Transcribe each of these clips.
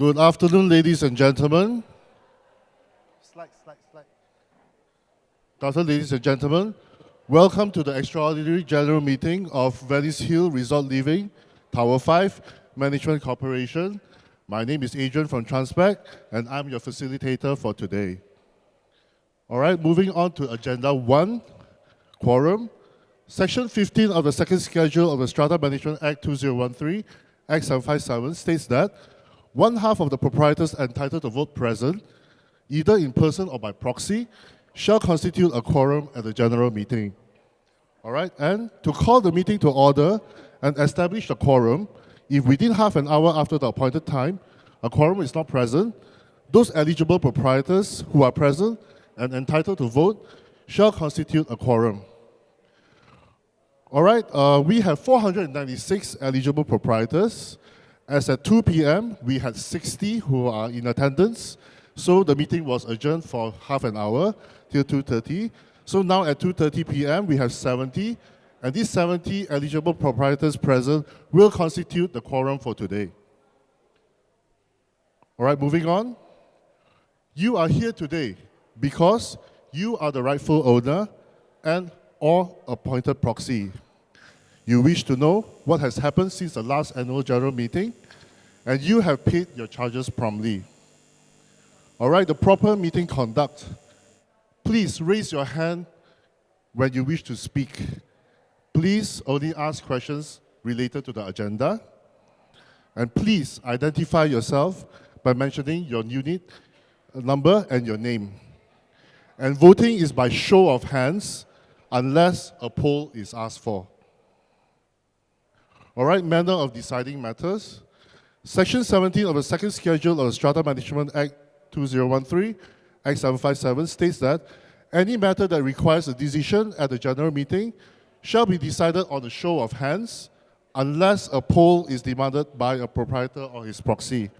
Good afternoon, ladies and gentlemen. Slide. Good afternoon, ladies and gentlemen. Welcome to the extraordinary general meeting of Venice Hill Resort Living, Tower 5, Management Corporation. My name is Adrian from Transpec, and I'm your facilitator for today. All right, moving on to Agenda 1, Quorum. Section 15 of the second schedule of the Strata Management Act 2013, Act 757, states that one half of the proprietors entitled to vote present, either in person or by proxy, shall constitute a quorum at the general meeting. All right, and to call the meeting to order and establish the quorum, if within half an hour after the appointed time, a quorum is not present, those eligible proprietors who are present and entitled to vote shall constitute a quorum. All right, we have 496 eligible proprietors. As at 2 p.m., we had 60 who are in attendance. So the meeting was adjourned for half an hour till 2:30. So now at 2:30 p.m., we have 70. And these 70 eligible proprietors present will constitute the quorum for today. All right, moving on. You are here today because you are the rightful owner and or appointed proxy. You wish to know what has happened since the last annual general meeting, and you have paid your charges promptly. All right, the proper meeting conduct. Please raise your hand when you wish to speak. Please only ask questions related to the agenda. And please identify yourself by mentioning your unit number and your name. And voting is by show of hands unless a poll is asked for. All right, manner of deciding matters. Section 17 of the second schedule of the Strata Management Act 2013, Act 757, states that any matter that requires a decision at the general meeting shall be decided on a show of hands unless a poll is demanded by a proprietor or his proxy.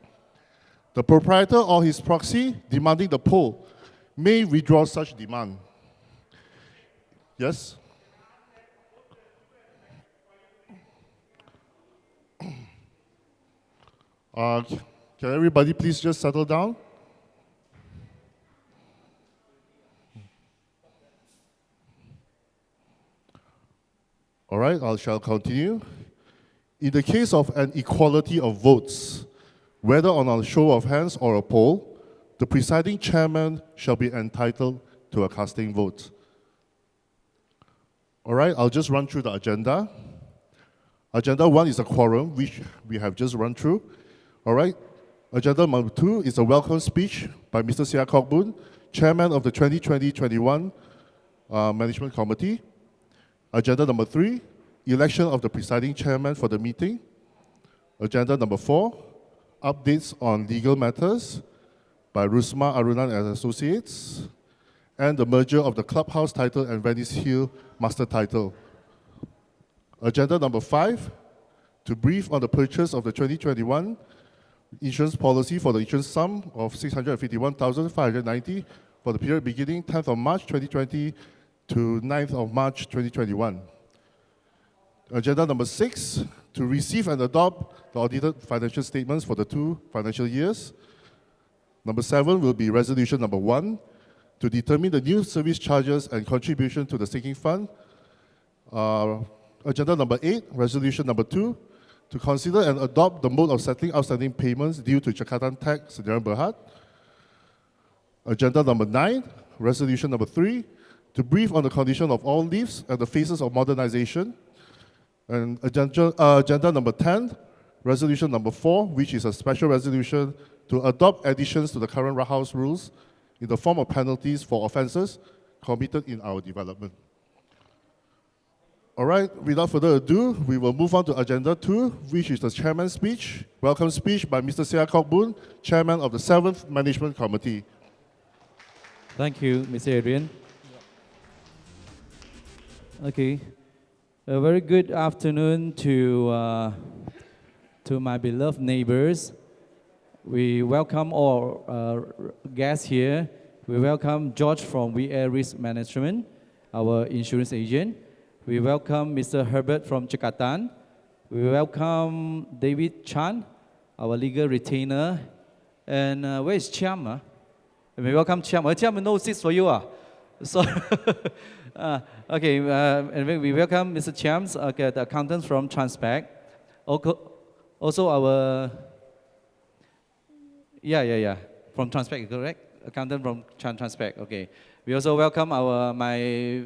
The proprietor or his proxy demanding the poll may withdraw such demand. Yes? Can everybody please just settle down? All right, I shall continue. In the case of an equality of votes, whether on a show of hands or a poll, the presiding chairman shall be entitled to a casting vote. All right, I'll just run through the agenda. Agenda 1 is a quorum, which we have just run through. All right, agenda number 2 is a welcome speech by Mr. Sia Kok Boon, chairman of the 2020-21 Management Committee. Agenda number 3, election of the presiding chairman for the meeting. Agenda number 4, updates on legal matters by Rusma Arunan and Associates, and the merger of the Clubhouse title and Venice Hill master title. Agenda number 5, to brief on the purchase of the 2021 insurance policy for the insurance sum of 651,590 for the period beginning 10th of March 2020 to 9th of March 2021. Agenda number 6, to receive and adopt the audited financial statements for the 2 financial years. Number 7 will be resolution number 1, to determine the new service charges and contribution to the sinking fund. Agenda number 8, resolution number 2, to consider and adopt the mode of settling outstanding payments due to Jakarta Tech Sdn Bhd. Agenda number 9, resolution number 3, to brief on the condition of all leaves and the phases of modernization. And agenda number 10, resolution number 4, which is a special resolution to adopt additions to the current House rules in the form of penalties for offences committed in our development. All right, without further ado, we will move on to Agenda 2, which is the Chairman's speech. Welcome speech by Mr. Sia Kok Boon, Chairman of the 7th Management Committee. Thank you, Mr. Adrian. Okay, a very good afternoon to my beloved neighbors. We welcome all guests here. We welcome George from VA Risk Management, our insurance agent. We welcome Mr. Herbert from Jakarta. We welcome David Chan, our legal retainer And where is Chiam? We welcome Chiam. Chiam, no seats for you. So, okay, and we welcome Mr. Chiam, the accountant from Transpec. Also our, from Transpec, correct? Accountant from Transpec, okay. We also welcome my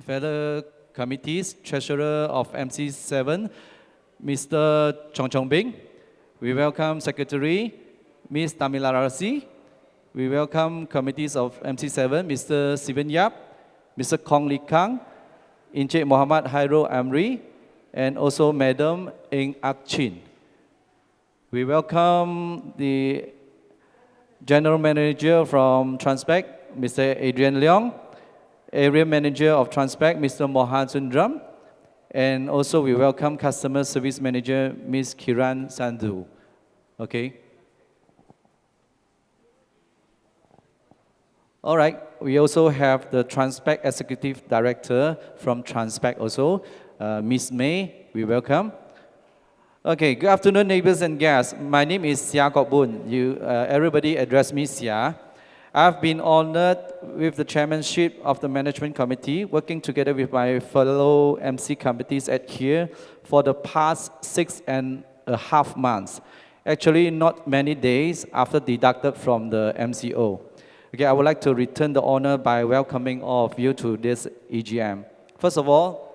fellow committees, treasurer of MC7, Mr. Chong Bing. We welcome secretary, Ms. Tamila Rasi. We welcome committees of MC7, Mr. Sivan Yap, Mr. Kong Lee Kang, Encik Muhammad Hairul Amri, and also Madam Eng Ak Chin. We welcome the General Manager from Transpec, Mr. Adrian Leong, Area Manager of Transpec, Mr. Mohan Sundram, and also we welcome Customer Service Manager, Ms. Kiran Sandhu. Okay. All right, we also have the Transpec Executive Director from Transpec also, Ms. May, we welcome. Okay, good afternoon, neighbors and guests. My name is Sia Kok Boon. Everybody address me Sia. I've been honored with the chairmanship of the management committee, working together with my fellow MC committees at here for the past 6.5 months. Actually, not many days after deducted from the MCO. Okay, I would like to return the honor by welcoming all of you to this EGM. First of all,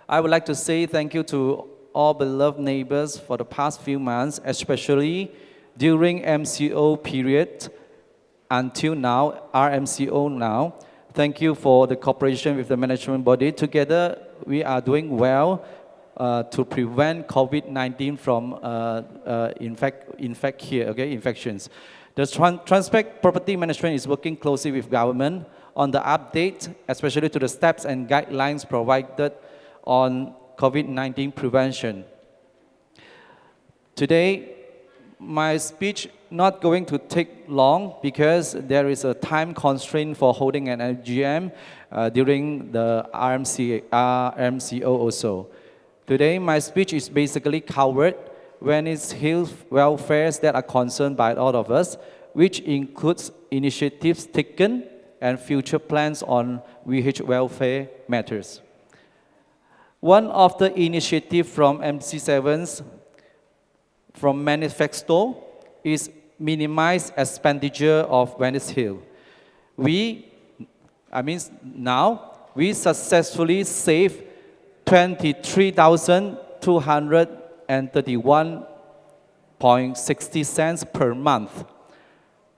I would like to say thank you to all beloved neighbors for the past few months, especially during MCO period until now, RMCO now. Thank you for the cooperation with the management body. Together, we are doing well to prevent COVID-19 from infections. The Transpec Property Management is working closely with government on the update, especially to the steps and guidelines provided on COVID-19 prevention. Today, my speech not going to take long because there is a time constraint for holding an AGM during the RMCO also. Today, my speech is basically covered Venice Hill welfares that are concerned by all of us, which includes initiatives taken and future plans on VH welfare matters. One of the initiatives from MC7's from manifesto is minimize expenditure of Venice Hill. We successfully saved 23,231.60 cents per month,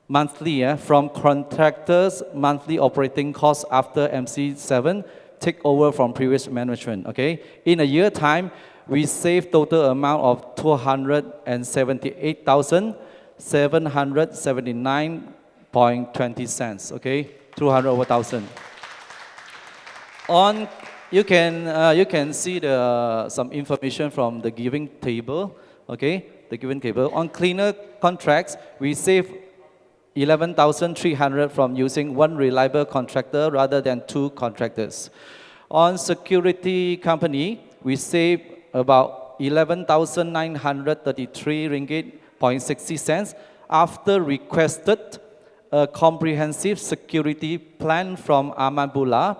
monthly, from contractors' monthly operating costs after MC7 take over from previous management, okay? In a year time, we saved total amount of 278,779.20 cents, okay? 200 over 1,000. You can see some information from the giving table, okay? The given table. On cleaner contracts, we save 11,300 from using one reliable contractor rather than two contractors. On security company, we save about 11,933 ringgit.60 cents after requested a comprehensive security plan from Amabula,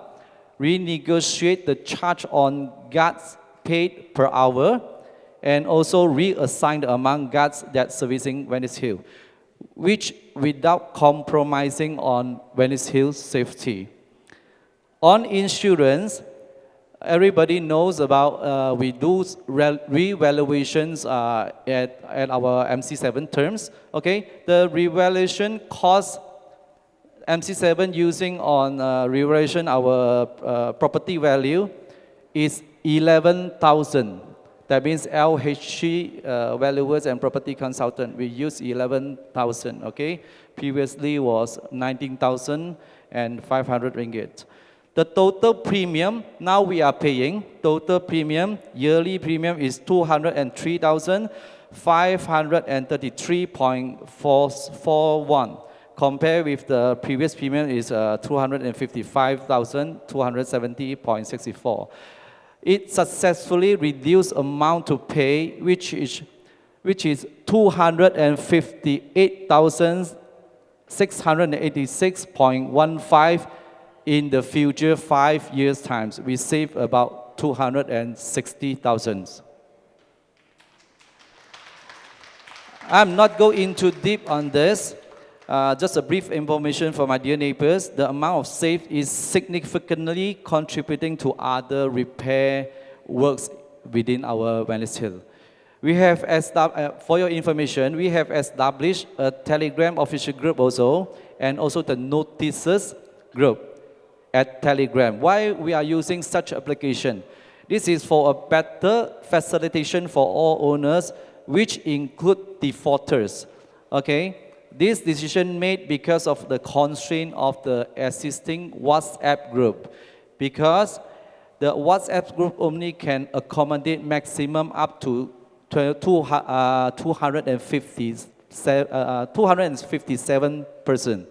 renegotiate the charge on guards paid per hour, and also reassign the amount guards that servicing Venice Hill, which without compromising on Venice Hill's safety. On insurance, everybody knows about we do revaluations at our MC7 terms. Okay, the revaluation cost MC7 using on revaluation our property value is 11,000. That means LHC valuers and property consultant. We use 11,000. Okay, previously was 19,500 ringgit. The total premium now we are paying, total premium, yearly premium is 203,533.41. Compared with the previous premium is 255,270.64. It successfully reduced amount to pay, which is which is 258,686.15 in the future 5 years times. We save about 260,000. I'm not going into deep on this. Just a brief information for my dear neighbors. The amount of saved is significantly contributing to other repair works within our Venice Hill. We have for your information, we have established a Telegram official group also, and also the notices group at Telegram. Why we are using such application? This is for a better facilitation for all owners, which include defaulters. Okay, this decision made because of the constraint of the existing WhatsApp group, because the WhatsApp group only can accommodate maximum up to 257 person.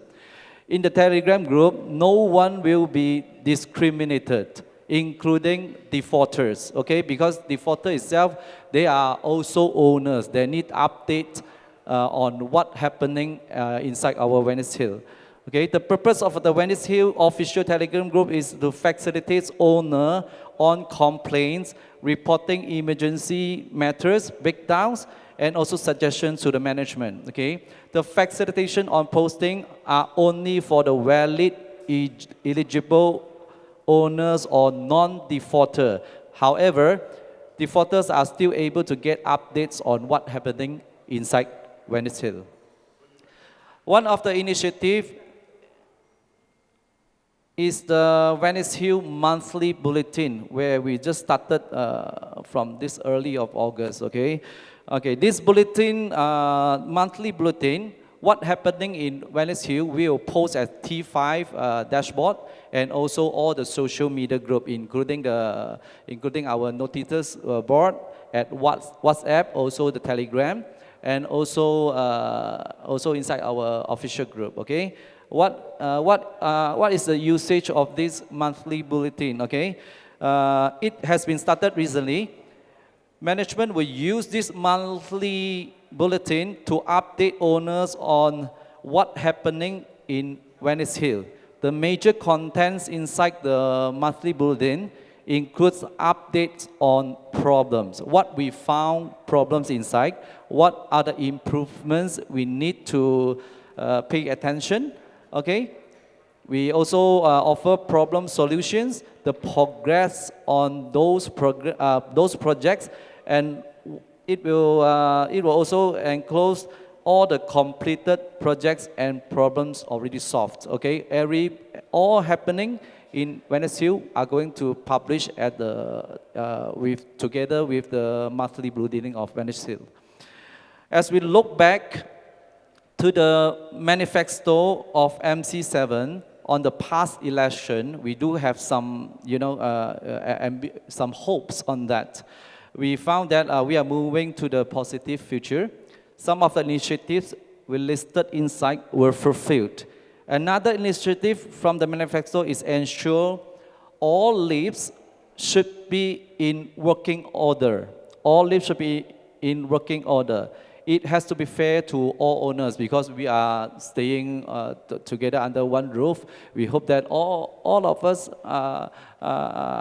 In the Telegram group, no one will be discriminated, including defaulters, okay? Because defaulter itself, they are also owners. They need updates on what happening inside our Venice Hill. Okay, the purpose of the Venice Hill official Telegram group is to facilitate owner on complaints, reporting emergency matters, breakdowns, and also suggestions to the management. Okay, the facilitation on posting are only for the valid eligible owners or non-defaulter. However, defaulters are still able to get updates on what's happening inside Venice Hill. One of the initiatives is the Venice Hill monthly bulletin, where we just started from this early of August, okay? Okay, this bulletin, monthly bulletin, what happening in Venice Hill, we will post at T5 dashboard, and also all the social media group, including our notices board at WhatsApp, also the Telegram, and also inside our official group, okay? What is the usage of this monthly bulletin, okay? It has been started recently. Management will use this monthly bulletin to update owners on what's happening in Venice Hill. The major contents inside the monthly bulletin includes updates on problems, what we found problems inside, what are the improvements we need to pay attention. Okay, we also offer problem solutions, the progress on those projects, and it will also enclose all the completed projects and problems already solved. Okay, all happening in Venice Hill are going to publish at together with the monthly bulletin of Venice Hill. As we look back to the manifesto of MC7 on the past election, we do have some, some hopes on that. We found that we are moving to the positive future. Some of the initiatives we listed inside were fulfilled. Another initiative from the manifesto is ensure all lifts should be in working order. All lifts should be in working order. It has to be fair to all owners, because we are staying together under one roof. We hope that all of us are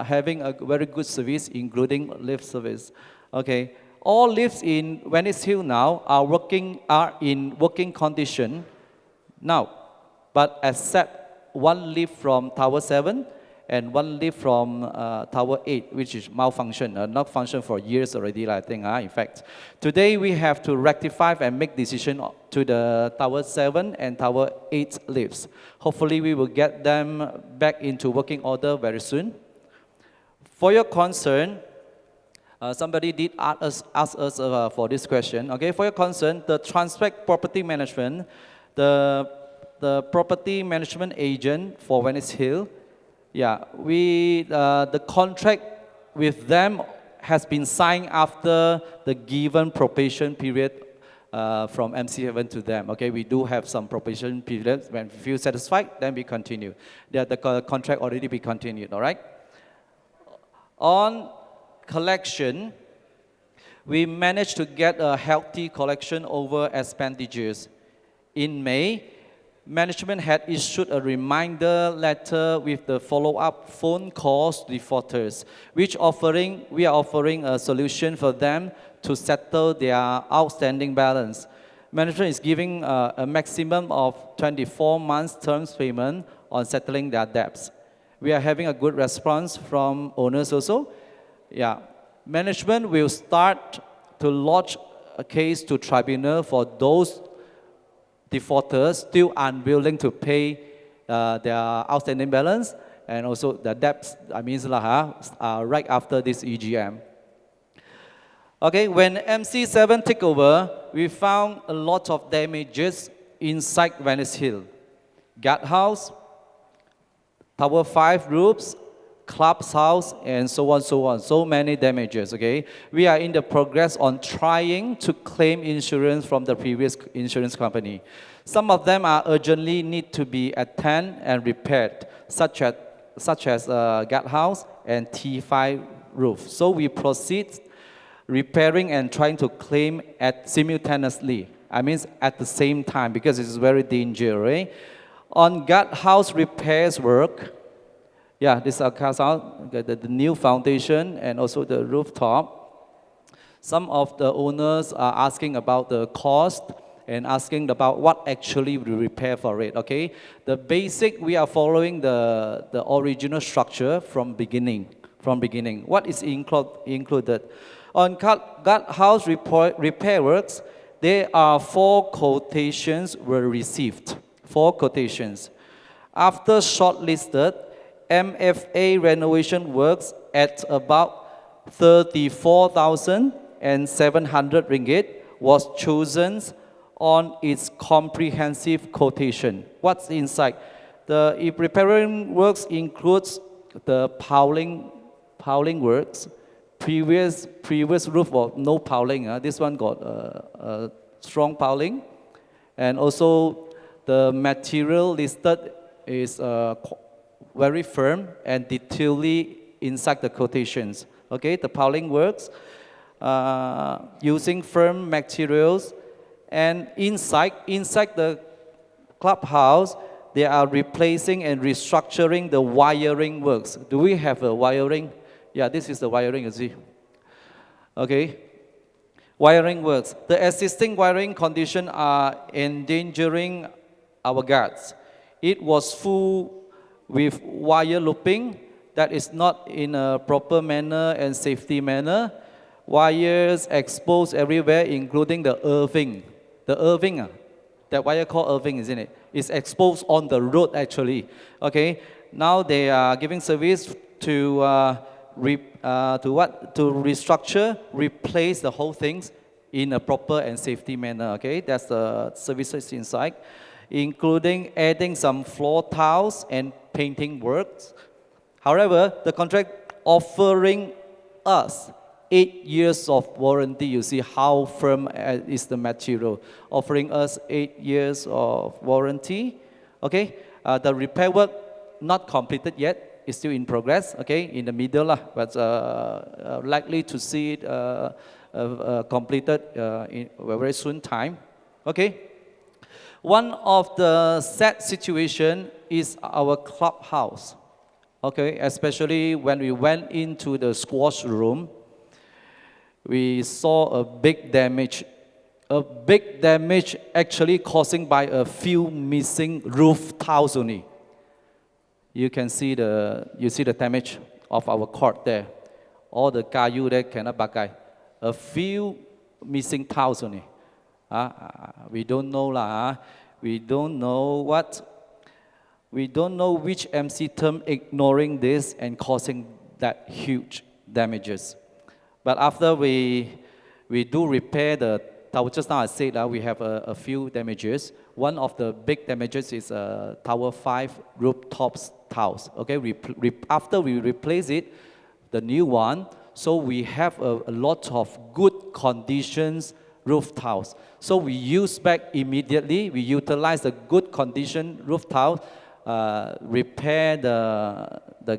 having a very good service, including lift service. Okay, all lifts in Venice Hill now are in working condition now, but except one lift from Tower 7 and one lift from Tower 8, which is malfunction, not function for years already, I think, in fact. Today, we have to rectify and make decision to the Tower 7 and Tower 8 lifts. Hopefully, we will get them back into working order very soon. For your concern, somebody did ask us for this question. Okay, for your concern, the Transpect Property Management, the property management agent for Venice Hill, yeah, the contract with them has been signed after the given probation period from MC7 to them. Okay, we do have some probation periods. When we feel satisfied, then we continue. The contract already be continued, all right? On collection, We managed to get a healthy collection over expenditures. In May, management had issued a reminder letter with the follow-up phone calls to defaulters, we are offering a solution for them to settle their outstanding balance. Management is giving a maximum of 24 months terms payment on settling their debts. We are having a good response from owners also. Yeah, management will start to lodge a case to tribunal for those defaulters still unwilling to pay their outstanding balance and also the debts, right after this EGM. Okay, when MC7 took over, we found a lot of damages inside Venice Hill. Guardhouse, Tower 5 roofs, clubhouse, and so on, so on. So many damages, okay? We are in the progress on trying to claim insurance from the previous insurance company. Some of them are urgently need to be attended and repaired, such as guardhouse and T5 roof. So we proceed repairing and trying to claim simultaneously. I mean at the same time because it's very dangerous. Right? On guardhouse repairs work, yeah, this is the new foundation and also the rooftop. Some of the owners are asking about the cost and asking about what actually we repair for it, okay? The basic, we are following the original structure from beginning. What is included? On guardhouse repair works, there are 4 quotations were received. 4 quotations. After shortlisted, MFA renovation works at about 34,700 ringgit was chosen on its comprehensive quotation. What's inside? The repairing works includes the piling works. Previous roof was no piling. This one got a strong piling, and also the material listed is very firm and detailedly inside the quotations. Okay, the piling works using firm materials, and inside the clubhouse, they are replacing and restructuring the wiring works. Do we have a wiring? Yeah, this is the wiring, you see. Okay, wiring works. The existing wiring condition are endangering our guards. It was full with wire looping that is not in a proper manner and safety manner. Wires exposed everywhere, including the earthing. The earthing, that wire called earthing, isn't it? It's exposed on the road actually. Okay, now they are giving service to restructure, replace the whole things in a proper and safety manner. Okay, that's the services inside, including adding some floor tiles and painting works. However, the contract offering us 8 years of warranty. You see how firm is the material, offering us 8 years of warranty. Okay, the repair work not completed yet. Is still in progress, okay, in the middle, but likely to see it completed in a very soon time, okay. One of the sad situation is our clubhouse, okay, especially when we went into the squash room, we saw a big damage actually causing by a few missing roof tiles only. You can see the damage of our court there. All the kayu there cannot bagai. A few missing tiles only. We don't know lah. We don't know which MC term ignoring this and causing that huge damages. But after we do repair the tower, just now I said we have a few damages. One of the big damages is Tower 5 rooftops tiles. Okay, after we replace it, the new one, so we have a lot of good conditions roof tiles. So we use back immediately. We utilize the good condition roof tile, repair the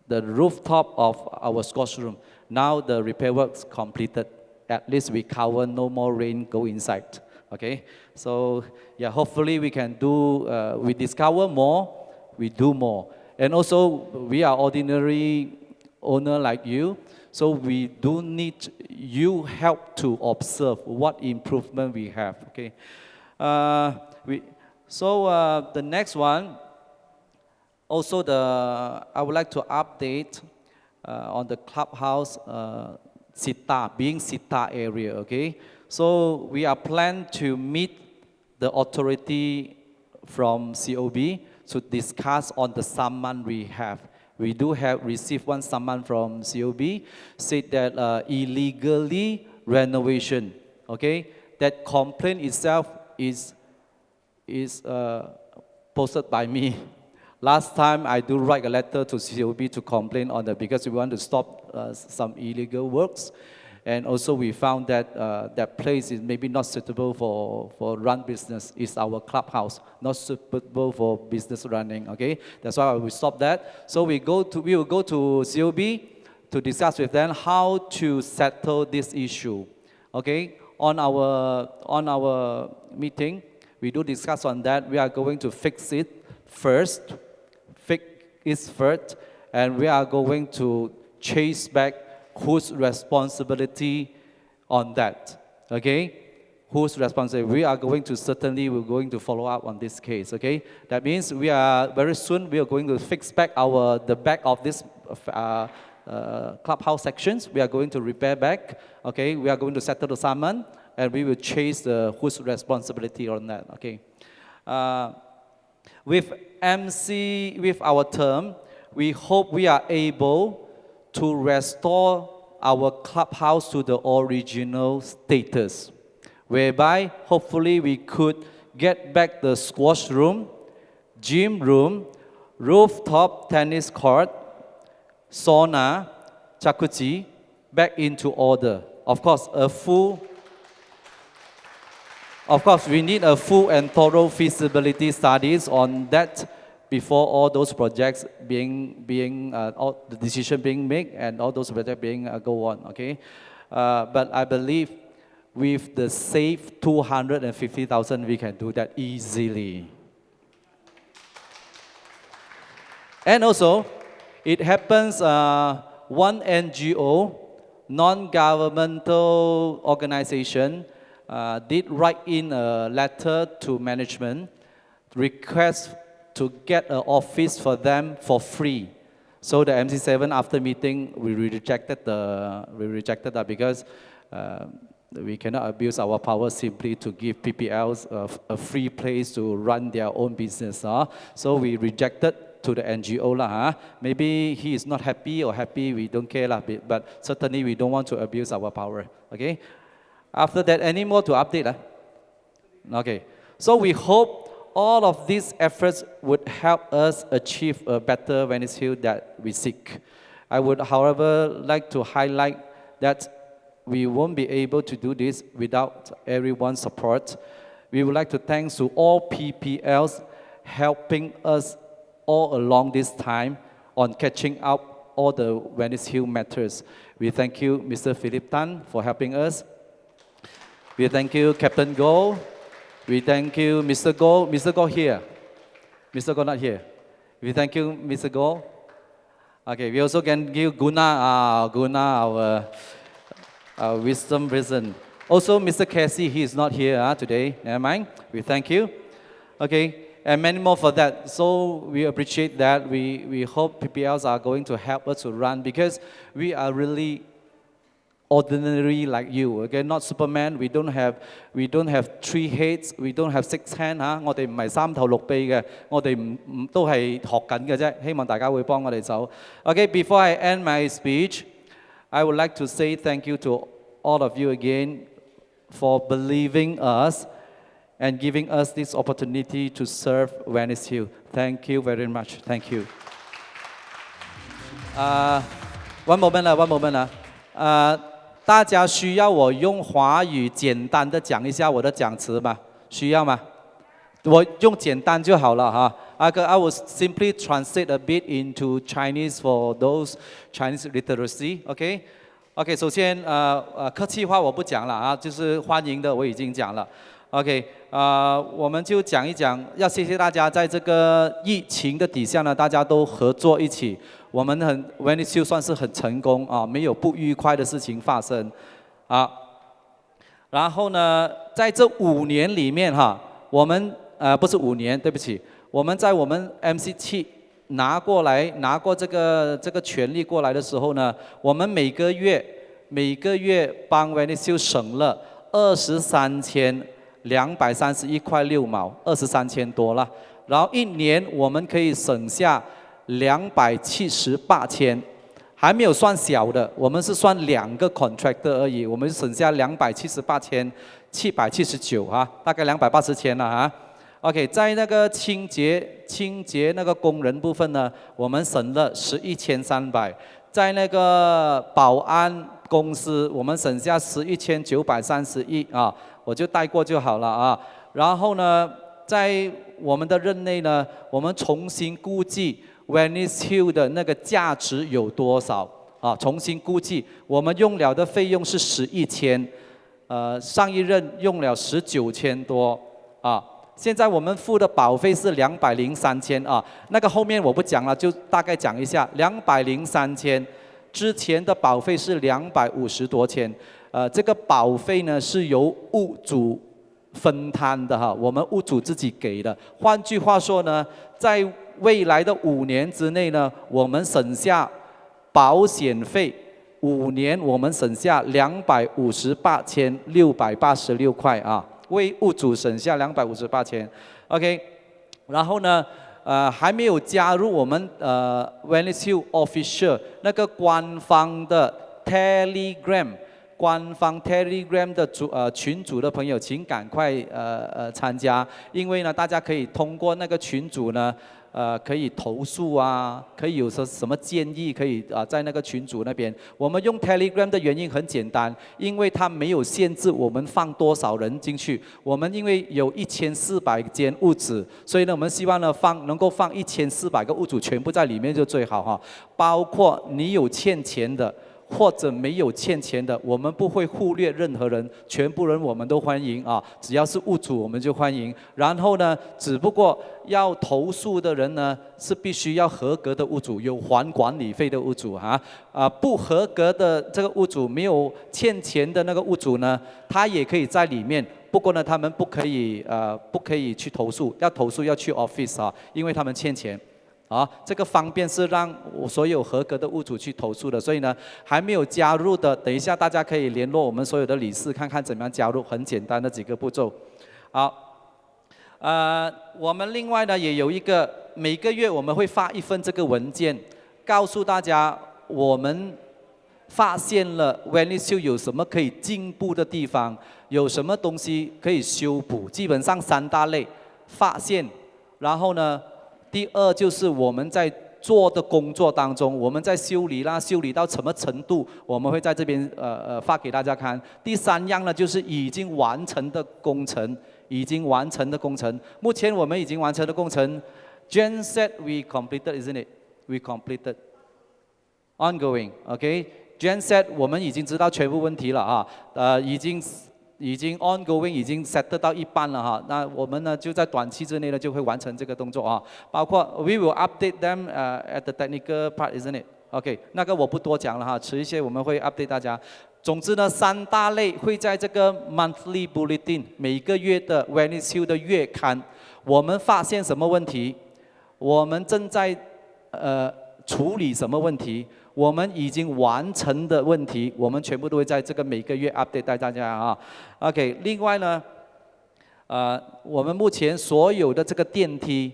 rooftop of our squash room. Now the repair works completed. at least we cover no more rain go inside. Okay, so yeah, hopefully we can do, we discover more, we do more. And also, we are ordinary owner like you, so we do need you help to observe what improvement we have, okay? The next one, also I would like to update on the clubhouse being Sita area, okay? So we are planned to meet the authority from COB to discuss on the summon we have. We do have received one summon from COB, said that illegally renovation, okay? That complaint itself is posted by me. Last time I do write a letter to COB to complain on that because we want to stop some illegal works. And also we found that that place is maybe not suitable for run business. It's our clubhouse, not suitable for business running, okay? That's why we stopped that. So we will go to COB to discuss with them how to settle this issue, okay? On our meeting, we do discuss on that. We are going to fix it first, and we are going to chase back whose responsibility on that, okay? Whose responsibility? We're going to follow up on this case, okay? That means very soon we are going to fix back the back of this clubhouse sections. We are going to repair back, okay? We are going to settle the summon, and we will chase whose responsibility on that, okay? With our term, we hope we are able to restore our clubhouse to the original status, whereby hopefully we could get back the squash room, gym room, rooftop tennis court, sauna, jacuzzi back into order. Of course, we need a full and thorough feasibility studies on that before all those projects all the decision being made and all those projects go on, okay? But I believe with the safe 250,000, we can do that easily. And also, it happens one NGO, non-governmental organization, did write in a letter to management, request to get an office for them for free. So the MC7 after meeting, we rejected that because we cannot abuse our power simply to give PPLs a free place to run their own business. So we rejected to the NGO. Maybe he is not happy or happy, we don't care, but certainly we don't want to abuse our power. Okay. After that, any more to update? Okay. So we hope all of these efforts would help us achieve a better Venice Hill that we seek. I would, however, like to highlight that we won't be able to do this without everyone's support. We would like to thank to all PPLs helping us all along this time on catching up all the Venice Hill matters. We thank you, Mr. Philip Tan, for helping us. We thank you, Captain Goh. We thank you, Mr. Goh. Mr. Goh here. Mr. Goh not here. We thank you, Mr. Goh. Okay, we also can give Guna, our wisdom prison. Also, Mr. Casey, he is not here today. Never mind. We thank you. Okay, and many more for that. So we appreciate that. We hope PPLs are going to help us to run because we are really ordinary like you, okay? Not Superman. We don't have 3 heads. We don't have 6 hands. 我哋唔係3頭6臂嘅，我哋都係學緊嘅啫。希望大家會幫我哋手。Okay, before I end my speech, I would like to say thank you to all of you again for believing us and giving us this opportunity to serve Venice Hill. Thank you very much. Thank you. One moment. 大家需要我用华语简单的讲一下我的讲词吗？需要吗？我用简单就好了哈。I will simply translate a bit into Chinese for those Chinese literacy. Okay. OK， 首先客气话我不讲了啊，就是欢迎的我已经讲了。OK， 我们就讲一讲，要谢谢大家在这个疫情的底下呢，大家都合作一起，我们Venice Hill 算是很成功啊，没有不愉快的事情发生啊。然后呢，在这5年里面哈，我们不是5年，对不起，我们在我们 MC7拿过这个权利过来的时候呢，我们每个月帮 Venice Hill 省了23,231块6毛，23,000多了。然后1年我们可以省下278千，还没有算小的，我们是算2个 contractor 而已，我们省下278,779啊，大概280千了啊。OK， 在那个清洁那个工人部分呢，我们省了11,300，在那个保安公司我们省下11,931啊，我就带过就好了啊。然后呢，在我们的任内呢，我们重新估计 Venice Hill 的那个价值有多少啊？重新估计，我们用了的费用是11千，上一任用了19,000多啊。现在我们付的保费是203千啊，那个后面我不讲了，就大概讲一下，203千，之前的保费是250多千，这个保费呢是由屋主分摊的哈，我们屋主自己给的。换句话说呢，在未来的5年之内呢，我们省下保险费，5年我们省下258,686块啊。为屋主省下258千 ，OK， 然后呢，还没有加入我们Venice Hill Official 那个官方的 Telegram 的群组的朋友，请赶快参加，因为呢，大家可以通过那个群组呢。可以投诉啊，可以有什么建议，可以在那个群组那边。我们用 Telegram 的原因很简单，因为它没有限制我们放多少人进去。我们因为有1400间屋子，所以呢，我们希望呢能够放1400个屋主全部在里面就最好哈。包括你有欠钱的。或者没有欠钱的，我们不会忽略任何人，全部人我们都欢迎啊！只要是屋主我们就欢迎。然后呢，只不过要投诉的人呢是必须要合格的屋主，有还管理费的屋主哈。不合格的这个屋主，没有欠钱的那个屋主呢，他也可以在里面。不过呢，他们不可以去投诉，要投诉要去 office 啊，因为他们欠钱。这个方便是让所有合格的屋主去投诉的，所以呢，还没有加入的，等一下大家可以联络我们所有的理事，看看怎么样加入，很简单的几个步骤。好，我们另外呢也有一个，每个月我们会发一份这个文件，告诉大家我们发现了 Venice Hill 有什么可以进步的地方，有什么东西可以修补，基本上3大类：发现，然后呢。第2就是我们在做的工作当中，我们在修理到什么程度，我们会在这边发给大家看。第3样呢，就是已经完成的工程，目前我们已经完成的工程 ，Gen said we completed, isn't it? We completed. Ongoing, OK? Gen said 我们已经知道全部问题了啊，已经 ongoing 已经 set 到一半了哈，那我们呢就在短期之内呢就会完成这个动作啊，包括 we will update them at the technical part, isn't it? OK， 那个我不多讲了哈，迟一些我们会 update 大家。总之呢，3大类会在这个 monthly bulletin 每个月的 Venice Hill 的月刊，我们发现什么问题，我们正在处理什么问题。我们已经完成的问题，我们全部都会在这个每个月 update 带大家啊。OK， 另外呢，我们目前所有的这个电梯，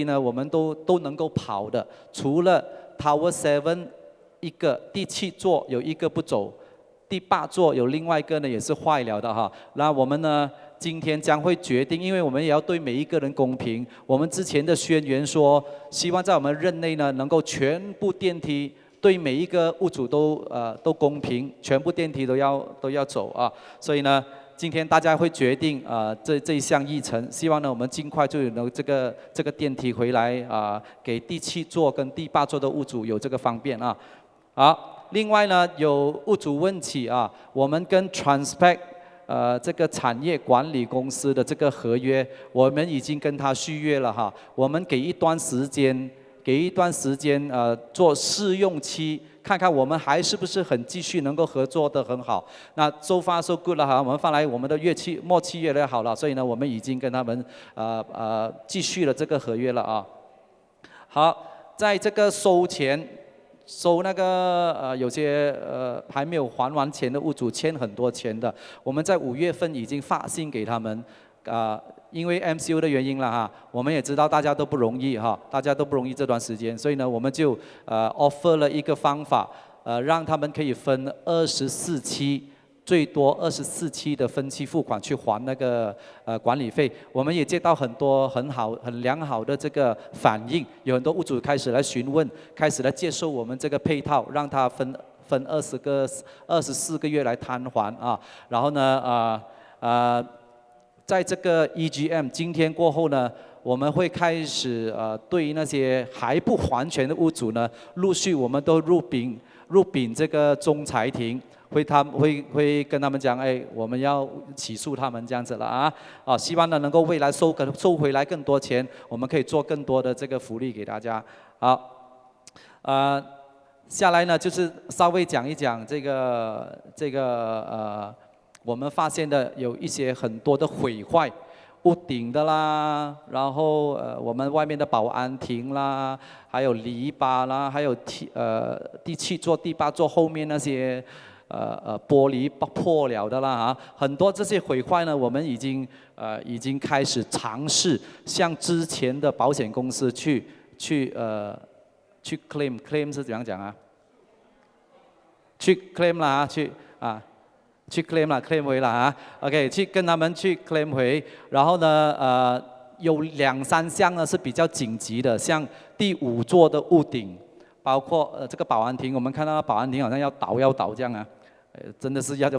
呢，我们都能够跑的，除了 Tower 7一个，第7座有一个不走，第8座有另外一个呢也是坏了的哈。那我们呢？今天将会决定，因为我们也要对每一个人公平。我们之前的宣言说，希望在我们任内呢，能够全部电梯对每一个屋主都公平，全部电梯都要走啊。所以呢，今天大家会决定这一项议程，希望呢我们尽快就有这个电梯回来给第7座跟第8座的屋主有这个方便啊。好。另外呢，有物主问起啊，我们跟 Transpect 这个产业管理公司的这个合约，我们已经跟他续约了哈。我们给一段时间做试用期，看看我们还是不是继续能够合作的很好。那 so far so good 了哈，我们看来我们的默契越来越好了，所以呢，我们已经跟他们继续了这个合约了啊。好，在这个收那个有些还没有还完钱的物主欠很多钱的，我们在5月份已经发信给他们，因为 MCO 的原因了哈，我们也知道大家都不容易哈，大家都不容易这段时间，所以呢，我们就offer 了一个方法，让他们可以分24期。最多24期的分期付款去还那个管理费，我们也接到很多很良好的这个反应，有很多物主开始来询问，开始来接受我们这个配套，让他分24个月来摊还啊。然后呢在这个 EGM 今天过后呢，我们会开始对于那些还不还钱的物主呢，陆续我们都入禀这个仲裁庭。会跟他们讲，哎，我们要起诉他们这样子了啊，希望呢能够未来收回来更多钱，我们可以做更多的这个福利给大家。好，下来呢就是稍微讲一讲这个我们发现的有一些很多的毁坏。屋顶的啦，然后我们外面的保安亭啦，还有篱笆啦，还有第7座、第8座后面那些玻璃破了的啦很多这些毁坏呢，我们已经开始尝试向之前的保险公司去 claim 是怎样讲啊？去 claim 啦去 claim 啦 ，claim 回啦OK， 去跟他们去 claim 回，然后呢，有2、3项呢是比较紧急的，像第5座的屋顶，包括这个保安亭，我们看到保安亭好像要倒这样啊，真的是要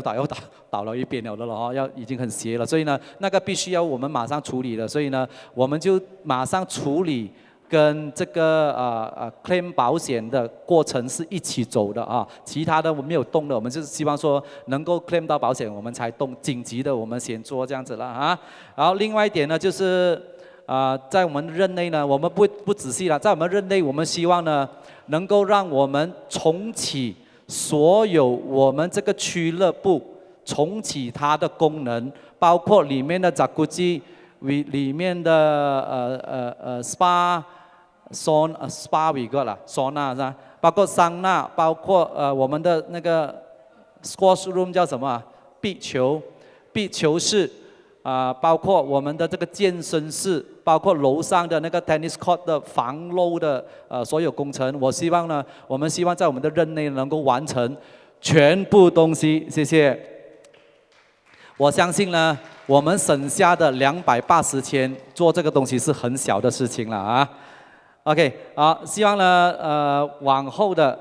倒了一边了已经很斜了，所以呢，那个必须要我们马上处理的，所以呢，我们就马上处理。跟这个claim 保险的过程是一起走的啊，其他的我没有动的，我们就是希望说能够 claim 到保险，我们才动，紧急的我们先做这样子了啊。然后另外一点呢，就是在我们任内呢，我们不仔细了，在我们任内，我们希望呢能够让我们重启所有我们这个俱乐部，重启它的功能，包括里面的jacuzzi，里面的spa。spa we got 啦 ，sauna 是吧？包括桑拿，包括我们的那个 squash room 叫什么啊？壁球室包括我们的这个健身室，包括楼上的那个 tennis court 的防漏的所有工程，我们希望在我们的任内能够完成全部东西，谢谢。我相信呢，我们省下的280千做这个东西是很小的事情了啊。OK， 好，希望呢，往后的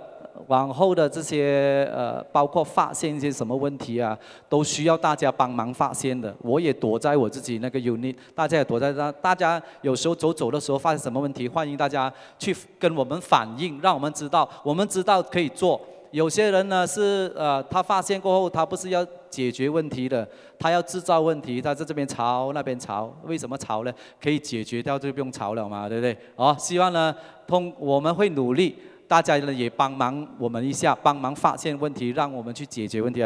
这些包括发现一些什么问题啊，都需要大家帮忙发现的。我也躲在我自己那个 unit， 大家也躲在大家有时候走的时候发现什么问题，欢迎大家去跟我们反映，让我们知道可以做。有些人呢是他发现过后，他不是要解决问题的，他要制造问题，他在这边吵那边吵，为什么吵呢？可以解决掉就不用吵了嘛，对不对？希望呢我们会努力，大家呢也帮忙我们一下，帮忙发现问题，让我们去解决问题，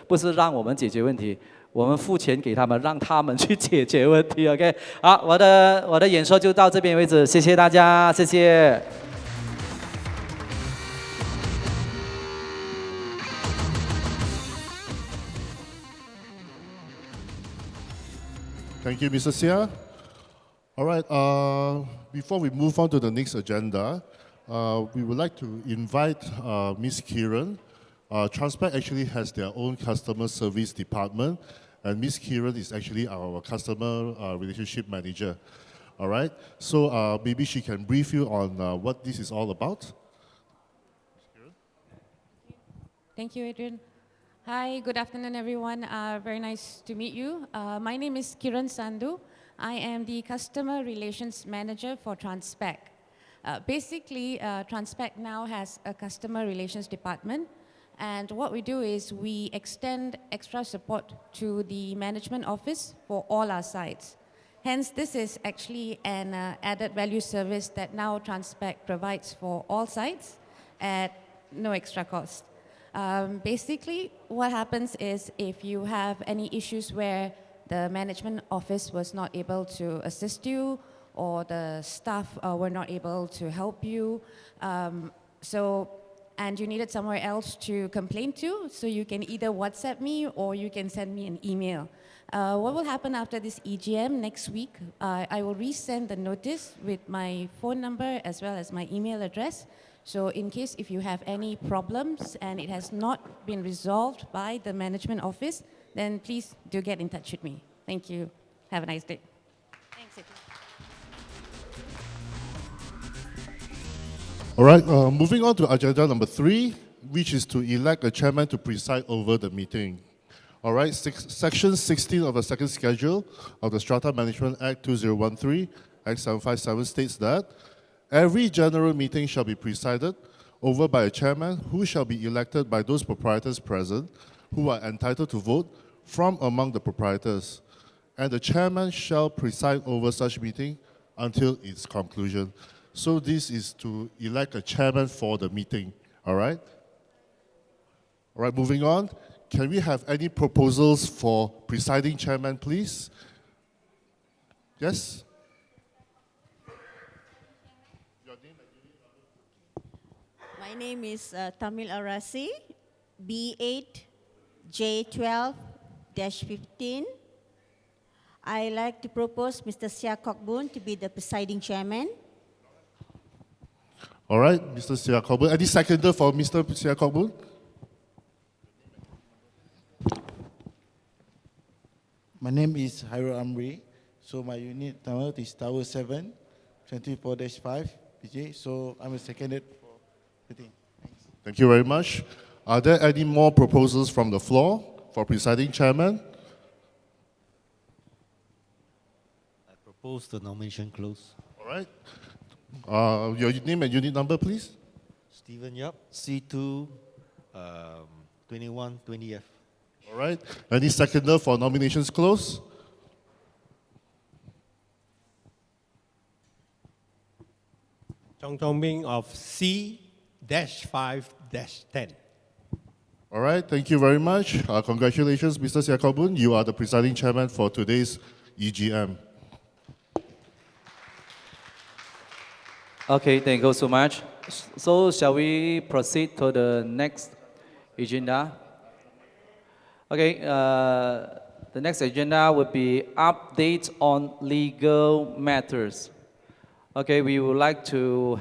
不是让我们解决问题，我们付钱给他们，让他们去解决问题。OK， 好，我的演说就到这边为止，谢谢大家，谢谢。Thank you, Mr. Sia. All right, before we move on to the next agenda, we would like to invite Ms. Kiran. Transpect actually has their own customer service department, and Ms. Kiran is actually our customer relationship manager. All right, so maybe she can brief you on what this is all about. Thank you, Adrian. Hi, good afternoon, everyone. Very nice to meet you. My name is Kiran Sandhu. I am the Customer Relations Manager for Transpect. Basically, Transpect now has a Customer Relations Department. And what we do is we extend extra support to the management office for all our sites. Hence, this is actually an added value service that now Transpec provides for all sites at no extra cost. Basically, what happens is if you have any issues where the management office was not able to assist you or the staff were not able to help you, and you needed somewhere else to complain to, so you can either WhatsApp me or you can send me an email. What will happen after this EGM next week, I will resend the notice with my phone number as well as my email address. So in case if you have any problems and it has not been resolved by the management office, then please do get in touch with me. Thank you. Have a nice day. Thanks, Adrian. All right, moving on to agenda number 3, which is to elect a chairman to preside over the meeting. All right, Section 16 of the second schedule of the Strata Management Act 2013, Act 757 states that every general meeting shall be presided over by a chairman who shall be elected by those proprietors present who are entitled to vote from among the proprietors. And the chairman shall preside over such meeting until its conclusion. So this is to elect a chairman for the meeting, all right? All right, moving on. Can we have any proposals for presiding chairman, please? Yes? My name is Tamil Arasi, B8J12-15. I like to propose Mr. Sia Kok Boon to be the presiding chairman. All right, Mr. Sia Kok Boon. Any seconder for Mr. Sia Kok Boon? My name is Hairul Amri. So my unit number is Tower 7, 24-5, PJ. So I'm a seconded for the thing. Thanks. Thank you very much. Are there any more proposals from the floor for presiding chairman? I propose the nomination close. All right. Your name and unit number, please. Stephen Yap, C2, 2120F. All right. Any seconder for nominations close? Chong Chong Ming of C-5-10. All right. Thank you very much. Congratulations, Mr. Sia Kok Boon. You are the presiding chairman for today's EGM. Okay, thank you so much. So shall we proceed to the next agenda? Okay, the next agenda would be updates on legal matters. Okay, we would like to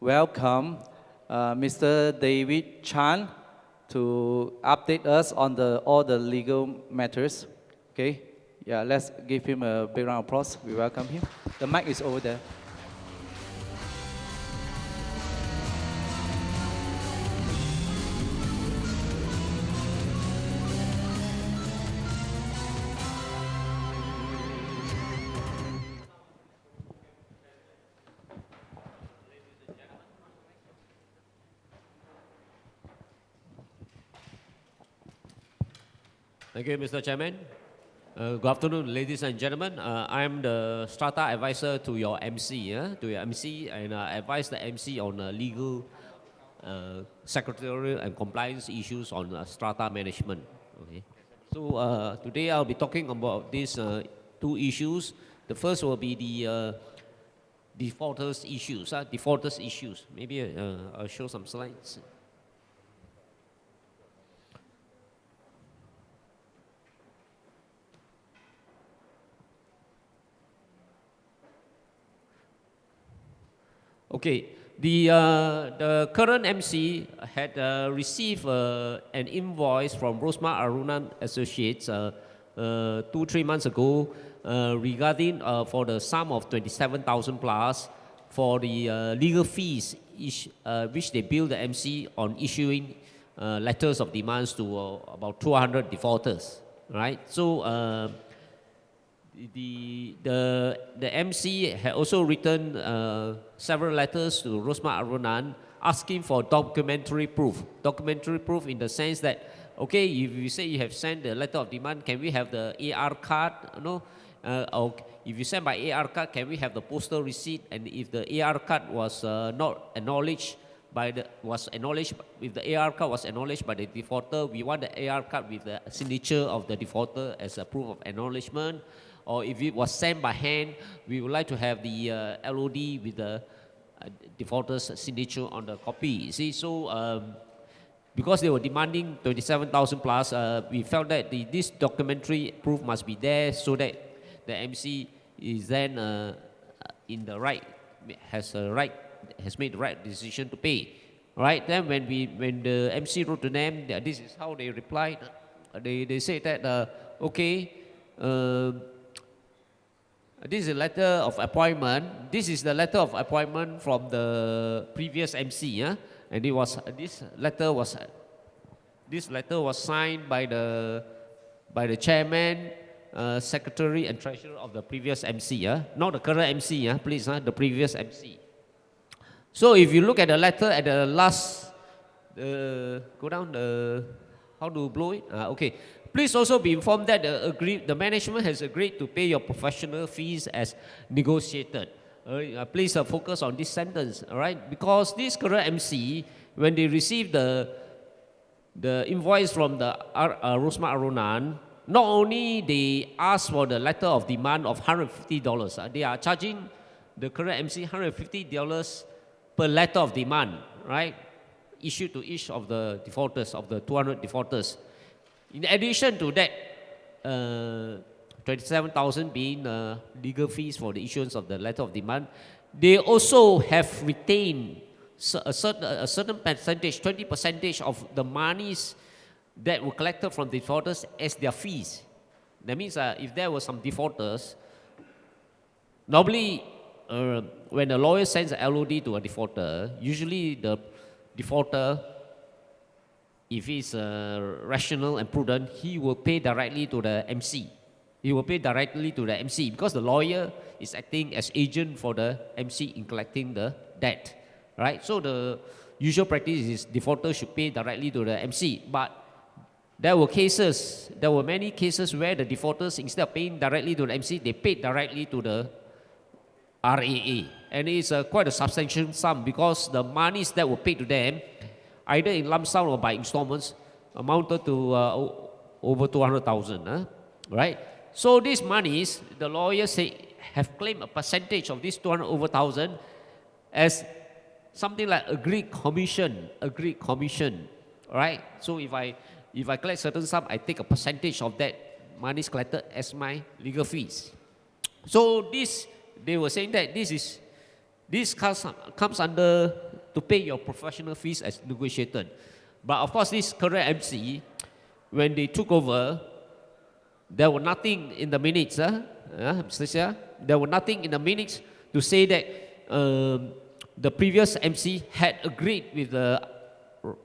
welcome Mr. David Chan to update us on all the legal matters. Okay, yeah, let's give him a big round of applause. We welcome him. The mic is over there. Thank you, Mr. Chairman. Good afternoon, ladies and gentlemen. I'm the Strata advisor to your MC, and I advise the MC on legal, secretarial, and compliance issues on Strata management. Okay. So today I'll be talking about these 2 issues. The first will be the defaulters issues. Maybe I'll show some slides. Okay, the current MC had received an invoice from Rosmar Arunan Associates 2-3 months ago regarding for the sum of 27,000 plus for the legal fees which they bill the MC on issuing letters of demands to about 200 defaulters, right? So the MC had also written several letters to Rosmar Arunan asking for documentary proof. Documentary proof in the sense that, okay, if you say you have sent the letter of demand, can we have the AR card? Or if you send by AR card, can we have the postal receipt? And if the AR card was not acknowledged if the AR card was acknowledged by the defaulter, we want the AR card with the signature of the defaulter as a proof of acknowledgement. Or if it was sent by hand, we would like to have the LOD with the defaulter's signature on the copy. See, so because they were demanding 27,000 plus, we felt that this documentary proof must be there so that the MC is then in the right, has made the right decision to pay. Right? Then when the MC wrote to them, this is how they replied. They said that, okay, this is a letter of appointment. This is the letter of appointment from the previous MC, yeah? And this letter was signed by the chairman, secretary, and treasurer of the previous MC, yeah? Not the current MC, yeah? Please, the previous MC. So if you look at the letter at the last, go down how to blow it? Okay. Please also be informed that the management has agreed to pay your professional fees as negotiated. Please focus on this sentence, all right? Because this current MC, when they received the invoice from the Rosmar Arunan, not only they asked for the letter of demand of $150, they are charging the current MC $150 per letter of demand, right? Issued to each of the defaulters, of the 200 defaulters. In addition to that, 27,000 being legal fees for the issuance of the letter of demand, they also have retained a certain percentage, 20% of the monies that were collected from defaulters as their fees. That means if there were some defaulters, normally when a lawyer sends a LOD to a defaulter, usually the defaulter, if he's rational and prudent, he will pay directly to the MC. He will pay directly to the MC because the lawyer is acting as agent for the MC in collecting the debt, right? So the usual practice is defaulter should pay directly to the MC. But there were many cases where the defaulters, instead of paying directly to the MC, they paid directly to the RAA. And it's quite a substantial sum because the monies that were paid to them, either in lump sum or by installments, amounted to over 200,000, right? So these monies, the lawyers say, have claimed a percentage of this 200 over 1,000 as something like agreed commission, right? So if I collect certain sum, I take a percentage of that monies collected as my legal fees. So they were saying that this comes under to pay your professional fees as negotiated. But of course, this current MC, when they took over, there were nothing in the minutes, Mr. Sia, there were nothing in the minutes to say that the previous MC had agreed with the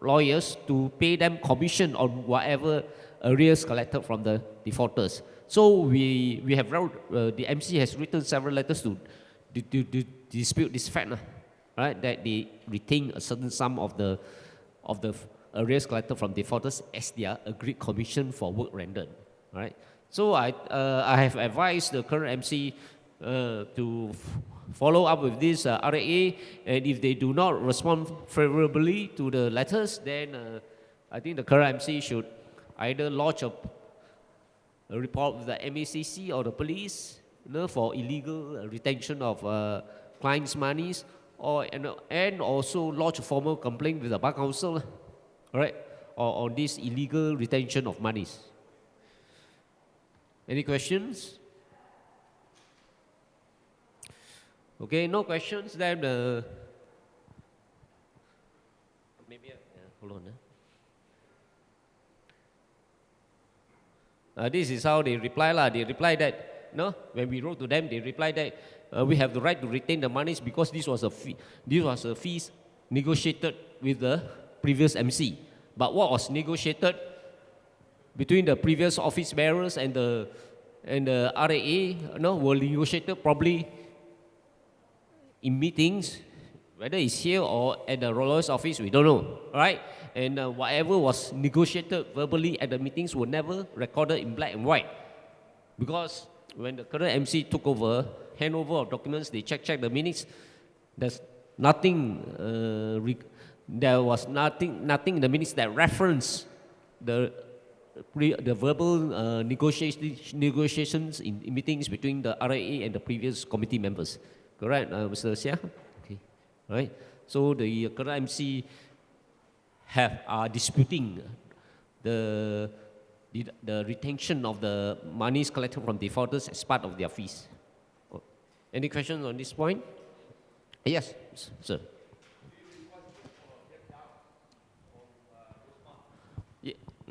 lawyers to pay them commission on whatever arrears collected from the defaulters. So we have the MC has written several letters to dispute this fact, right? That they retain a certain sum of the arrears collected from defaulters as their agreed commission for work rendered, right? So I have advised the current MC to follow up with this RAA, and if they do not respond favorably to the letters, then I think the current MC should either lodge a report with the MACC or the police, for illegal retention of clients' monies, and also lodge a formal complaint with the Bar Council, right, on this illegal retention of monies. Any questions? Okay, no questions, then maybe, hold on. This is how they reply. They reply that, when we wrote to them, they replied that we have the right to retain the monies because this was a fees negotiated with the previous MC. But what was negotiated between the previous office bearers and the RAA, were negotiated probably in meetings Whether it's here or at the lawyer's office, we don't know, right? And whatever was negotiated verbally at the meetings were never recorded in black and white. Because when the current MC took over, handover of documents, they check the minutes. There's nothing, there was nothing in the minutes that reference the verbal negotiations in meetings between the RIA and the previous committee members. Correct, Mr. Sia? Okay, right. So the current MC are disputing the retention of the monies collected from defaulters as part of their fees. Any questions on this point? Yes, sir.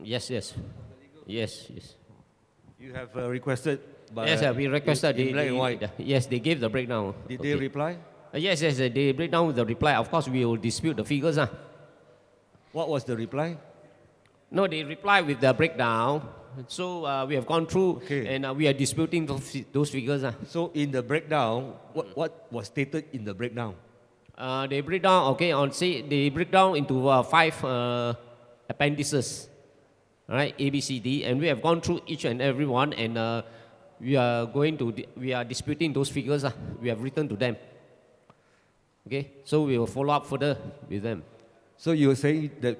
Yes. You have requested by... Yes, we requested. In black and white. Yes, they gave the breakdown. Did they reply? Yes, they break down with the reply. Of course, we will dispute the figures. What was the reply? No, they reply with the breakdown. So we have gone through and we are disputing those figures. So in the breakdown, what was stated in the breakdown? They break down, they break down into 5 appendices, right? A, B, C, D, and we have gone through each and every one, and we are disputing those figures. We have written to them. Okay, so we will follow up further with them. So you are saying that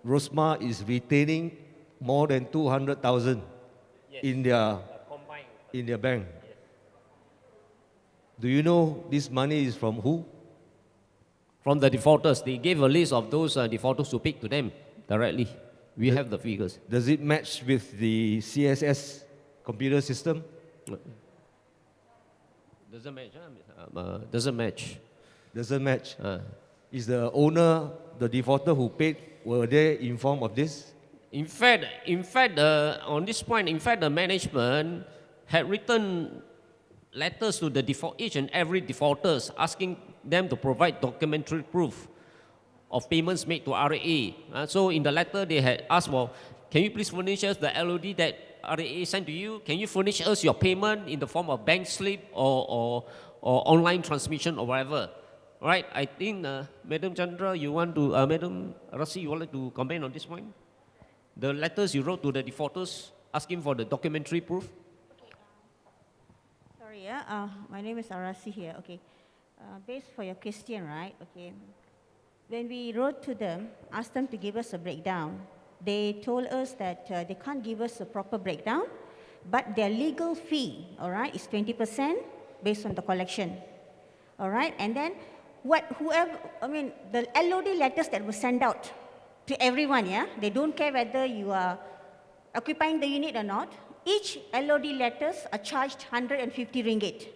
Rosmar is retaining more than 200,000 in their bank. Yes. Do you know this money is from who? From the defaulters. They gave a list of those defaulters who paid to them directly. We have the figures. Does it match with the CSS computer system? Doesn't match. Doesn't match. Doesn't match. Is the owner, the defaulter who paid, were they informed of this? In fact, on this point, the management had written letters to each and every defaulters asking them to provide documentary proof of payments made to RAA. So in the letter, they had asked, well, can you please furnish us the LOD that RAA sent to you? Can you furnish us your payment in the form of bank slip or online transmission or whatever? All right, I think Madam Chandra, Madam Rasi, you would like to comment on this point? The letters you wrote to the defaulters asking for the documentary proof? Sorry, my name is Arasi here. Okay, based for your question, right? Okay, when we wrote to them, asked them to give us a breakdown, they told us that they can't give us a proper breakdown, but their legal fee, all right, is 20% based on the collection, all right, and then the LOD letters that were sent out to everyone, yeah, they don't care whether you are occupying the unit or not. Each LOD letters are charged 150 ringgit.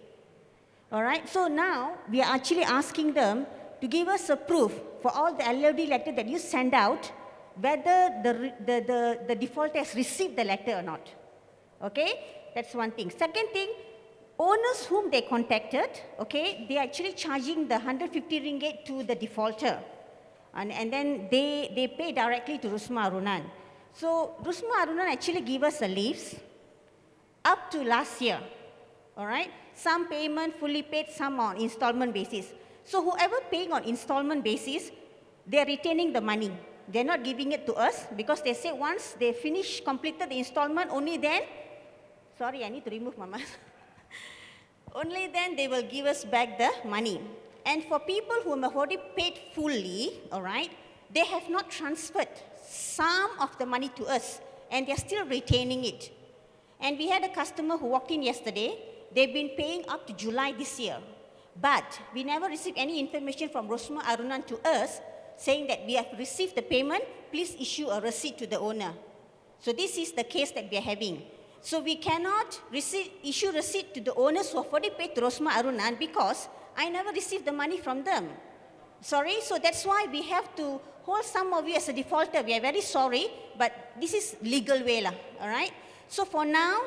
All right, so now we are actually asking them to give us a proof for all the LOD letter that you send out, whether the defaulter has received the letter or not. Okay, that's one thing. Second thing, owners whom they contacted, okay, they are actually charging the 150 ringgit to the defaulter. And then they pay directly to Rusma Arunan. So Rusma Arunan actually gave us a leaves up to last year, all right? Some payment fully paid, some on installment basis. So whoever paying on installment basis, they're retaining the money. They're not giving it to us because they say once they completed the installment, only then, sorry, I need to remove my mask. Only then they will give us back the money. And for people who have already paid fully, all right, they have not transferred some of the money to us, and they're still retaining it. And we had a customer who walked in yesterday. They've been paying up to July this year. But we never received any information from Rosma Arunan to us saying that we have received the payment, please issue a receipt to the owner. So this is the case that we are having. So we cannot issue receipt to the owners who have already paid to Rosma Arunan because I never received the money from them. Sorry, so that's why we have to hold some of you as a defaulter. We are very sorry, but this is legal way lah, all right? So for now,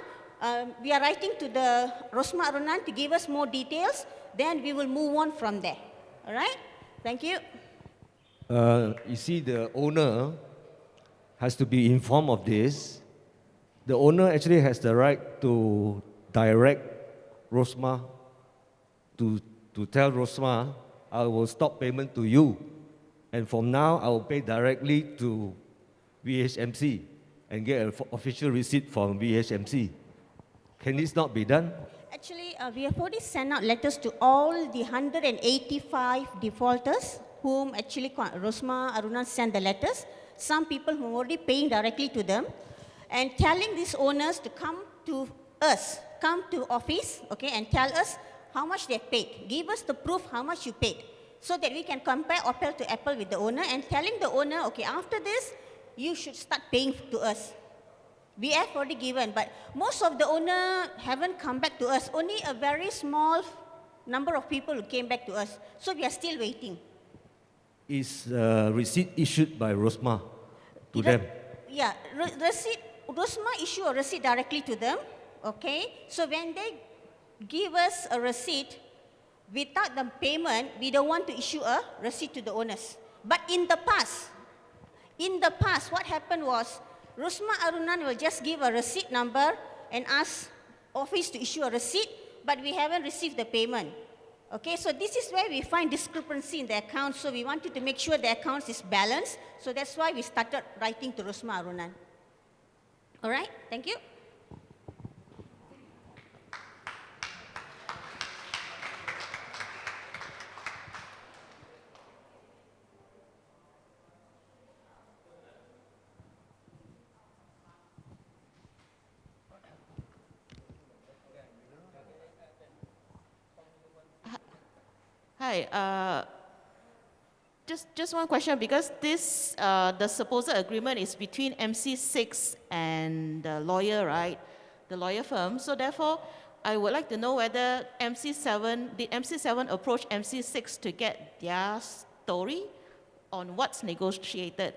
we are writing to the Rosma Arunan to give us more details, then we will move on from there, all right? Thank you. You see, the owner has to be informed of this. The owner actually has the right to direct Rosma to tell Rosma I will stop payment to you. And from now, I will pay directly to VHMC and get an official receipt from VHMC. Can this not be done? Actually, we have already sent out letters to all the 185 defaulters whom actually Rosma Arunan sent the letters. Some people who are already paying directly to them and telling these owners to come to us, come to office, okay, and tell us how much they paid. Give us the proof how much you paid so that we can compare apple to apple with the owner and telling the owner, okay, after this, you should start paying to us. We have already given, but most of the owner haven't come back to us. Only a very small number of people who came back to us. So we are still waiting. Is receipt issued by Rosma to them? Yeah, receipt, Rosma issue a receipt directly to them, okay? So when they give us a receipt, without the payment, we don't want to issue a receipt to the owners. But in the past, what happened was, Rosma Arunan will just give a receipt number and ask office to issue a receipt, but we haven't received the payment. Okay, so this is where we find discrepancy in the account, so we wanted to make sure the accounts is balanced, so that's why we started writing to Rosma Arunan. All right, thank you. Hi, just one question, because this, the supposed agreement is between MC6 and the lawyer, right? The lawyer firm. So therefore, I would like to know whether did MC7 approach MC6 to get their story on what's negotiated?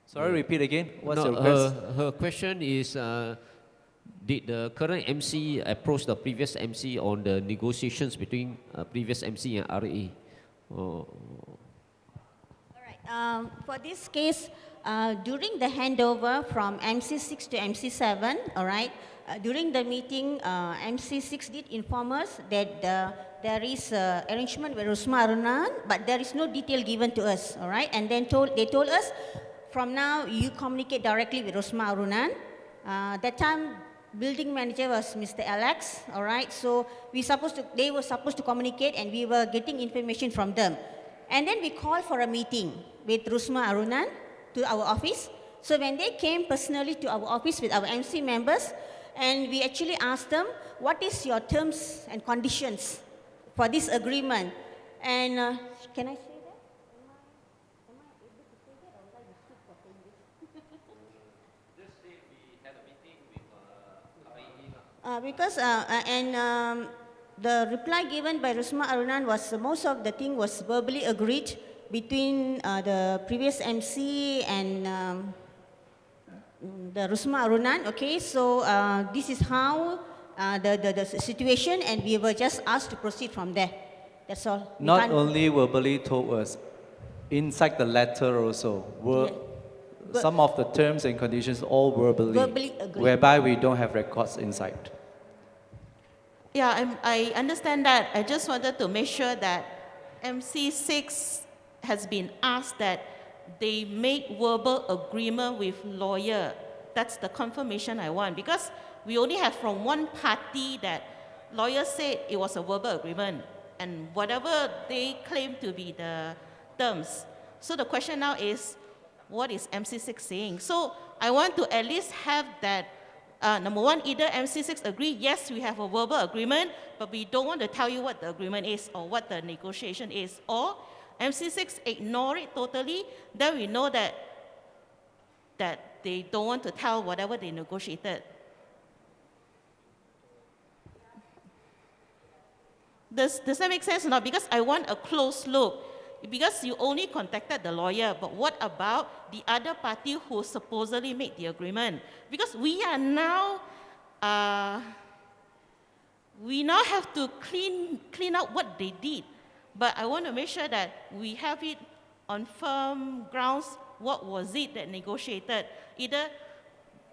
Sorry, repeat again. What's No, your request? her question is, did the current MC approach the previous MC on the negotiations between previous MC and RA? All right, for this case, during the handover from MC6 to MC7, all right, during the meeting, MC6 did inform us that there is arrangement with Rosma Arunan, but there is no detail given to us, all right? And then they told us, from now, you communicate directly with Rosma Arunan. That time, building manager was Mr. Alex, all right? So they were supposed to communicate and we were getting information from them. And then we called for a meeting with Rosma Arunan to our office. So when they came personally to our office with our MC members, and we actually asked them, what is your terms and conditions for this agreement? And can I say that? Am I able to say that, or will I be sued for saying this? Just say we had a meeting with Because the reply given by Rosma Arunan was most of the thing was verbally agreed between the previous MC and the Rosma Arunan. Okay, so this is how the situation, and we were just asked to proceed from there. That's all. Not only verbally told us, inside the letter also, some of the terms and conditions all verbally agreed, whereby we don't have records inside. Yeah, I understand that. I just wanted to make sure that MC6 has been asked that they make verbal agreement with lawyer. That's the confirmation I want, because we only have from one party that lawyer said it was a verbal agreement and whatever they claim to be the terms. So the question now is, what is MC6 saying? So I want to at least have that, number one, either MC6 agree, yes, we have a verbal agreement, but we don't want to tell you what the agreement is or what the negotiation is, or MC6 ignore it totally, then we know that they don't want to tell whatever they negotiated. Does that make sense or not? Because I want a close look. Because you only contacted the lawyer, but what about the other party who supposedly made the agreement? Because we are now, we now have to clean out what they did. But I want to make sure that we have it on firm grounds. What was it that negotiated? Either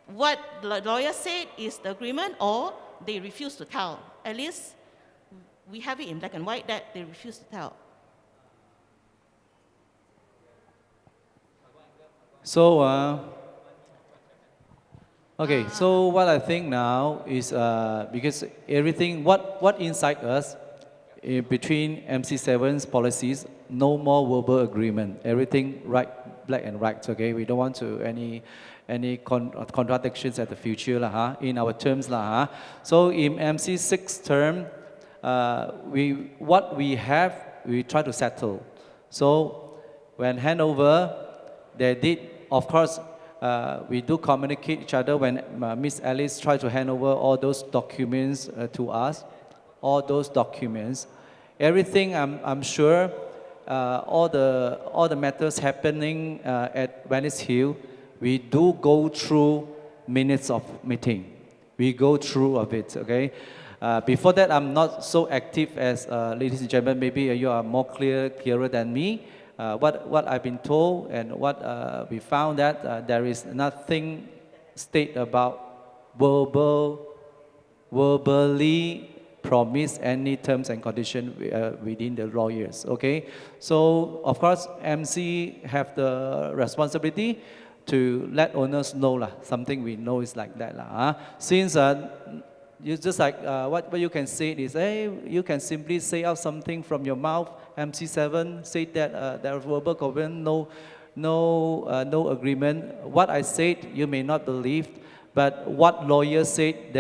what the lawyer said is the agreement, or they refuse to tell. At least we have it in black and white that they refuse to tell. So, okay, so what I think now is because everything, what inside us, between MC7's policies, no more verbal agreement. Everything right, black and white, okay? We don't want to any contradictions at the future in our terms. So in MC6 term, what we have, we try to settle. So when handover, they did, of course, we do communicate each other when Miss Alice tried to hand over all those documents to us, all those documents. Everything, I'm sure, all the matters happening at Venice Hill, we do go through minutes of meeting. We go through of it, okay? Before that, I'm not so active as ladies and gentlemen. Maybe you are more clearer than me. What I've been told and what we found that there is nothing stated about verbally promise any terms and conditions within the lawyers, okay? So, of course, MC have the responsibility to let owners know something we know is like that. Since you just like what you can say is, hey, you can simply say out something from your mouth. MC7 say that there is verbal covenant, no agreement. What I said, you may not believe, but what lawyer said,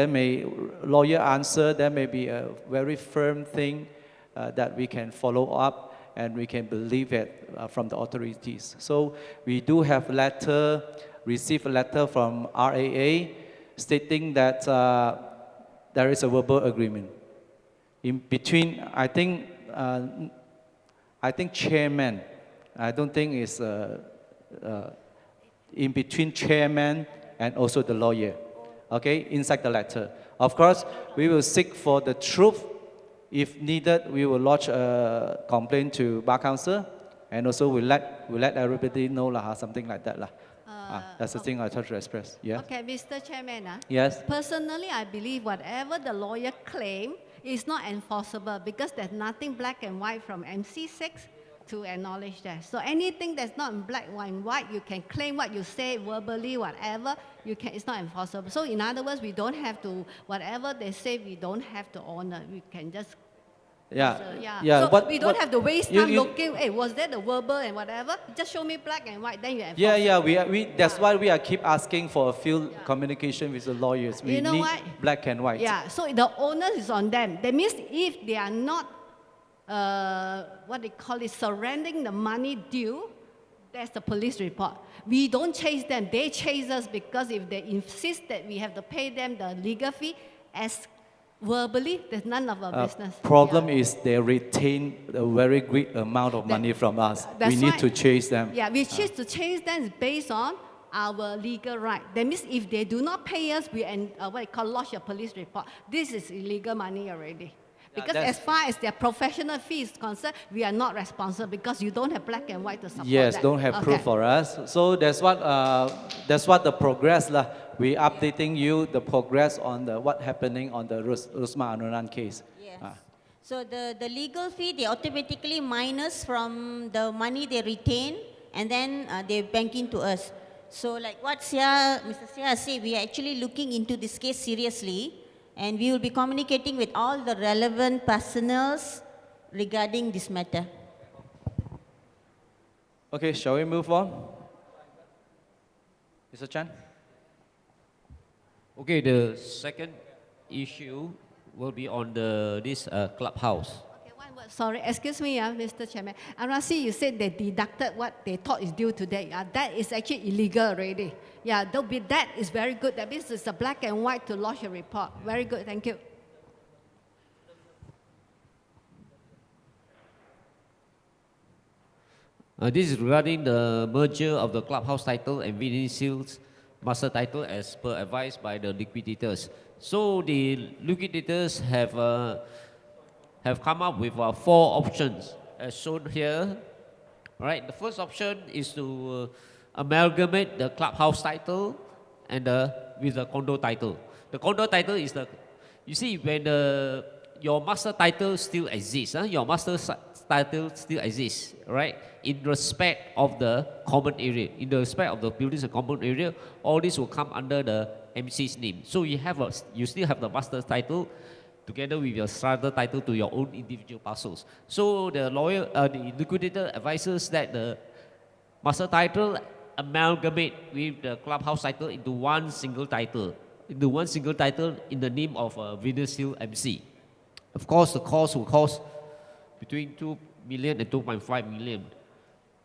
lawyer answer, there may be a very firm thing that we can follow up and we can believe it from the authorities. So we do have received a letter from RAA stating that there is a verbal agreement in between. I think chairman. I don't think it's in between chairman and also the lawyer. Okay, inside the letter. Of course, we will seek for the truth. If needed, we will lodge a complaint to Bar Council, and also we let everybody know something like that . That's the thing I try to express. Yeah. Okay, Mr. Chairman. Yes. Personally, I believe whatever the lawyer claim is not enforceable because there's nothing black and white from MC6 to acknowledge that. So anything that's not in black and white, you can claim what you say verbally, whatever, it's not enforceable. So in other words, we don't have to, whatever they say, we don't have to honor. We can just Yeah. So we don't have to waste time looking, hey, was that the verbal and whatever? Just show me black and white, then you enforce it. That's why we are keep asking for a few communication with the lawyers. We need black and white. Yeah, so the onus is on them. That means if they are not, surrendering the money due, that's the police report. We don't chase them, they chase us because if they insist that we have to pay them the legal fee as verbally, there's none of our business. Problem is they retain a very great amount of money from us. We need to chase them. Yeah, we choose to chase them based on our legal right. That means if they do not pay us, we lodge a police report. This is illegal money already. Because as far as their professional fee is concerned, we are not responsible because you don't have black and white to support yes, that. Don't have proof for us. So that's what the progress we updating you the progress on what happening on the Rosmah Anuran case. Yes. So the legal fee, they automatically minus from the money they retain and then they bank into us. So like what Mr. Sia said, we are actually looking into this case seriously. And we will be communicating with all the relevant personnels regarding this matter. Okay, shall we move on? Mr. Chan? Okay, the second issue will be on this clubhouse. Okay, one word. Sorry, excuse me, Mr. Chairman. Arasi, you said they deducted what they thought is due today. That is actually illegal already. Yeah, that is very good. That means it's a black and white to lodge a report. Very good, thank you. This is regarding the merger of the clubhouse title and Venice Hills master title as per advised by the liquidators. So the liquidators have come up with 4 options as shown here. All right, the first option is to amalgamate the clubhouse title and the with the condo title. The condo title is the, you see, when your master title still exists, your master title still exists, right? In respect of the common area, in the respect of the buildings and common area, all this will come under the MC's name. So you still have the master title together with your strata title to your own individual parcels. So the the liquidator advises that the master title amalgamate with the clubhouse title into one single title, in the name of Venus Hill MC. Of course, the cost will cost between 2 million and 2.5 million.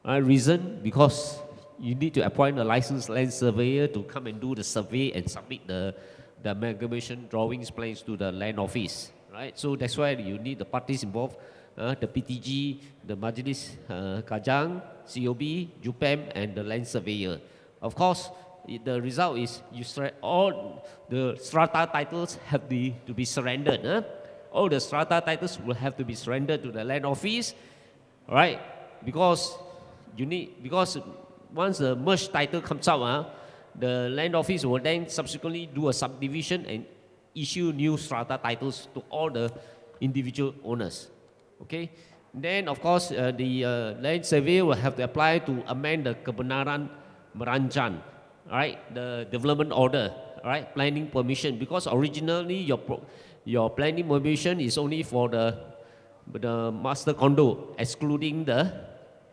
Reason, because you need to appoint a licensed land surveyor to come and do the survey and submit the amalgamation drawings plans to the land office, right? So that's why you need the parties involved, the PTG, the Majlis Kajang, COB, JUPEM, and the land surveyor. Of course, the result is all the strata titles have to be surrendered. All the strata titles will have to be surrendered to the land office, right? Because once the merged title comes out, the land office will then subsequently do a subdivision and issue new strata titles to all the individual owners. Okay. Then of course the land surveyor will have to apply to amend the kebenaran merancang, right? The development order, right? Planning permission, because originally your planning permission is only for the master condo, excluding the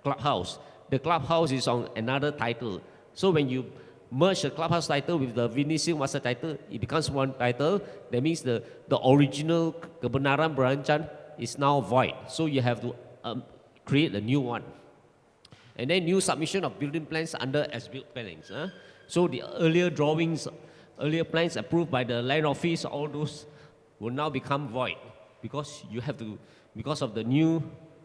clubhouse. The clubhouse is on another title. So when you merge the clubhouse title with the Venus Hill master title, it becomes one title. That means the original kebenaran merancang is now void. So you have to create a new one. And then new submission of building plans under as-built plans. So the earlier drawings, earlier plans approved by the land office, all those will now become void, because you have to, because of the new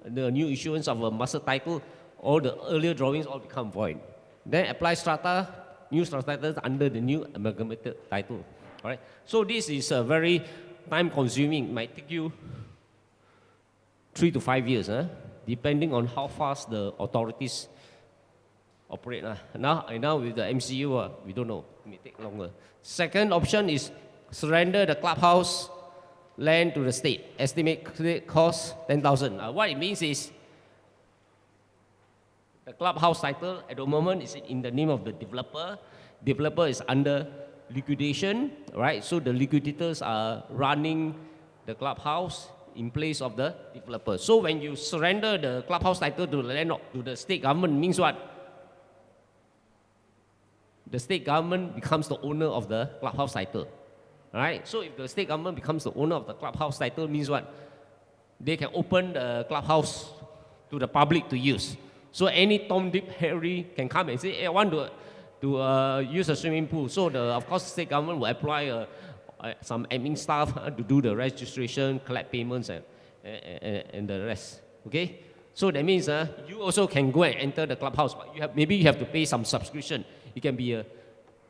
issuance of a master title, all the earlier drawings all become void. Then apply new strata titles under the new amalgamated title. All right. So this is very time consuming. It might take you 3 to 5 years, depending on how fast the authorities operate. Now with the MCU, we don't know. It may take longer. Second option is surrender the clubhouse land to the state. Estimate cost 10,000. What it means is the clubhouse title at the moment is in the name of the developer. Developer is under liquidation, right? So the liquidators are running the clubhouse in place of the developer. So when you surrender the clubhouse title to the state government, means what? The state government becomes the owner of the clubhouse title. Right? So if the state government becomes the owner of the clubhouse title, means what? They can open the clubhouse to the public to use. So any Tom, Dick, Harry can come and say, hey, I want to use a swimming pool. So of course, the state government will apply some admin staff to do the registration, collect payments, and the rest. Okay? So that means you also can go and enter the clubhouse, but maybe you have to pay some subscription. It can be a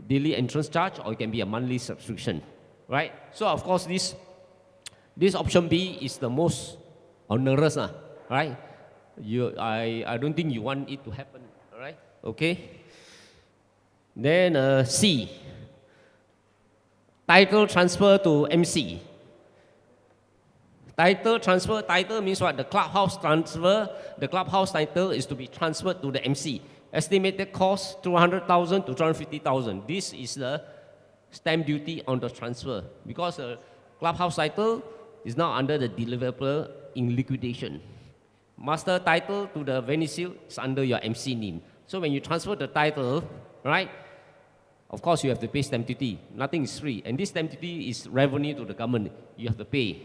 daily entrance charge, or it can be a monthly subscription. Right? So of course this option B is the most onerous, right? I don't think you want it to happen, all right? Okay. Then C, title transfer to MC. Title transfer, title means what? The clubhouse transfer, the clubhouse title is to be transferred to the MC. Estimated cost 200,000 to 250,000. This is the stamp duty on the transfer, because the clubhouse title is now under the developer in liquidation. Master title to the Venus Hill is under your MC name. So when you transfer the title, right, of course you have to pay stamp duty. Nothing is free. And this stamp duty is revenue to the government. You have to pay.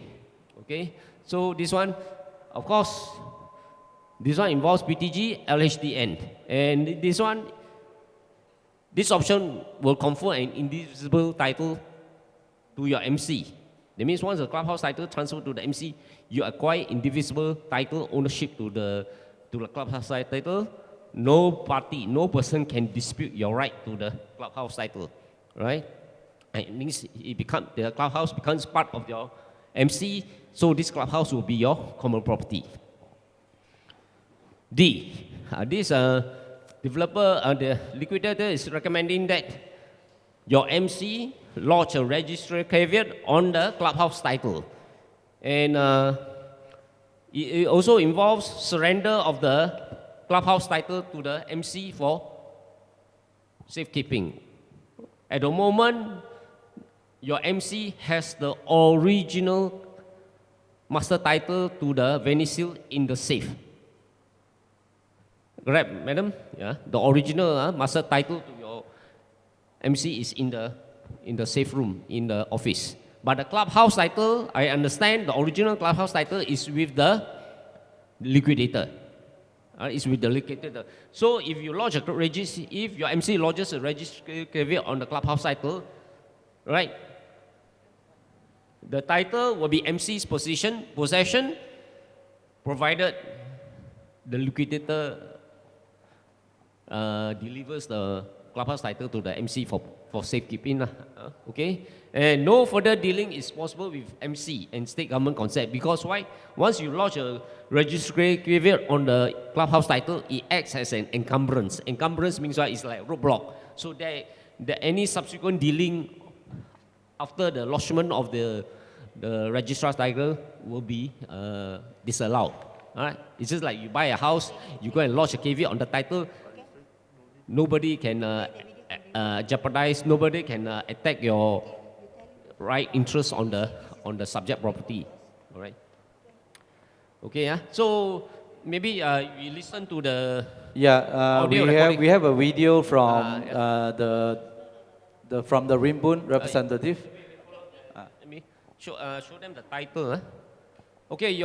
Okay? So this one, of course, this one involves PTG, LHDN. And this option will confer an indivisible title to your MC. That means once the clubhouse title transferred to the MC, you acquire indivisible title ownership to the clubhouse title. No party, no person can dispute your right to the clubhouse title, right? And it means the clubhouse becomes part of your MC, so this clubhouse will be your common property. D, this developer, the liquidator is recommending that your MC lodge a registry caveat on the clubhouse title. And it also involves surrender of the clubhouse title to the MC for safekeeping. At the moment, your MC has the original master title to the Venice Seal in the safe. Correct, madam? Yeah, the original master title to your MC is in the safe room in the office. But the clubhouse title, I understand the original clubhouse title is with the liquidator. It's with the liquidator. So if you lodge a if your MC lodges a registry caveat on the clubhouse title, right? The title will be MC's possession, provided the liquidator delivers the clubhouse title to the MC for safekeeping. Okay? And no further dealing is possible with MC and state government consent. Because why? Once you lodge a registry caveat on the clubhouse title, it acts as an encumbrance. Encumbrance means what? It's like roadblock. So that any subsequent dealing after the lodgement of the registrar's title will be disallowed. All right? It's just like you buy a house, you go and lodge a caveat on the title. Nobody can jeopardize. Nobody can attack your right interest on the subject property. All right. Okay. Yeah. So maybe we listen to the we have a video from from the Rimbun representative. Let me show them the title. Okay,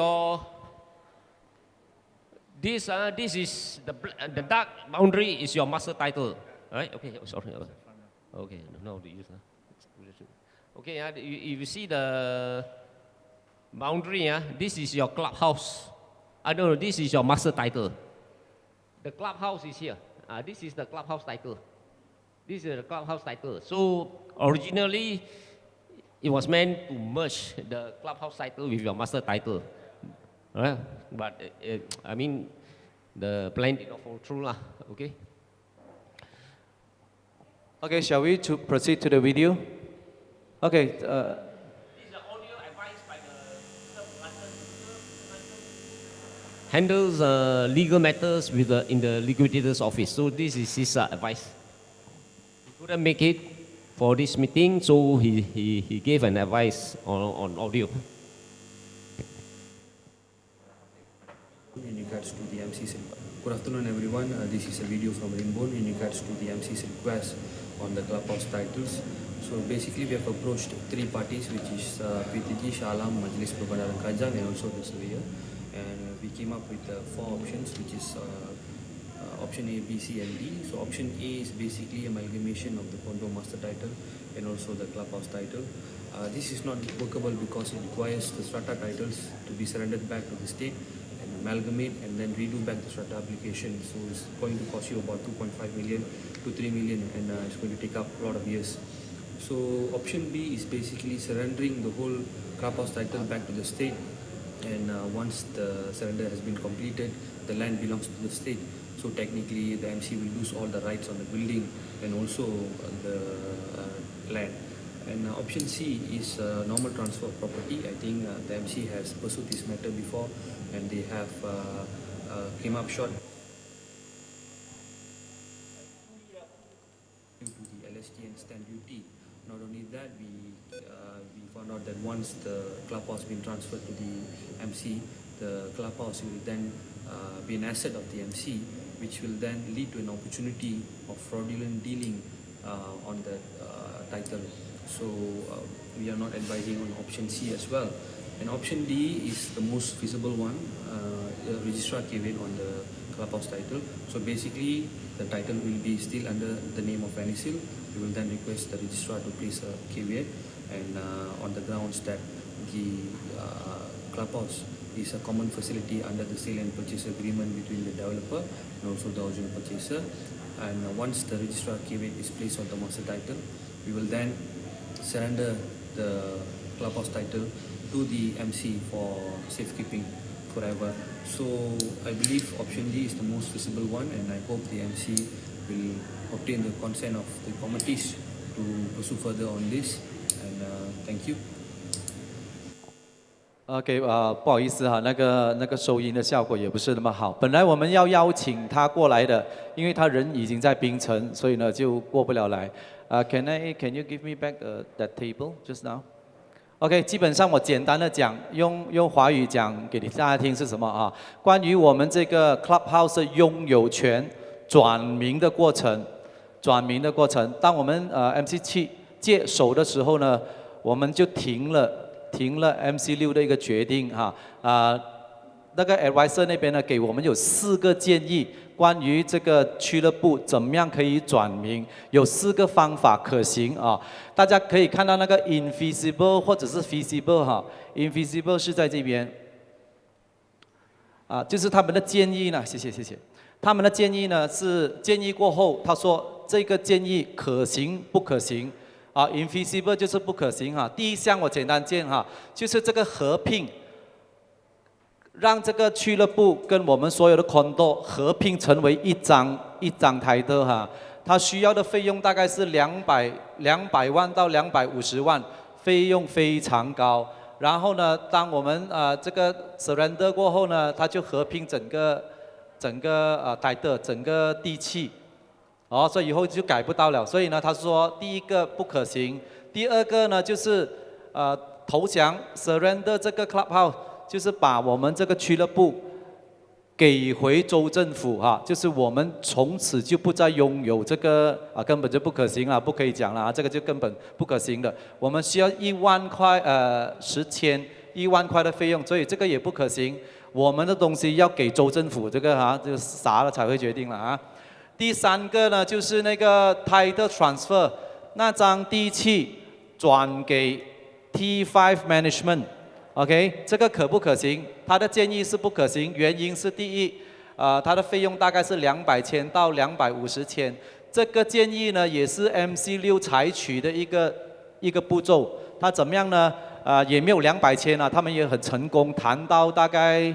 this is the dark boundary is your master title, right? Okay, sorry. Okay, no, the use. Okay, if you see the boundary, this is your clubhouse. No, this is your master title. The clubhouse is here. This is the clubhouse title. This is the clubhouse title. So originally, it was meant to merge the clubhouse title with your master title. Right? But I mean, the plan did not fall through, lah. Okay. Okay, shall we proceed to the video? Okay. This is the audio advice by the handles legal matters in the liquidator's office. So this is his advice. He couldn't make it for this meeting, so he gave an advice on audio. In regards to the MC's good afternoon everyone, this is a video from Rimbun in regards to the MC's request on the clubhouse titles. So basically we have approached three parties, which is PTG, Shalam, Majlis Perbandaran Kajang and also the surveyor, and we came up with 4 options, which is option A, B, C and D. So option A is basically amalgamation of the condo master title and also the clubhouse title. This is not workable because it requires the strata titles to be surrendered back to the state, amalgamate and then redo back the strata application. So it's going to cost you about 2.5 million to 3 million, and it's going to take up a lot of years. So option B is basically surrendering the whole clubhouse title back to the state, and once the surrender has been completed, the land belongs to the state. So technically the MC will lose all the rights on the building and also the land. And option C is normal transfer of property. I think the MC has pursued this matter before, and they have came up short due to the LST and stamp duty. Not only that, we found out that once the clubhouse been transferred to the MC, the clubhouse will then be an asset of the MC, which will then lead to an opportunity of fraudulent dealing on the title. So we are not advising on option C as well. And option D is the most feasible one, registrar caveat on the clubhouse title. So basically the title will be still under the name of Venisil. We will then request the registrar to place a caveat, and on the grounds that the clubhouse is a common facility under the sale and purchase agreement between the developer and also the original purchaser. And once the registrar caveat is placed on the master title, we will then surrender the clubhouse title to the MC for safekeeping forever. So I believe option D is the most. most feasible one, and I hope the MC will obtain the consent of the committees to place a caveat on the clubhouse title. So basically, the title will be surrendered back to the MC, and once the clubhouse title is surrendered back to the MC, the MC will lose all the rights on the building and also the land. And option C is normal transfer of property. I think the MC has pursued this matter before, and they have came up with 4 options, which is to pursue further on this. And thank you. OK，不好意思哈，那个收音的效果也不是那么好。本来我们要邀请他过来的，因为他人已经在槟城，所以呢就过不了来。Can you give me back that table just now? OK， 基本上我简单的讲，用华语讲给大家听是什么啊？关于我们这个 Clubhouse 的拥有权转名的过程，当我们MC7接手的时候呢，我们就停了 MC6的一个决定哈。那个 advisor 那边呢给我们有4个建议，关于这个俱乐部怎么样可以转名，有4个方法可行啊。大家可以看到那个 invisible 或者是 feasible 哈 ，invisible 是在这边，就是他们的建议呢，谢谢。他们的建议呢是建议过后，他说这个建议可行不可行？infeasible 就是不可行哈。第一项我简单讲哈，就是这个合并，让这个俱乐部跟我们所有的 condo 合并成为一张台的哈。它需要的费用大概是200万到250万，费用非常高。然后呢，当我们这个 surrender 过后呢，它就合并整个台的整个地契。所以以后就改不到了。所以呢，他说第一个不可行，第二个呢就是投降 surrender 这个 clubhouse， 就是把我们这个俱乐部给回州政府哈，就是我们从此就不再拥有这个根本就不可行了，不可以讲了这个就根本不可行的。我们需要1万块1万块的费用，所以这个也不可行。我们的东西要给州政府，这个就傻了才会决定了第3个呢，就是那个 title transfer， 那张地契转给 T5 management，OK， 这个可不可行？他的建议是不可行，原因是第一，它的费用大概是200千到250千，这个建议呢也是 MC6 采取的一个步骤，它怎么样呢？也没有200千他们也很成功，谈到大概。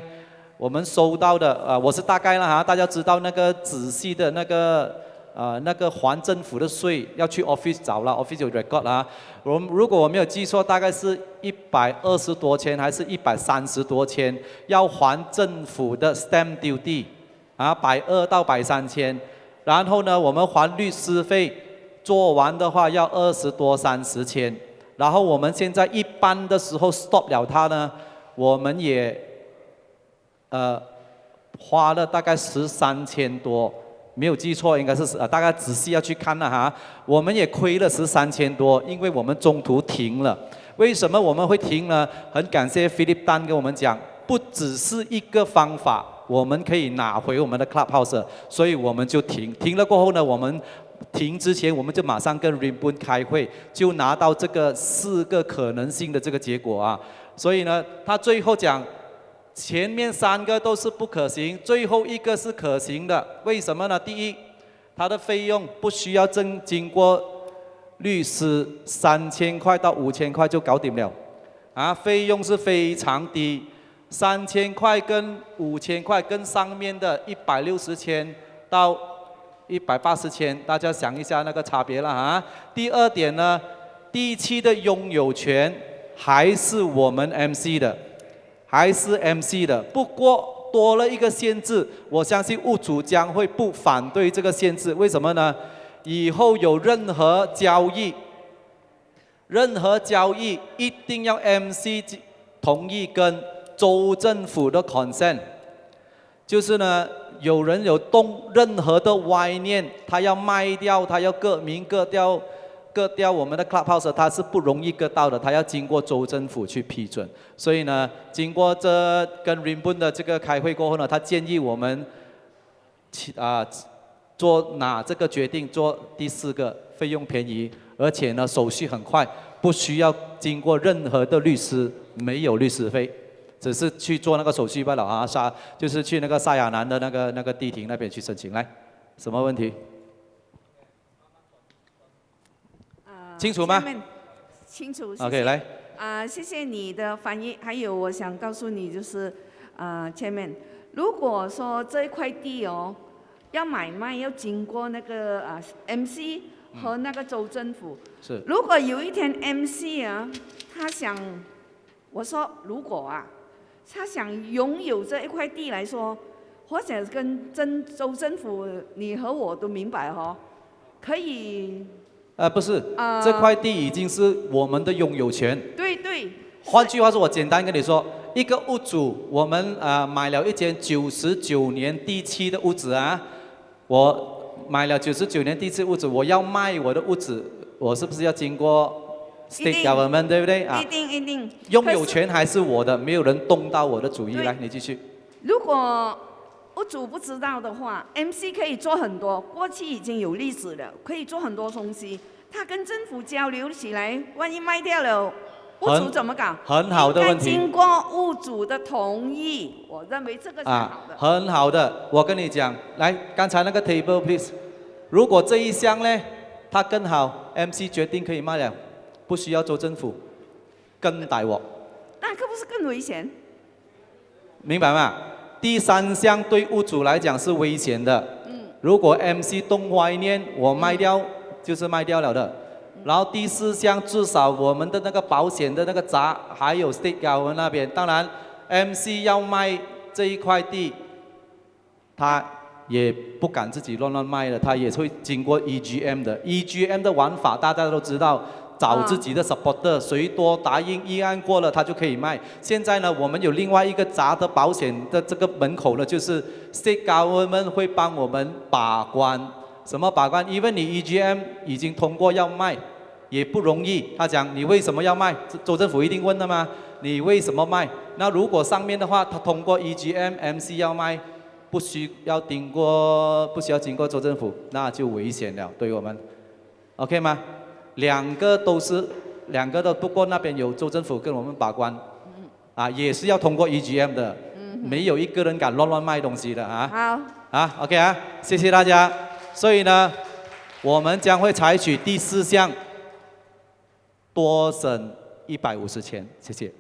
我们收到的我是大概了大家知道那个仔细的那个还政府的税要去 office 找了 ，office 有 record 如果我没有记错，大概是120多千还是130多千要还政府的 stamp duty，120到130千，然后呢我们还律师费，做完的话要20多30千，然后我们现在一般的时候 stop 了它呢，我们也。花了大概13千多，没有记错，应该是大概仔细要去看了我们也亏了13千多，因为我们中途停了。为什么我们会停呢？很感谢 Philip Tan 跟我们讲，不只是一个方法，我们可以拿回我们的 Clubhouse， 所以我们就停。停了过后呢，我们停之前我们就马上跟 Rimbun 开会，就拿到这个4个可能性的这个结果所以呢，他最后讲。前面3个都是不可行，最后一个是可行的。为什么呢？第一，它的费用不需要经过律师，3000块到5000块就搞定了，费用是非常低，3000块跟5000块跟上面的160千到180千，大家想一下那个差别了第二点呢，地契的拥有权还是我们 MC 的。还是 MC 的，不过多了一个限制，我相信屋主将会不反对这个限制。为什么呢？以后有任何交易一定要 MC 同意跟州政府的 consent， 就是呢，有人有动任何的歪念，他要卖掉，他要割名割掉我们的 Clubhouse， 它是不容易割到的，它要经过州政府去批准。所以呢，经过这跟 Rimbun 的这个开会过后呢，他建议我们拿这个决定，做第4个，费用便宜，而且呢手续很快，不需要经过任何的律师，没有律师费，只是去做那个手续罢了就是去那个沙亚南的那个地庭那边去申请。来，什么问题？清楚吗？清楚。OK， 来。谢谢你的翻译。还有，我想告诉你，就是，Chairman， 如果说这一块地要买卖要经过那个MC 和那个州政府。是。如果有一天 MC 啊，他想，我说如果啊，他想拥有这一块地来说，或者跟州政府，你和我都明白哦，可以。不是，这块地已经是我们的拥有权。对对。换句话说，我简单跟你说，一个屋主，我们买了一间99年地契的屋子啊，我买了99年地契屋子，我要卖我的屋子，我是不是要经过 state government 对不对啊？一定一定。拥有权还是我的，没有人动到我的主意。来，你继续。如果屋主不知道的话 ，MC 可以做很多，过去已经有例子了，可以做很多东西。他跟政府交流起来，万一卖掉了，屋主怎么搞？很好的问题。应该经过屋主的同意，我认为这个是好的。很好的，我跟你讲，来，刚才那个 table please。如果这一项呢，它更好 ，MC 决定可以卖了，不需要州政府，更大鑊。那可不是更危险？明白吗？第3项对屋主来讲是危险的。如果 MC 动歪念，我卖掉就是卖掉了的。然后第4项，至少我们的那个保险的那个闸，还有 state government 那边，当然 MC 要卖这一块地，他也不敢自己乱卖的，他也会经过 EGM 的。EGM 的玩法大家都知道。找自己的 supporter， 谁多答应议案过了，他就可以卖。现在呢，我们有另外一个闸的保险的这个门口呢，就是 state government 会帮我们把关。什么把关？因为你 EGM 已经通过要卖，也不容易。他讲你为什么要卖？州政府一定问的吗？你为什么卖？那如果上面的话，他通过 EGM，MC 要卖，不需要经过州政府，那就危险了，对我们 ，OK 吗？两个都，不过那边有州政府跟我们把关，也是要通过 EGM 的，没有一个人敢乱卖东西的啊。好，OK 啊，谢谢大家。所以呢，我们将会采取第4项，多省150千，谢谢。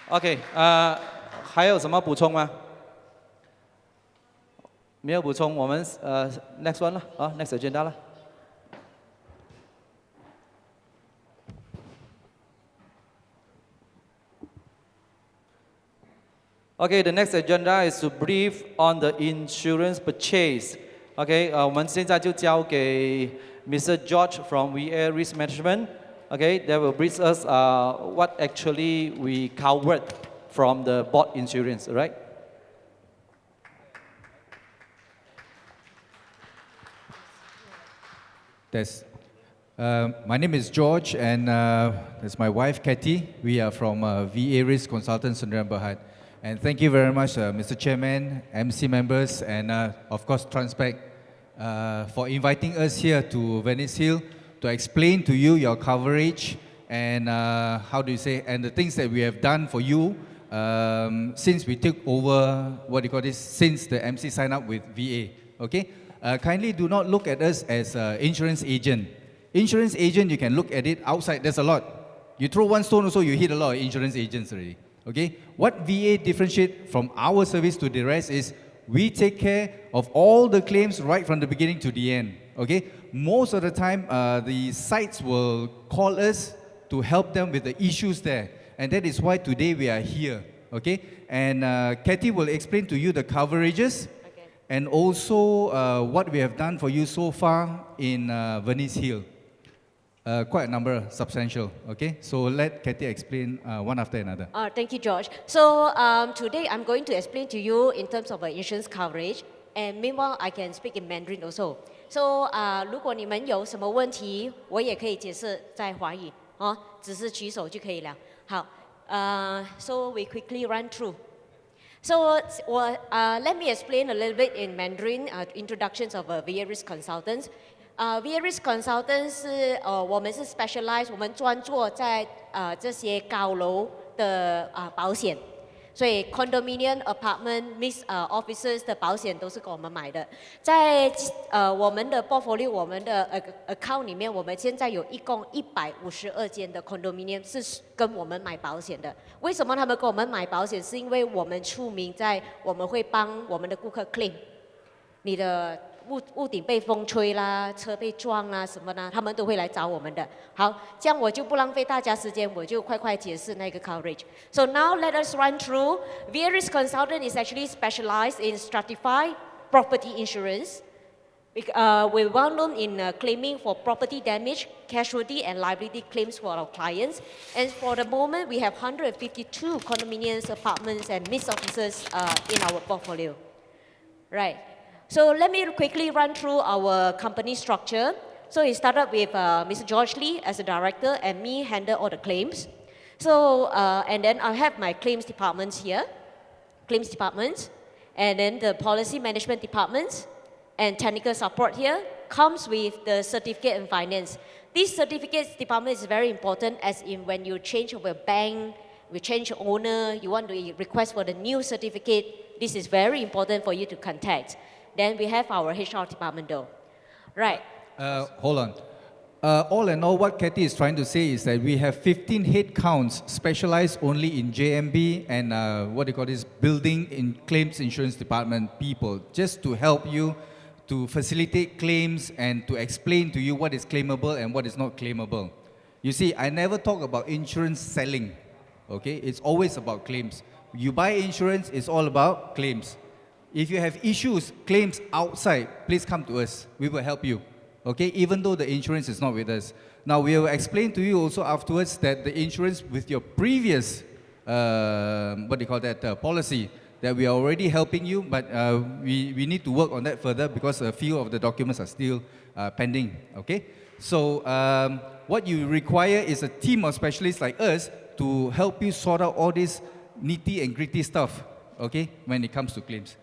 OK， 还有什么补充吗？没有补充，我们next one 了，next agenda 了。Okay, the next agenda is to brief on the insurance purchase. Okay, 我们现在就交给 Mr. George from VA Risk Management. Okay, that will brief us what actually we covered from the bought insurance, right? My name is George, and that's my wife, Kathy. We are from VA Risk Consultants, Sdn Bhd. And thank you very much, Mr. Chairman, MC members, and of course, Transpec, for inviting us here to Venice Hill to explain to you your coverage and and the things that we have done for you since we took over, since the MC signed up with VA, okay? Kindly do not look at us as an insurance agent. Insurance agent, you can look at it outside, there's a lot. You throw one stone also, you hit a lot of insurance agents already, okay? What VA differentiates from our service to the rest is we take care of all the claims right from the beginning to the end, okay? Most of the time, the sites will call us to help them with the issues there. And that is why today we are here, okay? And Kathy will explain to you the coverages, and also what we have done for you so far in Venice Hill. Quite a number, substantial, okay? So let Kathy explain one after another. Thank you, George. So today I'm going to explain to you in terms of insurance coverage, and meanwhile I can speak in Mandarin also. So 如果你们有什么问题，我也可以解释在华语，只是举手就可以了。好，So we quickly run through. So let me explain a little bit in Mandarin, introductions of VA Risk Consultants. VA Risk Consultants 是我们是 specialize， 我们专做在这些高楼的保险，所以 condominium、apartment、mixed offices 的保险都是给我们买的。在我们的 portfolio， 我们的account 里面，我们现在有一共152间的 condominium 是跟我们买保险的。为什么他们跟我们买保险？是因为我们出名在我们会帮我们的顾客 claim 你的屋顶被风吹啦，车被撞啦什么呢，他们都会来找我们的。好，这样我就不浪费大家时间，我就快快解释那个 coverage. So now let us run through. VA Risk Consultant is actually specialized in stratified property insurance. We're well known in claiming for property damage, casualty, and liability claims for our clients. And for the moment, we have 152 condominiums, apartments, and mixed offices in our portfolio. Right. So let me quickly run through our company structure. So it started with Mr. George Lee as a director, and me handle all the claims. So and then I have my claims departments here, claims departments, and then the policy management departments. And technical support here comes with the certificate and finance. This certificates department is very important, as in when you change over a bank, you change owner, you want to request for the new certificate, this is very important for you to contact. Then we have our HR department though. Right. Hold on. All in all, what Kathy is trying to say is that we have 15 head counts specialized only in JMB and what do you call this, building in claims insurance department people, just to help you to facilitate claims and to explain to you what is claimable and what is not claimable. You see, I never talk about insurance selling, okay? It's always about claims. You buy insurance, it's all about claims. If you have issues, claims outside, please come to us. We will help you, okay? Even though the insurance is not with us. Now, we will explain to you also afterwards that the insurance with your previous, policy, that we are already helping you, but we need to work on that further because a few of the documents are still pending, okay? So what you require is a team of specialists like us to help you sort out all this nitty and gritty stuff, okay, when it comes to claims.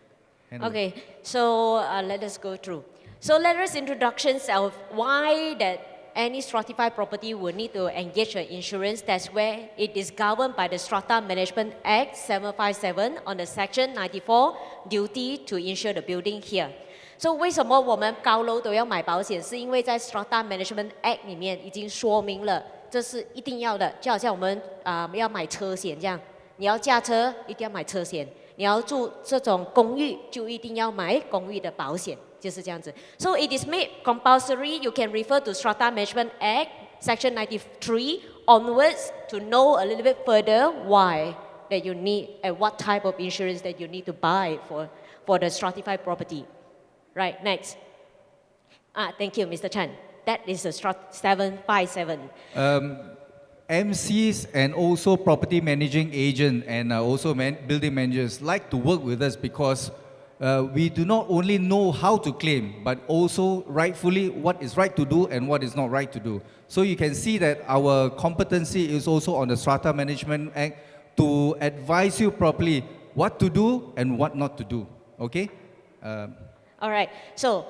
Okay, so let us go through. So let us introductions of why that any stratified property will need to engage an insurance. That's where it is governed by the Strata Management Act 757 on the Section 94 duty to insure the building here. So 为什么我们高楼都要买保险？是因为在 Strata Management Act 里面已经说明了，这是一定要的，就好像我们要买车险这样，你要驾车一定要买车险，你要住这种公寓就一定要买公寓的保险。就是这样子。So it is made compulsory. You can refer to Strata Management Act, Section 93 onwards to know a little bit further why that you need and what type of insurance that you need to buy for the stratified property. Right, next. Thank you, Mr. Chan. That is the Strat 757. MCs and also property managing agent and also building managers like to work with us because we do not only know how to claim, but also rightfully what is right to do and what is not right to do. So you can see that our competency is also on the Strata Management Act to advise you properly what to do and what not to do, okay? All right, so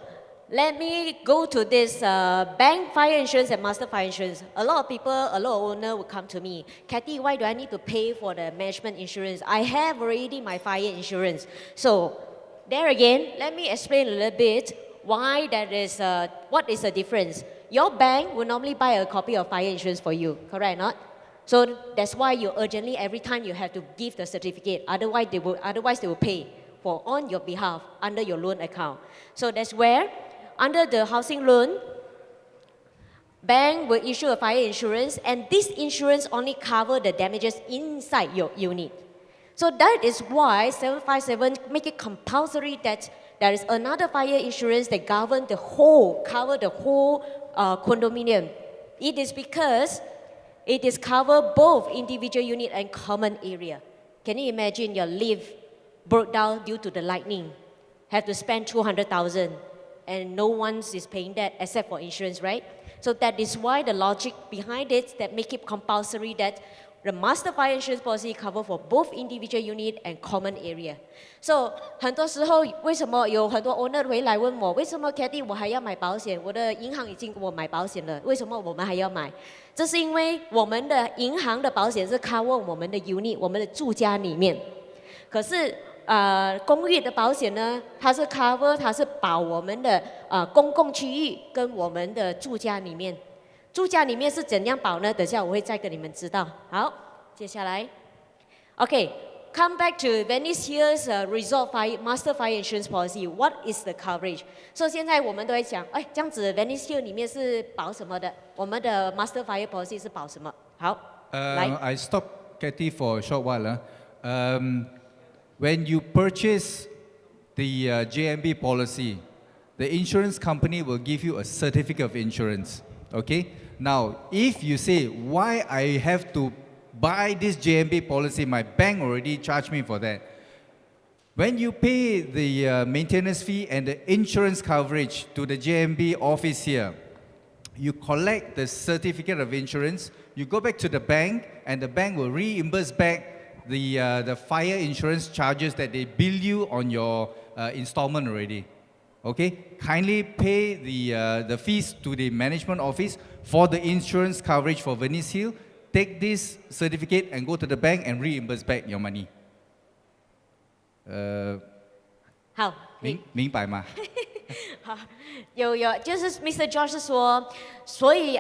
let me go to this bank fire insurance and master fire insurance. A lot of people, a lot of owners will come to me, Kathy, why do I need to pay for the management insurance? I have already my fire insurance. So there again, let me explain a little bit why that is, what is the difference. Your bank will normally buy a copy of fire insurance for you, correct or not? So that's why you urgently, every time you have to give the certificate, otherwise they will pay for on your behalf under your loan account. So that's where, under the housing loan, bank will issue a fire insurance, and this insurance only cover the damages inside your unit. So that is why 757 make it compulsory that there is another fire insurance that cover the whole condominium. It is because it is cover both individual unit and common area. Can you imagine your lift broke down due to the lightning? Have to spend 200,000 and no one is paying that except for insurance, right? So that is why the logic behind it that make it compulsory that the master fire insurance policy cover for both individual unit and common area. So 很多时候为什么有很多 owner 回来问我，为什么 Kathy 我还要买保险？我的银行已经给我买保险了，为什么我们还要买？这是因为我们的银行的保险是 cover 我们的 unit， 我们的住家里面。可是公寓的保险呢，它是 cover， 它是保我们的公共区域跟我们的住家里面。住家里面是怎样保呢？等下我会再跟你们知道。好，接下来 ，OK， come back to Venice Hill's resort fire master fire insurance policy. What is the coverage? So 现在我们都在想，哎，这样子 Venice Hill 里面是保什么的？我们的 master fire policy 是保什么？好，来。I stopped Kathy for a short while. When you purchase the JMB policy, the insurance company will give you a certificate of insurance. Okay? Now, if you say, why I have to buy this JMB policy, my bank already charged me for that. When you pay the maintenance fee and the insurance coverage to the JMB office here, you collect the certificate of insurance, you go back to the bank, and the bank will reimburse back the fire insurance charges that they bill you on your installment already. Okay? Kindly pay the fees to the management office for the insurance coverage for Venice Hill. Take this certificate and go to the bank and reimburse back your money. 好，明白吗？好，就是 Mr. George 是说，所以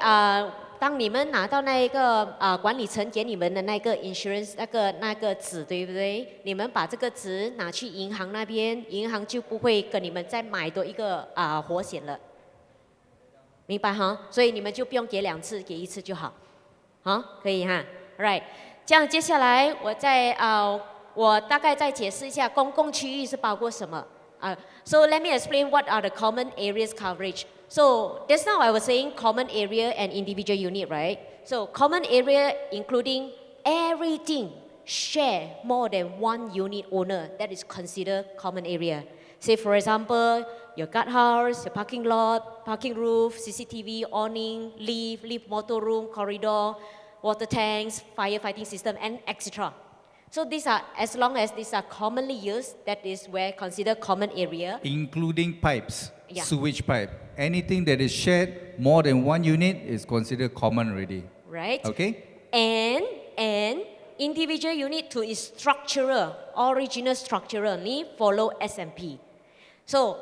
当你们拿到那一个管理层给你们的那个 insurance 那个纸，对不对？你们把这个纸拿去银行那边，银行就不会跟你们再买多一个活险了，明白哈？所以你们就不用给2次，给1次就好，好，可以哈 ，right。这样接下来我大概再解释一下公共区域是包括什么。So let me explain what are the common areas coverage. So just now I was saying common area and individual unit, right? So common area including everything share more than one unit owner, that is considered common area. Say for example, your guardhouse, your parking lot, parking roof, CCTV, awning, lift motor room, corridor, water tanks, firefighting system, and etc. So these are, as long as these are commonly used, that is where considered common area. Including pipes, Yeah. sewage pipe. Anything that is shared more than one unit is considered common already. Right. Okay? And individual unit to its structural, original structural need follow SMP. So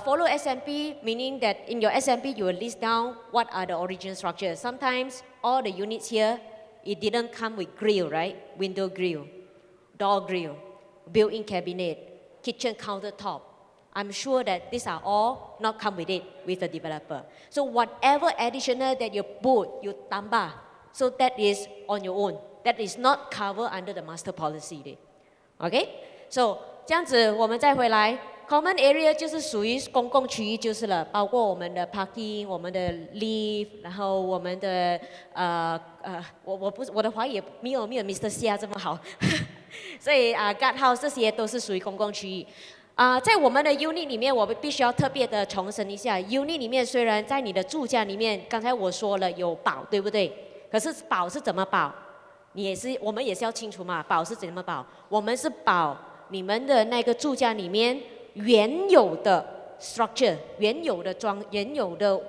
follow SMP meaning that in your SMP you will list down what are the original structures. Sometimes all the units here, it didn't come with grill, right? Window grill, door grill, built-in cabinet, kitchen countertop. I'm sure that these are all not come with it with the developer. So whatever additional that you put, you tambah, so that is on your own. That is not covered under the master policy. Okay? So 这样子我们再回来 ，common area 就是属于公共区域就是了，包括我们的 parking、我们的 lift， 然后我们的我的华语也没有 Mr. Xia 这么好，所以guardhouse 这些都是属于公共区域。在我们的 unit 里面，我们必须要特别的重申一下 ，unit 里面虽然在你的住家里面，刚才我说了有保，对不对？可是保是怎么保？我们也是要清楚嘛，保是怎么保？我们是保你们的那个住家里面原有的 structure， 原有的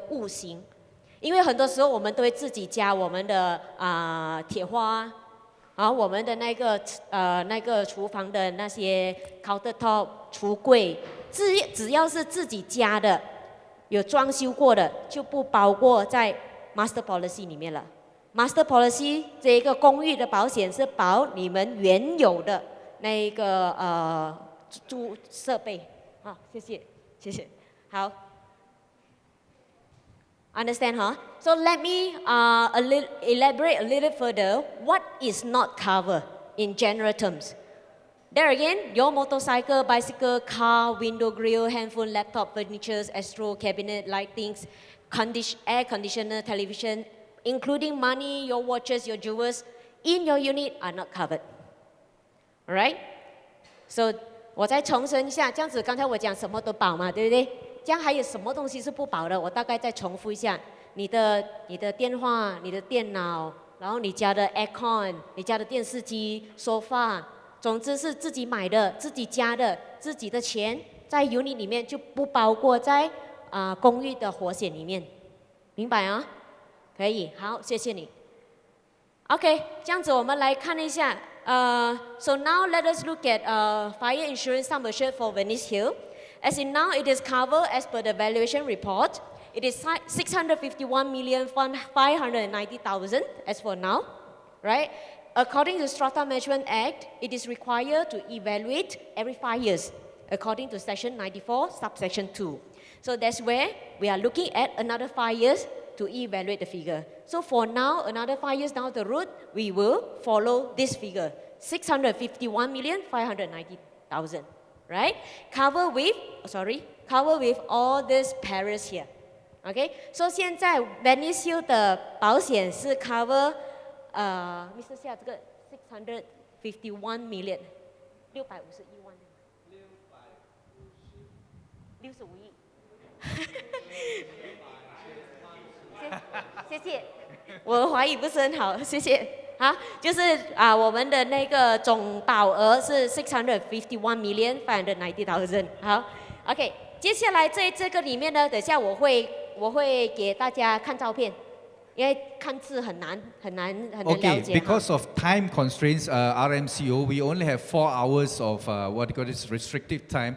物型，因为很多时候我们都会自己加我们的铁花。我们的那个厨房的那些 countertop 橱柜，只要是自己家的，有装修过的，就不包括在 master policy 里面了。master policy 这一个公寓的保险是保你们原有的那个设备。好，谢谢。好。Understand, huh? So let me elaborate a little further what is not covered in general terms. There again, your motorcycle, bicycle, car, window grill, handphone, laptop, furniture, astro, cabinet, lightings, air conditioner, television, including money, your watches, your jewels, in your unit are not covered. Alright? So 我再重申一下，这样子刚才我讲什么都保嘛，对不对？这样还有什么东西是不保的？我大概再重复一下：你的电话、你的电脑，然后你家的 aircon、你家的电视机、sofa， 总之是自己买的、自己加的、自己的钱，在 unit 里面就不包括在公寓的火险里面，明白啊？可以，好，谢谢你。OK， 这样子我们来看一下。So now let us look at fire insurance sum assured for Venice Hill. As in now, it is covered as per the valuation report. It is 651,590,000 as for now, right? according to Strata Management Act, it is required to evaluate every 5 years, according to Section 94, subsection 2. So that's where we are looking at another 5 years to evaluate the figure. So for now, another 5 years down the road, we will follow this figure, 651,590,000, right? Cover with all these perils here. Okay, so 现在 Venice Hill 的保险是 cover Mr. 夏这个651 million 651万65亿谢谢，我华语不是很好，谢谢。好，就是我们的那个总保额是651 million 590,000。好 ，OK， 接下来在这个里面呢，等下我会给大家看照片，因为看字很难了解。Okay, because of time constraints, RMCO, we only have 4 hours of what you call this restrictive time.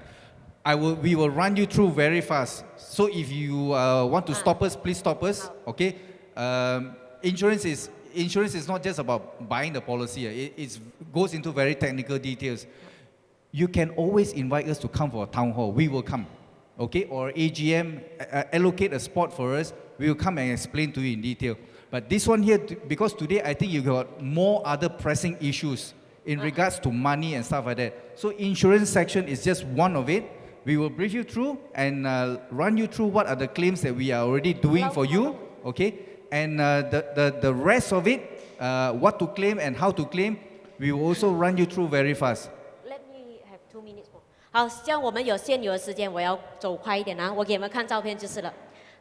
We will run you through very fast. So if you want to stop us, please stop us. Okay. Insurance is not just about buying the policy. It goes into very technical details. You can always invite us to come for a town hall. We will come. Okay. Or AGM, allocate a spot for us. We will come and explain to you in detail. But this one here, because today I think you got more other pressing issues in regards to money and stuff like that. So insurance section is just one of it. We will brief you through and run you through what are the claims that we are already doing for you, okay? And the rest of it, what to claim and how to claim, we will also run you through very fast. Let me have 2 minutes more. 好，这样我们有现有的时间，我要走快一点啊，我给你们看照片就是了。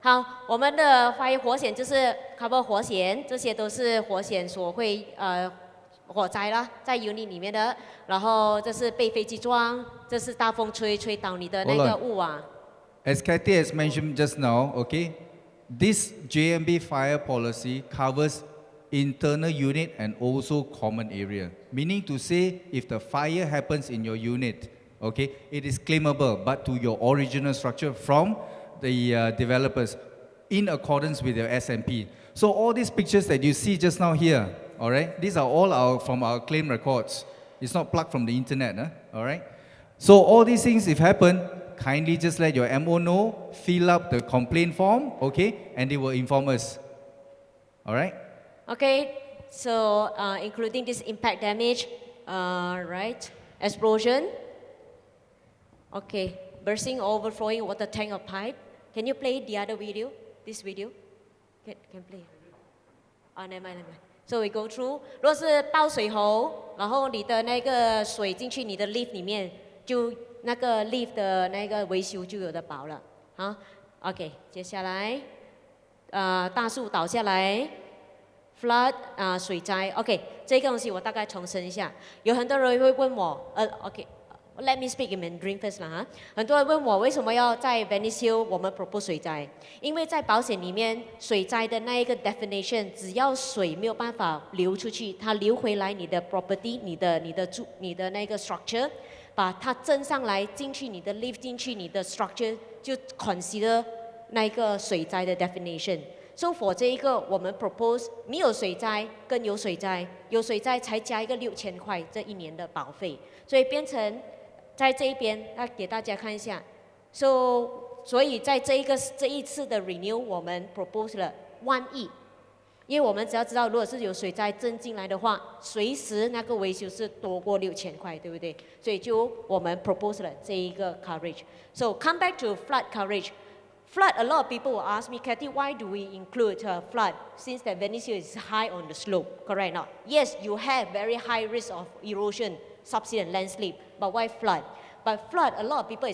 好，我们的火险就是 cover 火险，这些都是火险所会火灾啦，在 unit 里面的，然后这是被飞机撞，这是大风吹倒你的那个雾啊。As Kathy has mentioned just now, okay, this JMB fire policy covers internal unit and also common area. Meaning to say, if the fire happens in your unit, okay, it is claimable, but to your original structure from the developers in accordance with your SMP. So all these pictures that you see just now here, all right, these are all from our claim records. It's not plugged from the internet, all right? So all these things, if happen, kindly just let your MO know, fill up the complaint form, okay, and they will inform us, all right? Okay, so including this impact damage, right, explosion, okay, bursting or overflowing water tank or pipe. Can you play the other video, this video? Can play. Never mind. So we go through. 如果是爆水喉，然后你的那个水进去你的 lift 里面，就那个 lift 的那个维修就有的保了。好 ，OK， 接下来，大树倒下来 ，flood 水灾 ，OK， 这个东西我大概重申一下。有很多人会问我，OK。Let me speak in Mandarin first 啦哈，很多人问我为什么要在 Venice Hill 我们 propose 水灾，因为在保险里面水灾的那一个 definition， 只要水没有办法流出去，它流回来你的 property， 你的那个 structure， 把它震上来进去你的 lift 进去你的 structure， 就 consider 那一个水灾的 definition。So for 这一个我们 propose 没有水灾跟有水灾，有水灾才加一个6000块这一年的保费，所以变成。在这一边，给大家看一下。所以在这一次的 renew， 我们 propose 了1亿，因为我们只要知道，如果是有水灾震进来的话，随时那个维修是多过6000块，对不对？所以我们 propose 了这一个 coverage。So come back to flood coverage. Flood, a lot of people will ask me, Kathy, why do we include flood since that Venice is high on the slope? Correct not? Yes, you have very high risk of erosion, subsidence, and landslip. But why flood? But flood, a lot of people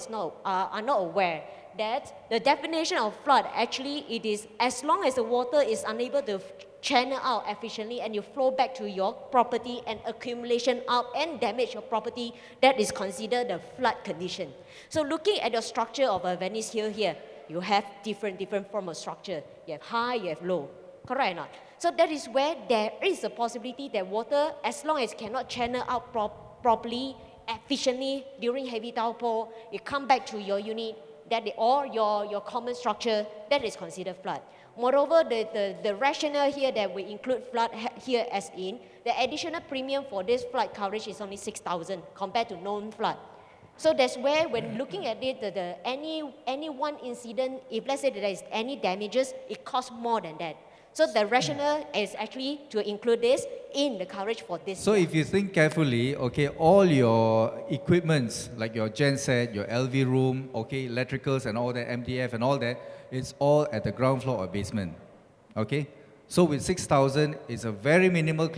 are not aware that the definition of flood actually it is as long as the water is unable to channel out efficiently and you flow back to your property and accumulation out and damage your property, that is considered the flood condition. So looking at the structure of a Venice Hill here, you have different form of structure. You have high, you have low. Correct or not? So that is where there is a possibility that water, as long as it cannot channel out properly, efficiently during heavy downpour, it come back to your unit, that or your common structure, that is considered flood. Moreover, the rationale here that we include flood here as in, the additional premium for this flood coverage is only 6,000 compared to non-flood. So that's where when looking at it, any one incident, if let's say there is any damages, it costs more than that. So the rationale is actually to include this in the coverage for this. So if you think carefully, okay, all your equipments, like your genset, your LV room, okay, electricals and all that, MDF and all that, it's all at the ground floor or basement, okay? So with 6,000, it's a very minimal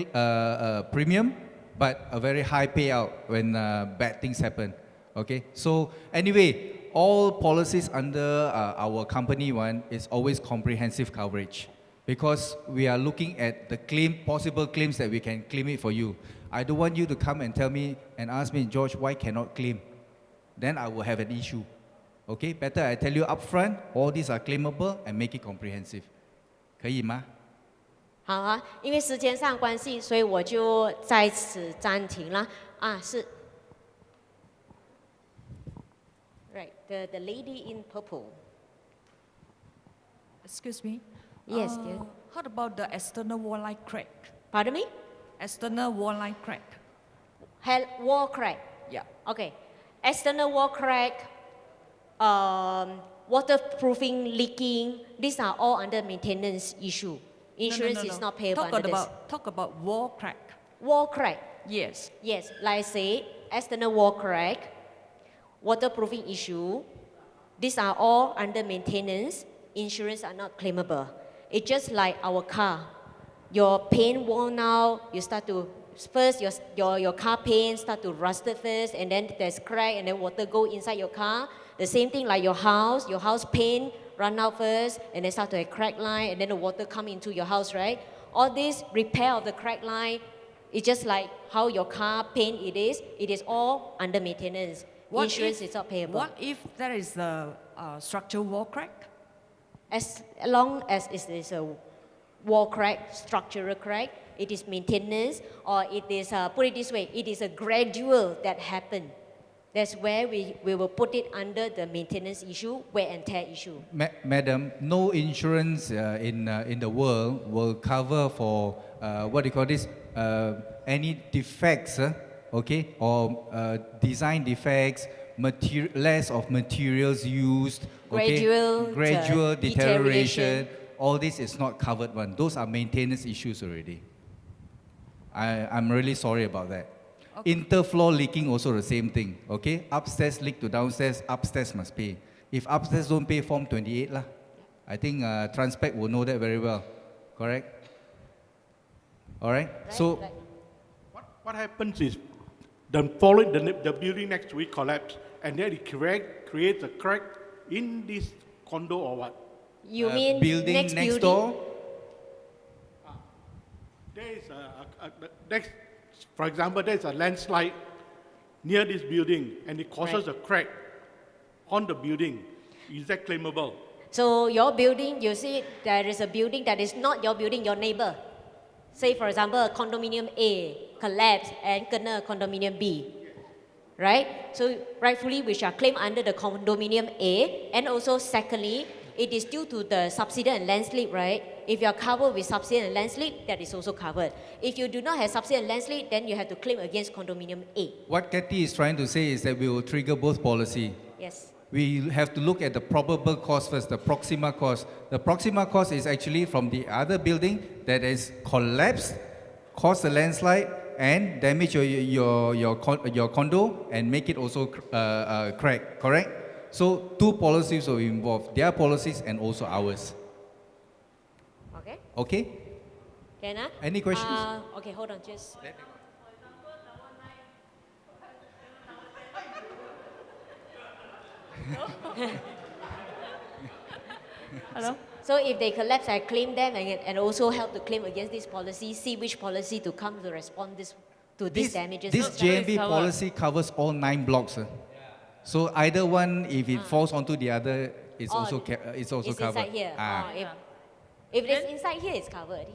premium, but a very high payout when bad things happen, okay? So anyway, all policies under our company one is always comprehensive coverage, because we are looking at the possible claims that we can claim it for you. I don't want you to come and tell me and ask me, George, why cannot claim? Then I will have an issue. Okay, better I tell you upfront, all these are claimable and make it comprehensive. 可以吗？好啊，因为时间上关系，所以我就在此暂停了。啊，是。Right, the lady in purple. Excuse me. Yes, dear. How about the external wall line crack? Pardon me? External wall line crack. Wall crack. Yeah. Okay. External wall crack, waterproofing, leaking, these are all under maintenance issue. Insurance is not payable under this. Talk about wall crack. Wall crack. Yes. Yes, like I say, external wall crack, waterproofing issue, these are all under maintenance. Insurance are not claimable. It's just like our car. Your paint worn out, you start to, first your car paint start to rust first, and then there's crack, and then water go inside your car. The same thing like your house paint run out first, and then start to have crack line, and then the water come into your house, right? All this repair of the crack line, it's just like how your car paint it is all under maintenance. Insurance is not payable. What if there is a structural wall crack? As long as it is a wall crack, structural crack, it is maintenance, or it is, put it this way, it is a gradual that happened. That's where we will put it under the maintenance issue, wear and tear issue. Madam, no insurance in the world will cover for, what do you call this, any defects, okay, or design defects, less of materials used, okay? Gradual deterioration. All this is not covered one. Those are maintenance issues already. I'm really sorry about that. Okay. Interfloor leaking also the same thing, okay? Upstairs leak to downstairs, upstairs must pay. If upstairs don't pay, Form 28 lah. I think Transpec will know that very well, correct? All right, so. What happens is, the building next to it collapse, and then it creates a crack in this condo or what? You mean building next door? There is for example, there's a landslide near this building, and it causes a crack on the building. Is that claimable? So your building, you see there is a building that is not your building, your neighbor. Say for example, a condominium A collapse and kena condominium B. Right? So rightfully we shall claim under the condominium A, and also secondly, it is due to the subsidy and landslip, right? If you are covered with subsidy and landslip, that is also covered. If you do not have subsidy and landslip, then you have to claim against condominium A. What Kathy is trying to say is that we will trigger both policy. Yes. We have to look at the probable cause first, the proxima cause. The proxima cause is actually from the other building that is collapsed, caused a landslide, and damage your condo and make it also crack, correct? So two policies are involved, their policies and also ours. Okay. Okay? Can I? Any questions? Okay, hold on, just. Hello? So if they collapse, I claim them and also help to claim against this policy, see which policy to come to respond to these damages. This JMB policy covers all 9 blocks. So either one, if it falls onto the other, it's also covered. Inside here. If it's inside here, it's covered.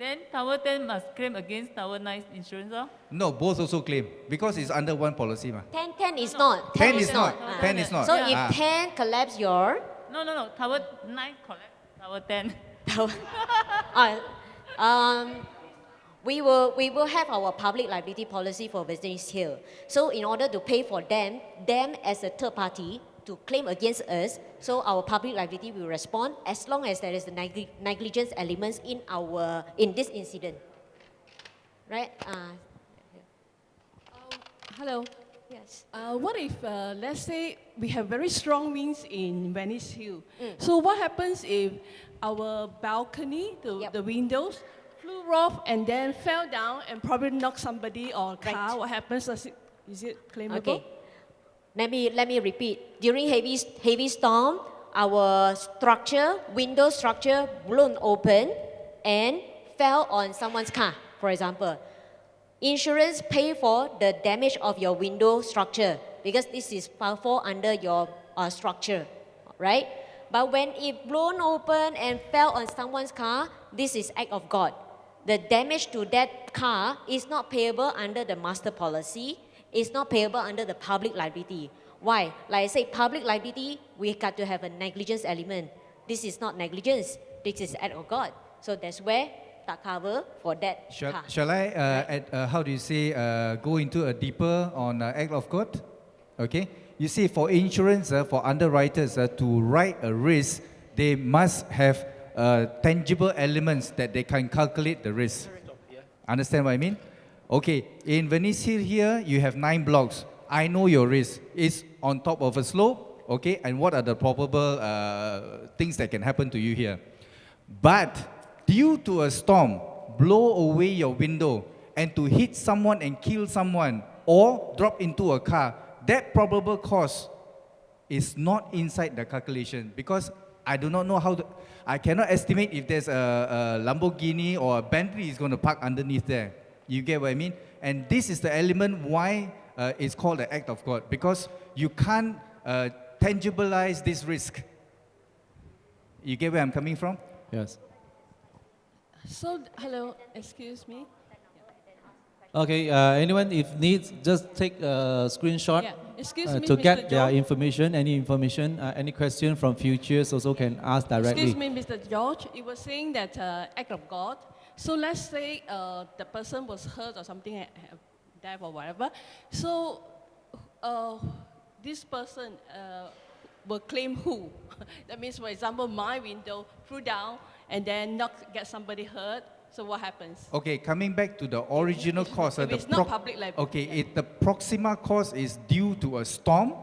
Then Tower 10 must claim against Tower 9 insurance, oh? No, both also claim because it's under one policy. Ma. 10 is not. 10 is not. Ah. 10 is not. So Ah. if 10 collapse your... No, Tower 9 collect, Tower 10. We will have our public liability policy for Venice Hill. So in order to pay for them as a third party to claim against us, so our public liability will respond as long as there is the negligence elements in this incident. Right? Hello. Yes. What if, let's say, we have very strong winds in Venice Hill? So what happens if our balcony, the windows, flew off and then fell down and probably knocked somebody or a car? Right. What happens? Is it claimable? Okay. Let me repeat. During heavy storm, our window structure blown open and fell on someone's car, for example. Insurance pay for the damage of your window structure because this is fall under your structure, right? But when it blown open and fell on someone's car, this is act of God. The damage to that car is not payable under the master policy. It's not payable under the public liability. Why? Like I said, public liability, we got to have a negligence element. This is not negligence. This is act of God. So that's where that cover for that car. Shall I, how do you say, go into a deeper on act of God? Okay. You see, for insurance, for underwriters to write a risk, they must have tangible elements that they can calculate the risk. Understand what I mean? Okay, in Venice Hill here, you have 9 blocks. I know your risk. It's on top of a slope, okay? And what are the probable things that can happen to you here? But due to a storm, blow away your window and to hit someone and kill someone or drop into a car, that probable cause is not inside the calculation because I do not know how to, I cannot estimate if there's a Lamborghini or a Bentley is going to park underneath there. You get what I mean? And this is the element why it's called the act of God, because you can't tangibilize this risk. You get where I'm coming from? Yes. So, hello, excuse me. Okay, anyone if needs, just take a screenshot Excuse me, to Mr. get their George. information, any question from futures also can ask directly. Excuse me, Mr. George. You were saying that act of God. So let's say the person was hurt or something, death or whatever. So this person will claim who? That means, for example, my window flew down and then get somebody hurt. So what happens? Okay, coming back to the original cause. If it's not public liability. Okay, the proxima cause is due to a storm,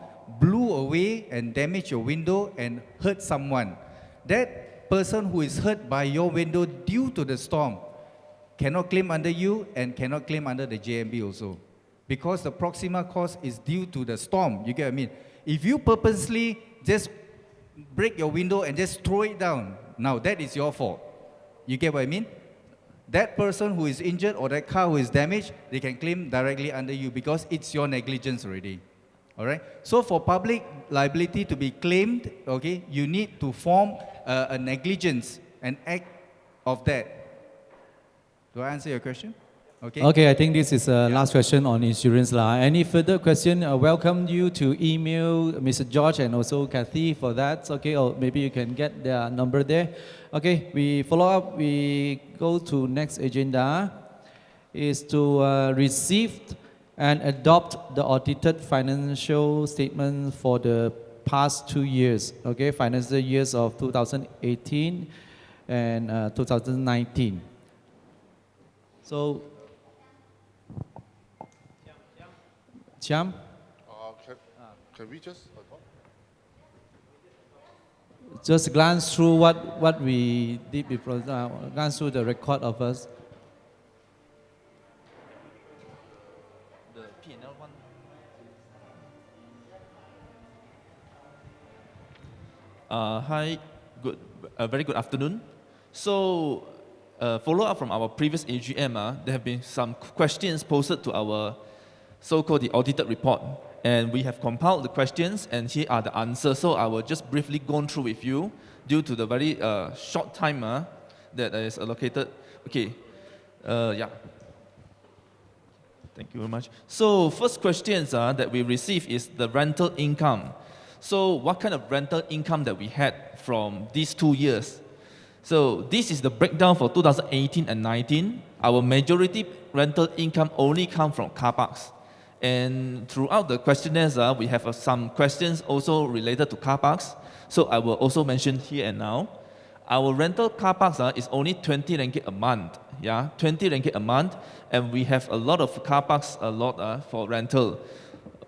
blew away and damaged your window and hurt someone. That person who is hurt by your window due to the storm cannot claim under you and cannot claim under the JMB also. Because the proxima cause is due to the storm, you get what I mean? If you purposely just break your window and just throw it down, now that is your fault. You get what I mean? That person who is injured or that car who is damaged, they can claim directly under you because it's your negligence already. All right? So for public liability to be claimed, okay, you need to form a negligence, an act of that. Do I answer your question? Okay. Okay, I think this is the last question on insurance. Any further question? I welcome you to email Mr. George and also Kathy for that. Okay, or maybe you can get their number there. Okay, we follow up. We go to next agenda is to receive and adopt the audited financial statement for the past 2 years. Okay, financial years of 2018 and 2019. So, Chiam? Can we just Just glance through what we did before, glance through the record of us. The P&L one. Hi, very good afternoon. So, follow up from our previous AGM, there have been some questions posted to our so-called the audited report. And we have compiled the questions, and here are the answers. So I will just briefly go through with you due to the very short time that is allocated. Okay, Yeah. Thank you very much. So first questions that we receive is the rental income. So what kind of rental income that we had from these 2 years? So this is the breakdown for 2018 and 19. Our majority rental income only come from car parks. And throughout the questionnaires, we have some questions also related to car parks. So I will also mention here and now. Our rental car parks is only 20 ringgit a month. Yeah, 20 ringgit a month. And we have a lot of car parks, for rental.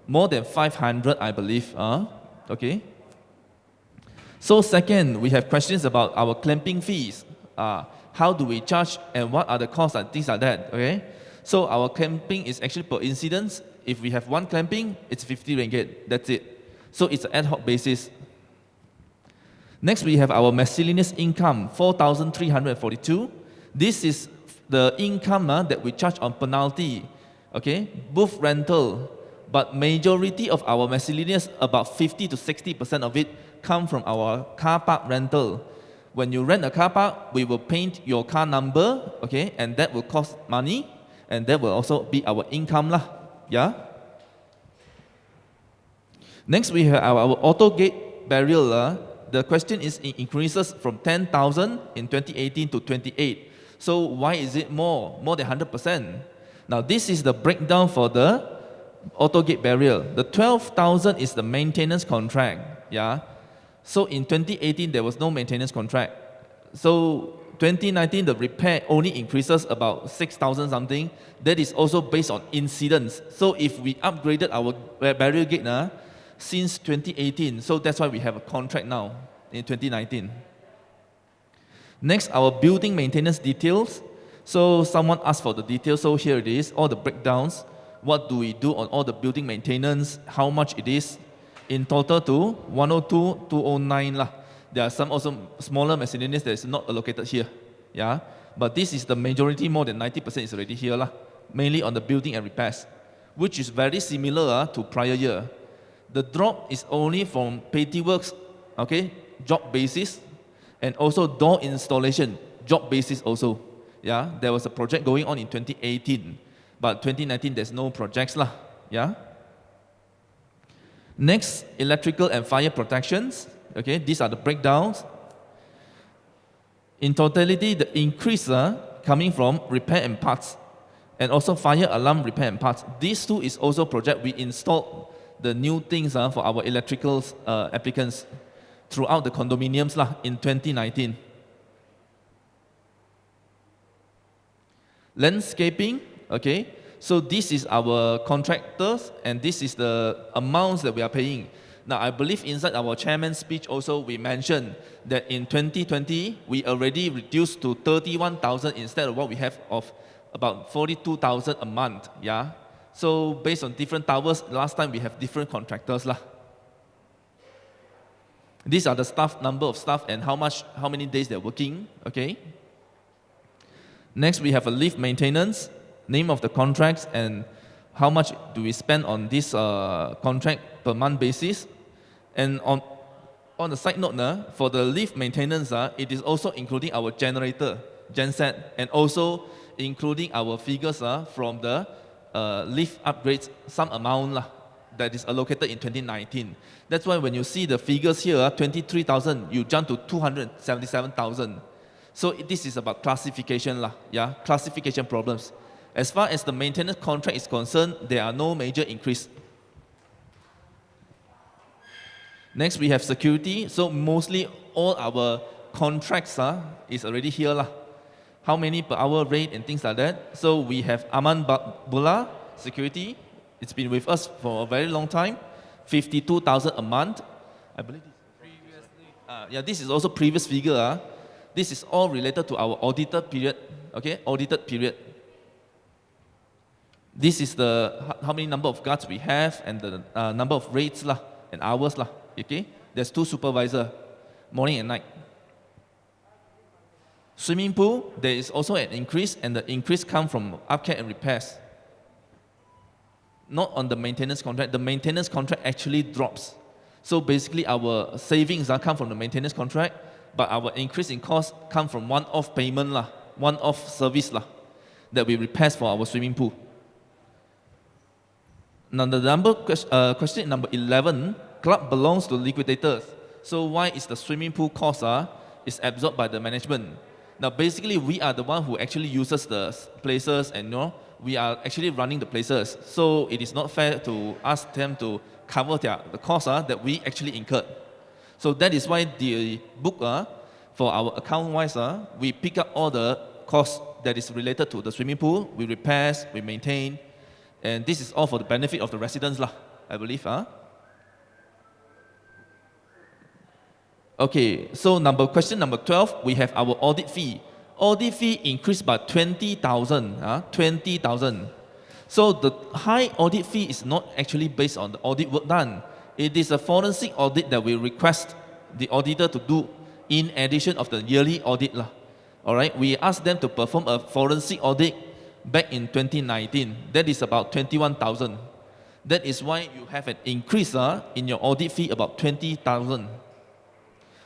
More than 500, I believe. Okay. So second, we have questions about our clamping fees. How do we charge and what are the costs and things like that, okay? So our clamping is actually per incidence. If we have one clamping, it's 50 ringgit, that's it. So it's an ad hoc basis. Next, we have our miscellaneous income, 4,342. This is the income that we charge on penalty, okay? Booth rental, but majority of our miscellaneous, about 50 to 60% of it, come from our car park rental. When you rent a car park, we will paint your car number, okay, and that will cost money, and that will also be our income lah, yeah. Next, we have our auto gate burial. The question is it increases from 10,000 in 2018 to 28. So why is it more than 100%? Now this is the breakdown for the auto gate burial. The 12,000 is the maintenance contract, yeah. So in 2018, there was no maintenance contract. So 2019, the repair only increases about 6,000 something. That is also based on incidents. So if we upgraded our burial gate since 2018, so that's why we have a contract now in 2019. Next, our building maintenance details. So someone asked for the details, so here it is, all the breakdowns. What do we do on all the building maintenance, how much it is, in total to 102, 209 lah. There are some also smaller miscellaneous that is not allocated here, yeah. But this is the majority, more than 90% is already here lah, mainly on the building and repairs, which is very similar to prior year. The drop is only from petty works, okay, job basis, and also door installation, job basis also, yeah. There was a project going on in 2018, but 2019 there's no projects lah, yeah. Next, electrical and fire protections. Okay, these are the breakdowns. In totality, the increase coming from repair and parts, and also fire alarm repair and parts. These two is also project we installed the new things for our electrical applicants throughout the condominiums in 2019. Landscaping, okay. So this is our contractors, and this is the amounts that we are paying. Now, I believe inside our chairman's speech also we mentioned that in 2020, we already reduced to 31,000 instead of what we have of about 42,000 a month, yeah. So based on different towers, last time we have different contractors lah. These are the staff, number of staff and how many days they're working, okay. Next, we have a lift maintenance, name of the contracts and how much do we spend on this contract per month basis. And on the side note, for the lift maintenance, it is also including our generator, genset, and also including our figures from the lift upgrades, some amount that is allocated in 2019. That's why when you see the figures here, 23,000, you jump to 277,000. So this is about classification, yeah, classification problems. As far as the maintenance contract is concerned, there are no major increase. Next, we have security. So mostly all our contracts is already here lah. How many per hour rate and things like that. So we have Aman Bula security. It's been with us for a very long time. 52,000 a month. I believe this previously. Yeah, this is also previous figure. This is all related to our audited period. Okay, audited period. This is the how many number of guards we have and the number of rates and hours . Okay, there's 2 supervisors, morning and night. Swimming pool, there is also an increase, and the increase comes from upkeep and repairs. Not on the maintenance contract. The maintenance contract actually drops. So basically, our savings come from the maintenance contract, but our increase in cost come from one-off payment one-off service . that we repair for our swimming pool. Now question number 11, club belongs to liquidators. So why is the swimming pool cost is absorbed by the management? Now basically we are the one who actually uses the places, and we are actually running the places. So it is not fair to ask them to cover the cost that we actually incurred. So that is why the book for our account wise, we pick up all the costs that is related to the swimming pool, we repairs, we maintain, and this is all for the benefit of the residents I believe. Okay, so question number 12, we have our audit fee. Audit fee increased by 20,000, 20,000. So the high audit fee is not actually based on the audit work done. It is a forensic audit that we request the auditor to do in addition of the yearly audit. All right, we asked them to perform a forensic audit back in 2019. That is about 21,000. That is why you have an increase in your audit fee about 20,000.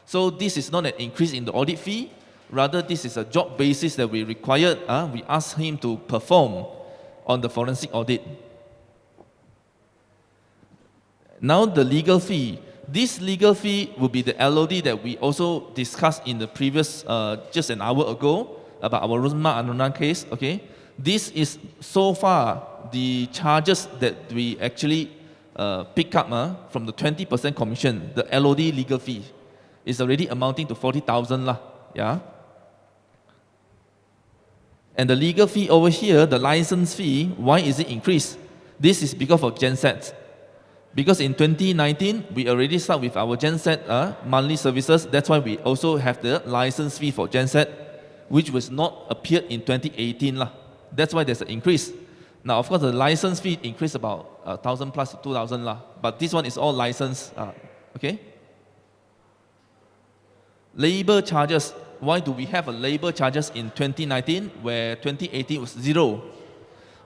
So this is not an increase in the audit fee, rather this is a job basis that we required. We asked him to perform on the forensic audit. Now the legal fee. This legal fee will be the LOD that we also discussed in the previous, just an hour ago, about our Rosmar Arunan case. Okay, this is so far the charges that we actually pick up from the 20% commission, the LOD legal fee is already amounting to 40,000 yeah. And the legal fee over here, the license fee, why is it increased? This is because of gensets. Because in 2019, we already start with our genset monthly services. That's why we also have the license fee for genset, which was not appeared in 2018 That's why there's an increase. Now, of course, the license fee increased about 1,000 plus 2,000 But this one is all license. Okay. Labor charges. Why do we have a labor charges in 2019 where 2018 was 0?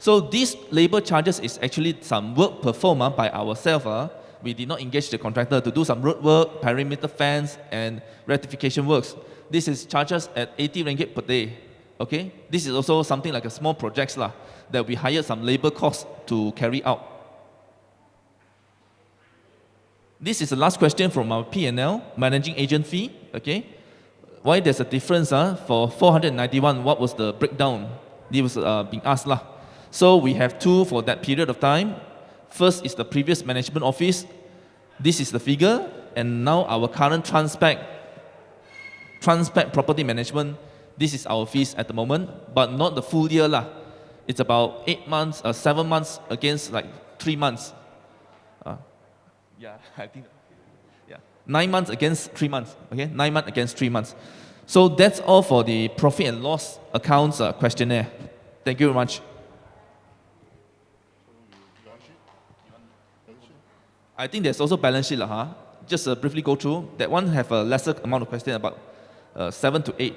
So these labor charges is actually some work performed by ourselves. We did not engage the contractor to do some road work, perimeter fence, and rectification works. This is charges at 80 ringgit per day. Okay, this is also something like a small projects that we hired some labor costs to carry out. This is the last question from our P&L, managing agent fee. Okay, why there's a difference for 491? What was the breakdown? This was being asked So we have two for that period of time. First is the previous management office. This is the figure, and now our current Transpect property management. This is our fees at the moment, but not the full year It's about 8 months, 7 months against like 3 months. I think. 9 months against 3 months. Okay, 9 months against 3 months. So that's all for the profit and loss accounts questionnaire. Thank you very much. I think there's also balance sheet Just briefly go through. That one have a lesser amount of question, about 7 to 8.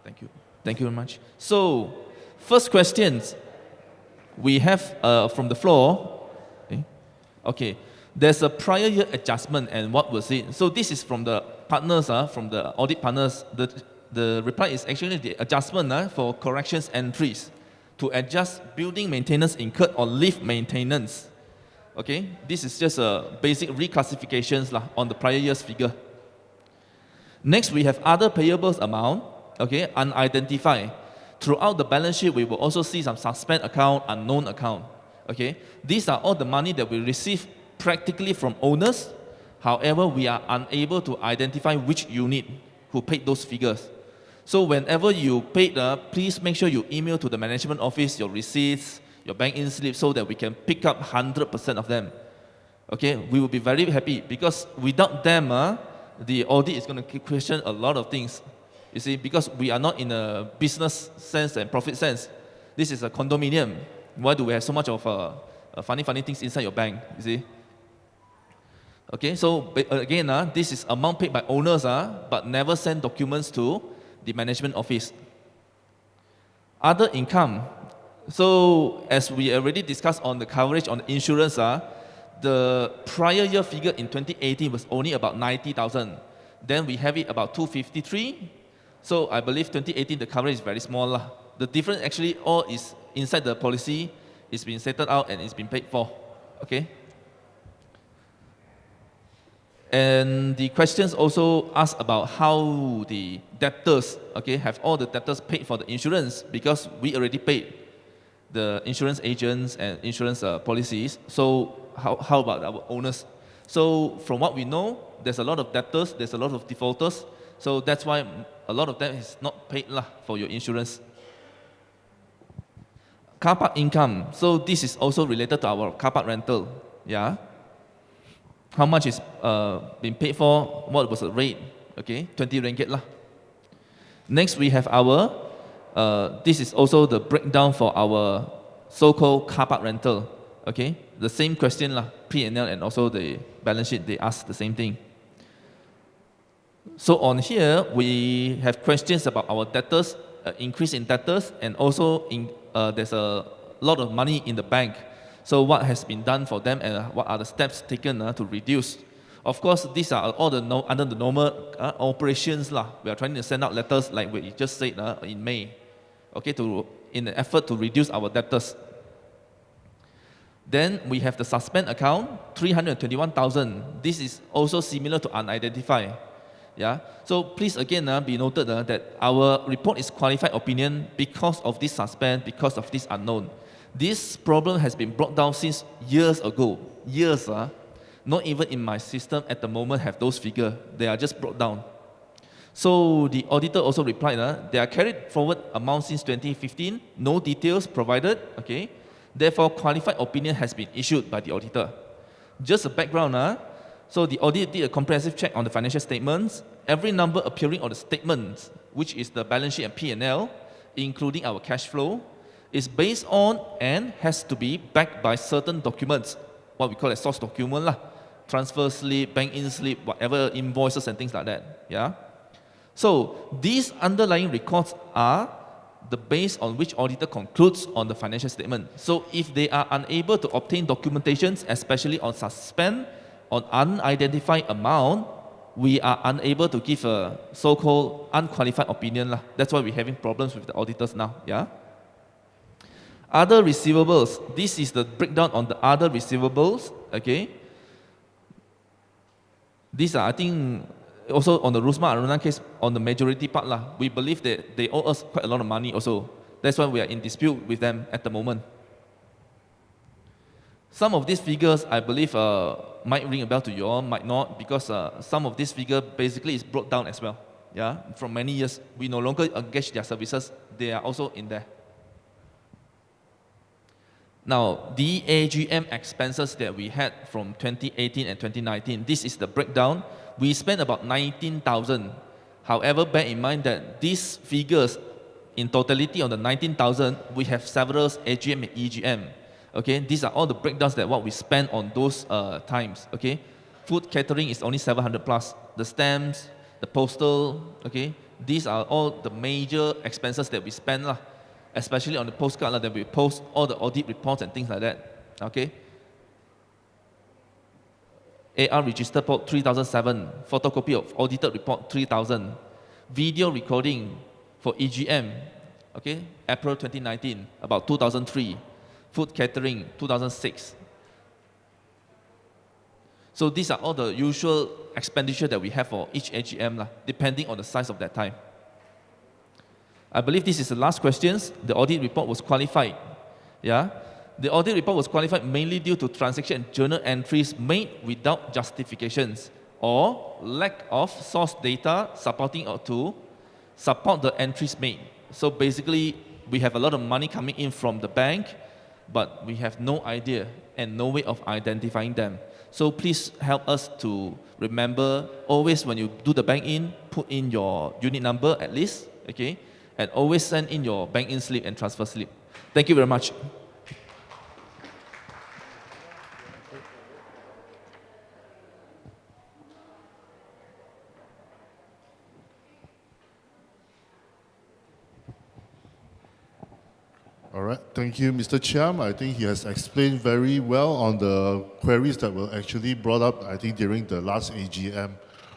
Thank you. Thank you very much. So, first questions we have from the floor. Okay. There's a prior year adjustment, and what was it? So this is from the partners, from the audit partners. The reply is actually the adjustment for corrections entries to adjust building maintenance incurred on lift maintenance. Okay, this is just a basic reclassifications on the prior year's figure. Next, we have other payables amount, okay, unidentified. Throughout the balance sheet, we will also see some suspend account, unknown account. Okay, these are all the money that we receive practically from owners. However, we are unable to identify which unit who paid those figures. So whenever you paid, please make sure you email to the management office your receipts, your bank-in slip, so that we can pick up 100% of them. Okay, we will be very happy, because without them, the audit is going to question a lot of things. You see, because we are not in a business sense and profit sense. This is a condominium. Why do we have so much of funny things inside your bank? You see. Okay, so again, this is amount paid by owners, but never send documents to the management office. Other income. So as we already discussed on the coverage on the insurance, The prior year figure in 2018 was only about 90,000. Then we have it about 253. So I believe 2018 the coverage is very small lah. The difference actually all is inside the policy, it's been settled out and it's been paid for. Okay. And the questions also ask about how the debtors, okay, have all the debtors paid for the insurance, because we already paid the insurance agents and insurance policies. So how about our owners? So from what we know, there's a lot of debtors, there's a lot of defaulters. So that's why a lot of them is not paid lah for your insurance. Car park income. So this is also related to our car park rental. Yeah. How much is been paid for? What was the rate? Okay, 20 ringgit lah. Next we have our, this is also the breakdown for our so-called car park rental. Okay, the same question lah, P&L and also the balance sheet, they ask the same thing. So on here, we have questions about our debtors, increase in debtors, and also there's a lot of money in the bank. So what has been done for them and what are the steps taken to reduce? Of course, these are all under the normal operations lah. We are trying to send out letters like we just said in May, okay, in an effort to reduce our debtors. Then we have the suspend account, 321,000. This is also similar to unidentified. Yeah. So please again be noted that our report is qualified opinion because of this suspend, because of this unknown. This problem has been brought down since years ago. Years, not even in my system at the moment have those figures. They are just brought down. So the auditor also replied, they are carried forward amount since 2015, no details provided, okay. Therefore, qualified opinion has been issued by the auditor. Just a background, so the audit did a comprehensive check on the financial statements. Every number appearing on the statements, which is the balance sheet and P&L, including our cash flow, is based on and has to be backed by certain documents, what we call a source document lah, transfer slip, bank-in slip, whatever invoices and things like that. Yeah. So these underlying records are the base on which auditor concludes on the financial statement. So if they are unable to obtain documentations, especially on suspend, on unidentified amount, we are unable to give a so-called unqualified opinion lah. That's why we're having problems with the auditors now. Yeah. Other receivables. This is the breakdown on the other receivables. Okay. These are, I think, also on the Rusma Aruna case, on the majority part lah. We believe that they owe us quite a lot of money also. That's why we are in dispute with them at the moment. Some of these figures, I believe, might ring a bell to you all, might not, because some of these figures basically is brought down as well. Yeah, from many years, we no longer engage their services. They are also in there. Now, the AGM expenses that we had from 2018 and 2019, this is the breakdown. We spent about 19,000. However, bear in mind that these figures, in totality on the 19,000, we have several AGM and EGM. Okay, these are all the breakdowns that what we spent on those times. Okay, food catering is only 700 plus. The stamps, the postal. Okay, these are all the major expenses that we spend lah. Especially on the postcard that we post all the audit reports and things like that. Okay. AR register port 3,007, photocopy of audited report 3,000, video recording for EGM, okay, April 2019, about 2,003, food catering 2,006. So these are all the usual expenditure that we have for each AGM, depending on the size of that time. I believe this is the last questions. The audit report was qualified. Yeah. The audit report was qualified mainly due to transaction and journal entries made without justifications or lack of source data supporting or to support the entries made. So basically, we have a lot of money coming in from the bank, but we have no idea and no way of identifying them. So please help us to remember always when you do the bank in, put in your unit number at least, okay? And always send in your bank-in slip and transfer slip. Thank you very much. All right. Thank you, Mr. Chiam. I think he has explained very well on the queries that were actually brought up, I think, during the last AGM.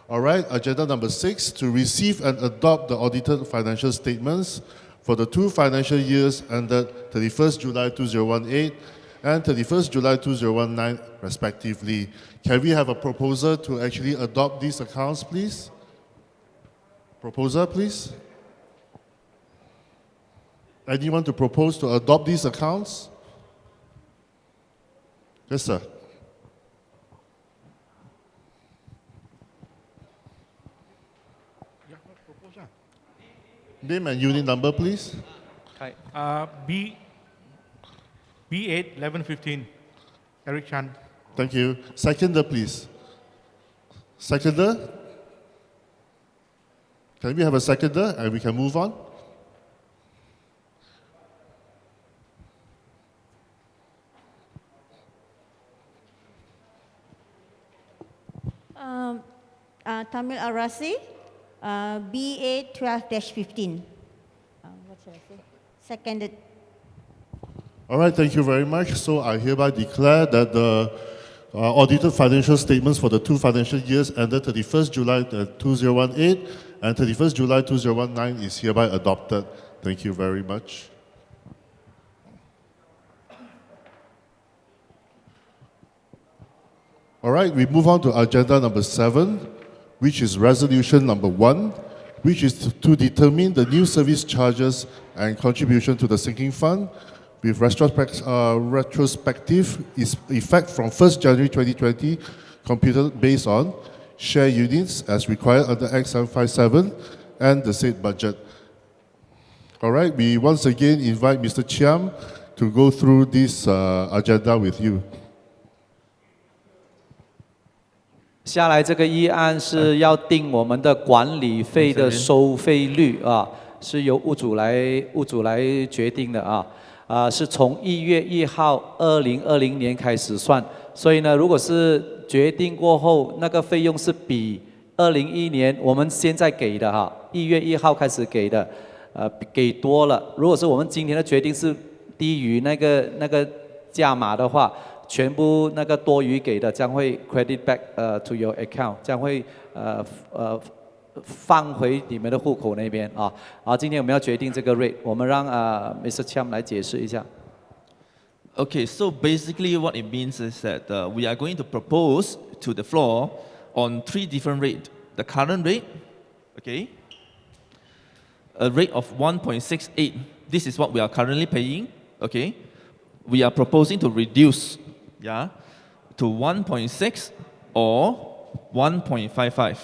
All right, agenda number 6, to receive and adopt the audited financial statements for the 2 financial years ended 31st July 2018 and 31st July 2019, respectively. Can we have a proposal to actually adopt these accounts, please? Proposer, please. Anyone to propose to adopt these accounts? Yes, sir. Name and unit number, please. Hi. B8 1115. Eric Chan. Thank you. Seconder, please. Seconder? Can we have a seconder and we can move on? Tamil Arasi, BA 12-15. What should I say? Seconded. All right, thank you very much. So I hereby declare that the audited financial statements for the 2 financial years ended 31st July 2018 and 31st July 2019 is hereby adopted. Thank you very much. All right, we move on to agenda number 7, which is resolution number 1, which is to determine the new service charges and contribution to the sinking fund with retrospective effect from 1st January 2020, computed based on share units as required under Act 757 and the said budget. All right, we once again invite Mr. Chiam to go through this agenda with you. 下来这个议案是要定我们的管理费的收费率啊，是由屋主来决定的啊，是从1月1号2020年开始算，所以呢，如果是决定过后，那个费用是比2021年我们现在给的1月1号开始给的，给多了。如果是我们今天的决定是低于那个价码的话。 全部那个多余给的将会 credit back to your account， 将会放回你们的户口那边啊。好，今天我们要决定这个 rate， 我们让Mr. Chiam 来解释一下。Okay, so basically what it means is that we are going to propose to the floor on 3 different rates. The current rate, okay, a rate of 1.68. This is what we are currently paying, okay. We are proposing to reduce. Yeah, to 1.6 or 1.55.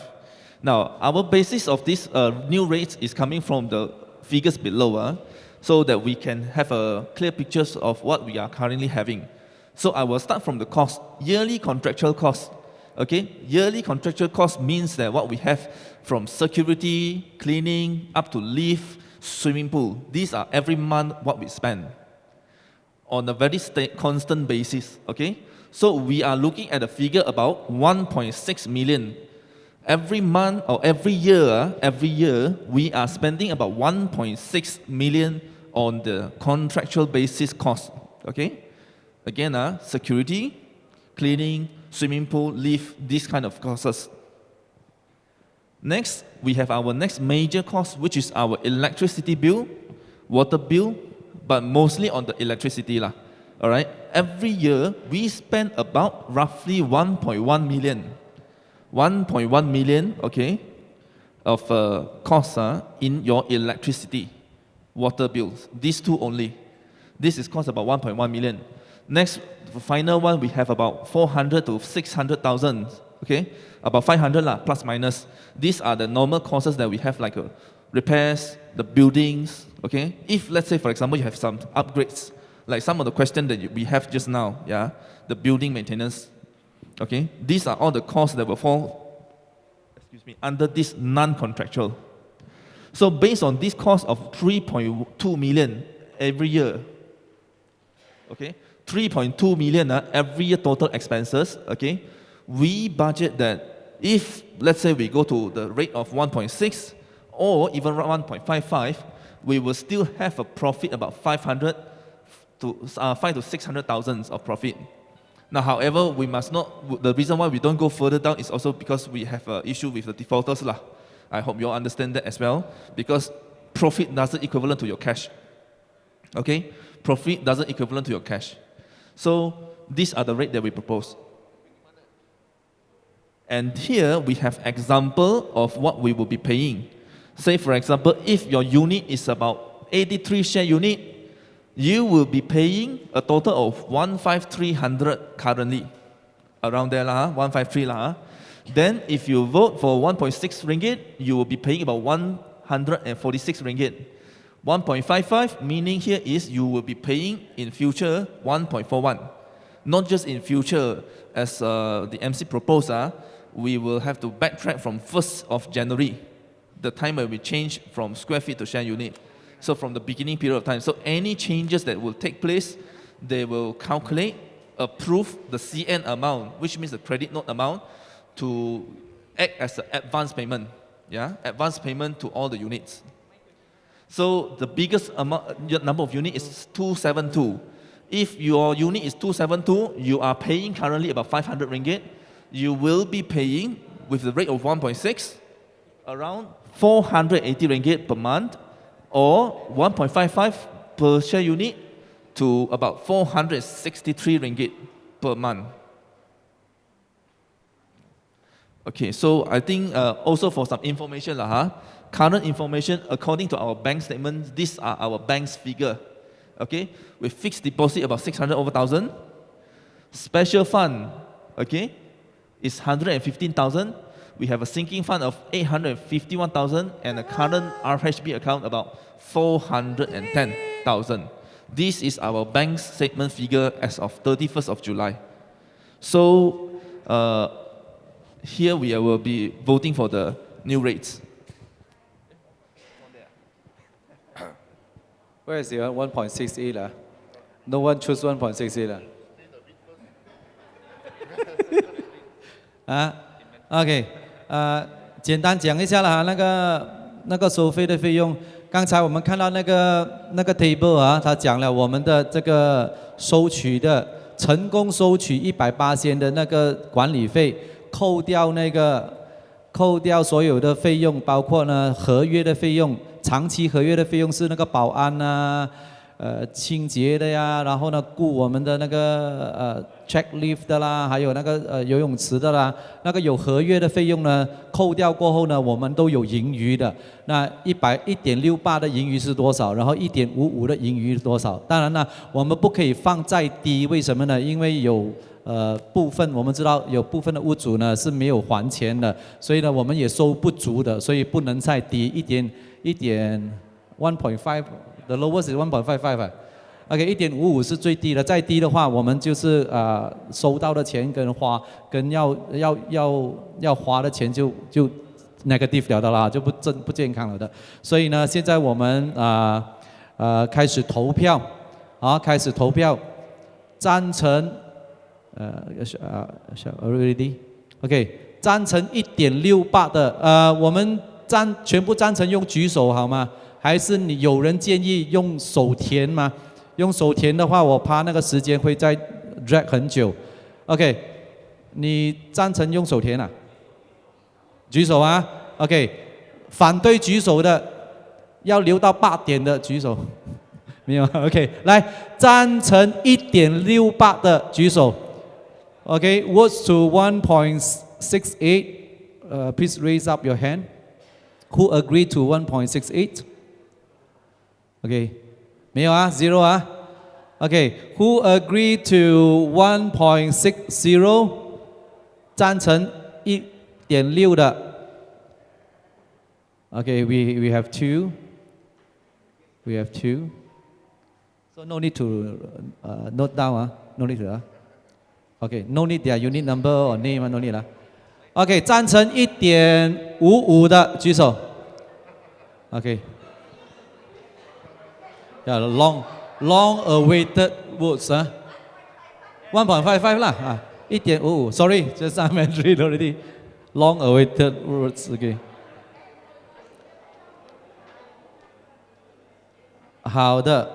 Now, our basis of this new rates is coming from the figures below, so that we can have a clear picture of what we are currently having. So I will start from the cost, yearly contractual cost. Okay, yearly contractual cost means that what we have from security, cleaning, up to lift, swimming pool. These are every month what we spend. On a very constant basis, okay? So we are looking at a figure about 1.6 million. Every month or every year, we are spending about 1.6 million on the contractual basis cost, okay? Again, security, cleaning, swimming pool, lift, these kind of costs. Next, we have our next major cost, which is our electricity bill, water bill, but mostly on the electricity lah. All right. Every year we spend about roughly 1.1 million. 1.1 million, okay, of costs in your electricity, water bills. These 2 only. This is cost about 1.1 million. Next, the final one we have about 400 to 600,000. Okay, about 500 lah, plus minus. These are the normal costs that we have, like repairs, the buildings. Okay, if let's say for example you have some upgrades, like some of the questions that we have just now, yeah, the building maintenance. Okay, these are all the costs that will fall, under this non-contractual. So based on this cost of 3.2 million every year, okay, 3.2 million every year total expenses, okay, we budget that if let's say we go to the rate of 1.6 or even 1.55, we will still have a profit about 500 to 5 to 600,000 of profit. Now, however, we must not. The reason why we don't go further down is also because we have an issue with the defaulters lah. I hope you all understand that as well, because profit doesn't equivalent to your cash. Okay, profit doesn't equivalent to your cash. So these are the rate that we propose. And here we have example of what we will be paying. Say for example, if your unit is about 83 share unit, you will be paying a total of 15300 currently. Around there lah, 153 lah. Then if you vote for 1.6 ringgit, you will be paying about 146 ringgit. 1.55 meaning here is you will be paying in future 1.41. Not just in future, as the MC proposed, we will have to backtrack from 1st of January, the time when we change from square feet to share unit. So from the beginning period of time. So any changes that will take place, they will calculate, approve the CN amount, which means the credit note amount, to act as an advance payment. Yeah, advance payment to all the units. So the biggest amount, number of units is 272. If your unit is 272, you are paying currently about 500 ringgit. You will be paying with the rate of 1.6, around 480 ringgit per month, or 1.55 per share unit to about 463 ringgit per month. Okay, so I think also for some information, current information, according to our bank statement, these are our bank's figure. Okay, with fixed deposit about 600 over thousand, special fund, okay, is 115,000. We have a sinking fund of 851,000 and a current RHB account about 410,000. This is our bank statement figure as of 31st of July. So here we will be voting for the new rates. Where is your 1.68? No one choose 1.68. OK， 简单讲一下啦，那个收费的费用，刚才我们看到那个 table 他讲了我们的这个收取的成功收取180%的那个管理费，扣掉所有的费用，包括呢合约的费用。长期合约的费用是那个保安啊，清洁的呀，然后呢雇我们的那个check lift 的啦，还有那个游泳池的啦，那个有合约的费用呢，扣掉过后呢，我们都有盈余的。那1.68的盈余是多少？然后1.55的盈余是多少？当然呢，我们不可以放再低，为什么呢？因为有部分我们知道有部分的屋主呢是没有还钱的，所以呢我们也收不足的，所以不能再低1.5 ，the lowest is 1.55 OK， 1.55是最低的，再低的话，我们就是收到的钱跟要花的钱就 negative 了的啦，就不健康了的。所以呢，现在我们开始投票，开始投票，赞成already OK， 赞成1.68的我们全部赞成用举手好吗？还是你有人建议用手填吗？用手填的话，我怕那个时间会再 drag 很久。OK， 你赞成用手填啊？举手啊 ？OK， 反对举手的要留到8点的举手，没有 ？OK， 来，赞成1.68的举手。OK， votes to 1.68. Please raise up your hand. Who agree to 1.68? OK， 没有啊 ，zero 啊。OK， Who agree to 1.60? 赞成1.6的。OK，we have two. We have two. So no need to note down no need to OK，no need their unit number or name no need OK， 赞成1.55的举手。OK。long awaited votes 1.55啦1.55 sorry just I'm entering already long awaited votes OK 好的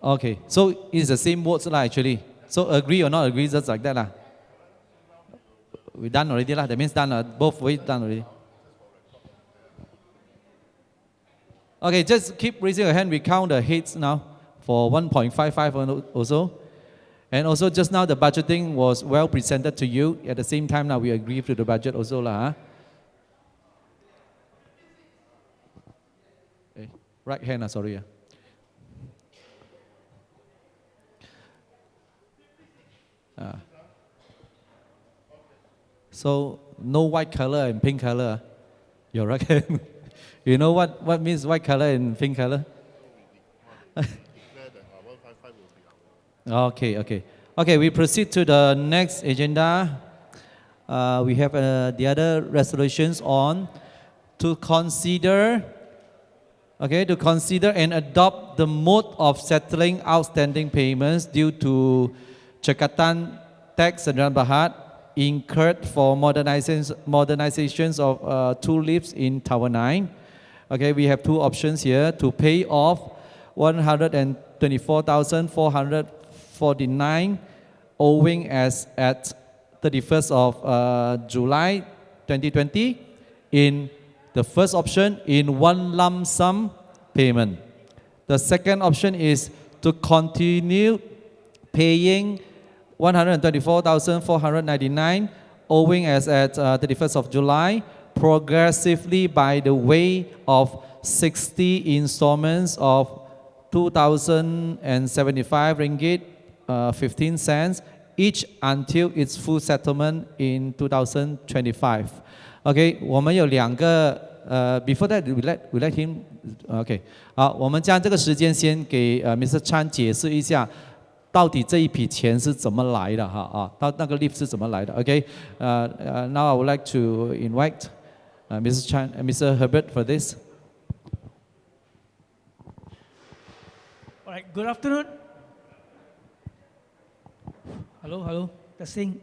Okay, so it's the same words lah actually. So agree or not agree, just like that lah. We done already lah. That means done lah. Both ways done already. Okay, just keep raising your hand. We count the heads now for 1.55 also. And also just now the budgeting was well presented to you. At the same time now we agree to the budget also lah. Okay. Right hand, sorry. So no white color and pink color. You're right hand. You know what means white color and pink color? Okay, we proceed to the next agenda. We have the other resolutions on to consider and adopt the mode of settling outstanding payments due to Cekatan Tax Sdn Bhd incurred for modernizations of two lifts in Tower 9. Okay, we have two options here to pay off 124,449 owing as at 31st of July 2020 in the first option in one lump sum payment. The second option is to continue paying 124,499 owing as at 31st of July progressively by the way of 60 installments of 2,075 ringgit 15 cents each until its full settlement in 2025. Okay, 我们有两个before that we let him okay 好，我们将这个时间先给Mr. Chan 解释一下到底这一笔钱是怎么来的哈到那个 lift 是怎么来的 okay now I would like to invite Mr. Chan and Mr. Herbert for this. All right, good afternoon. Hello, testing.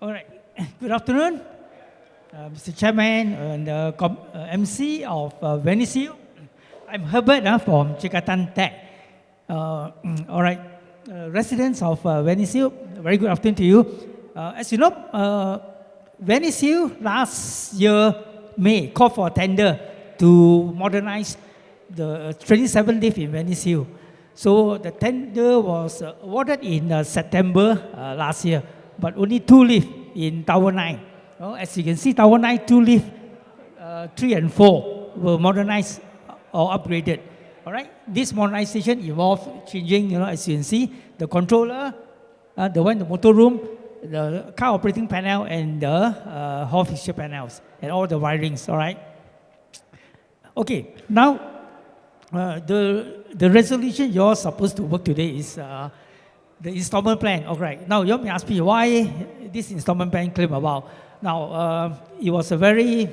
All right, good afternoon, Mr. Chairman and MC of Venice. I'm Herbert from Cekatan Tech. All right, residents of Venice, very good afternoon to you. As you know, Venice last year May called for a tender to modernize the 27 lift in Venice. So the tender was awarded in September last year, but only two lifts in Tower 9. As you can see, Tower 9, two lifts, 3 and 4 were modernized or upgraded. All right, this modernization involved changing, as you can see, the controller, the motor room, the car operating panel, and the hall fixture panels, and all the wirings. All right. Okay, now the resolution you're supposed to work today is the installment plan. All right. Now you may ask me why this installment plan came about. Now it was a very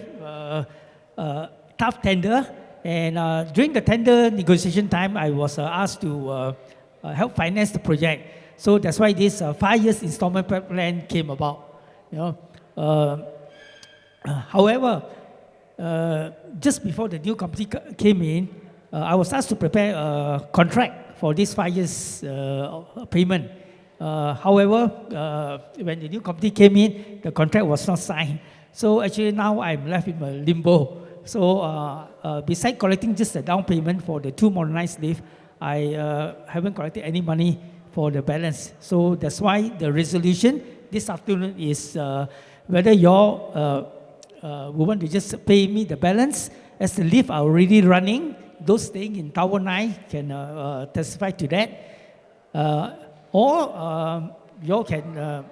tough tender, and during the tender negotiation time, I was asked to help finance the project. So that's why this 5 years installment plan came about. However, just before the new company came in, I was asked to prepare a contract for this 5 years payment. However, when the new company came in, the contract was not signed. So actually now I'm left in a limbo. So besides collecting just the down payment for the two modernized lifts, I haven't collected any money for the balance. So that's why the resolution this afternoon is whether you all will want to just pay me the balance as the lift are already running. Those staying in Tower 9 can testify to that. Or you all can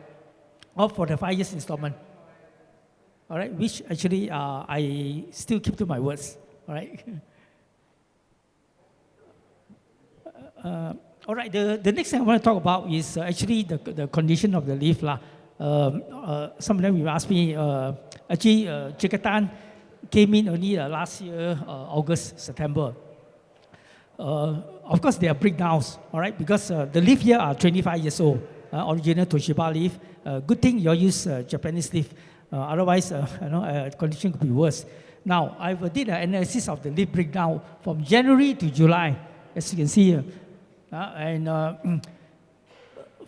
opt for the 5 years installment. All right, which actually I still keep to my words. All right. All right, the next thing I want to talk about is actually the condition of the lift. Some of them will ask me, actually, Cekatan came in only last year, August, September. Of course, there are breakdowns, all right, because the lift here are 25 years old, original Toshiba lift. Good thing you use Japanese lift, otherwise, condition could be worse. Now, I did an analysis of the lift breakdown from January to July, as you can see here.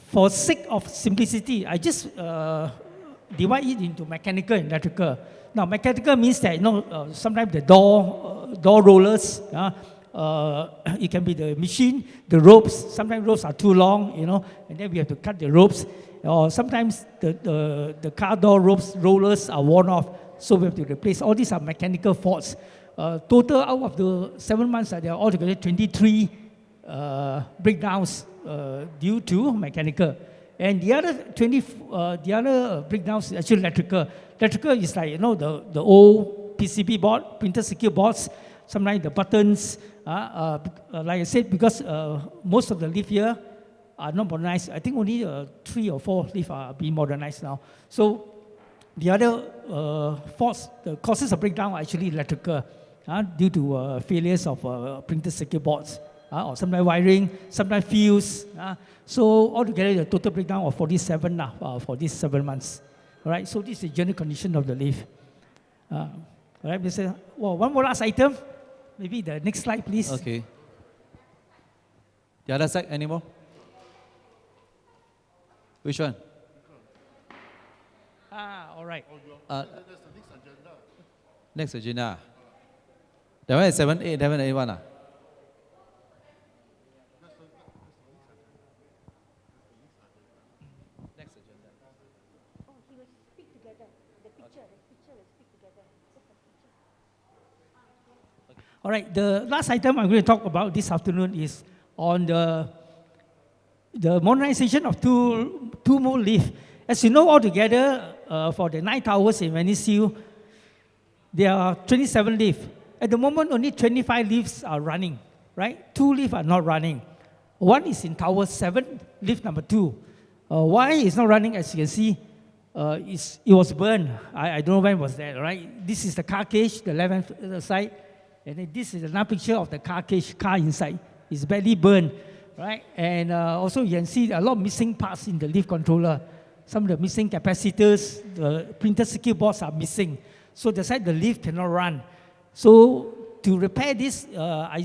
For sake of simplicity, I just divide it into mechanical and electrical. Now, mechanical means that, sometimes the door rollers, it can be the machine, the ropes. Sometimes ropes are too long, and then we have to cut the ropes. Or sometimes the car door rollers are worn off, so we have to replace. All these are mechanical faults. Total out of the 7 months, there are altogether 23 breakdowns due to mechanical. And the other breakdowns is actually electrical. Electrical is like, the old PCB board, printed circuit boards, sometimes the buttons. Like I said, because most of the lift here are not modernized. I think only 3 or 4 lifts are being modernized now. So the other faults, the causes of breakdown are actually electrical due to failures of printed circuit boards. Or sometimes wiring, sometimes fuse. So altogether, the total breakdown of 47 for these 7 months. All right, so this is the general condition of the lift. All right, Mr. Well, one more last item. Maybe the next slide, please. Okay. The other side, any more? Which one? All right. Next agenda. That one is 781. All right, the last item I'm going to talk about this afternoon is on the modernization of two more lifts. As you know, altogether, for the 9 towers in Venice Hill, there are 27 lifts. At the moment, only 25 lifts are running, right? 2 lifts are not running. One is in Tower 7, lift number 2. Why it's not running, as you can see, it was burned. I don't know when was that, right? This is the car cage, the left-hand side. And then this is another picture of the car cage, car inside. It's badly burned, right? And also you can see a lot of missing parts in the lift controller. Some of the missing capacitors, the printed circuit boards are missing. So that's why the lift cannot run. So to repair this, I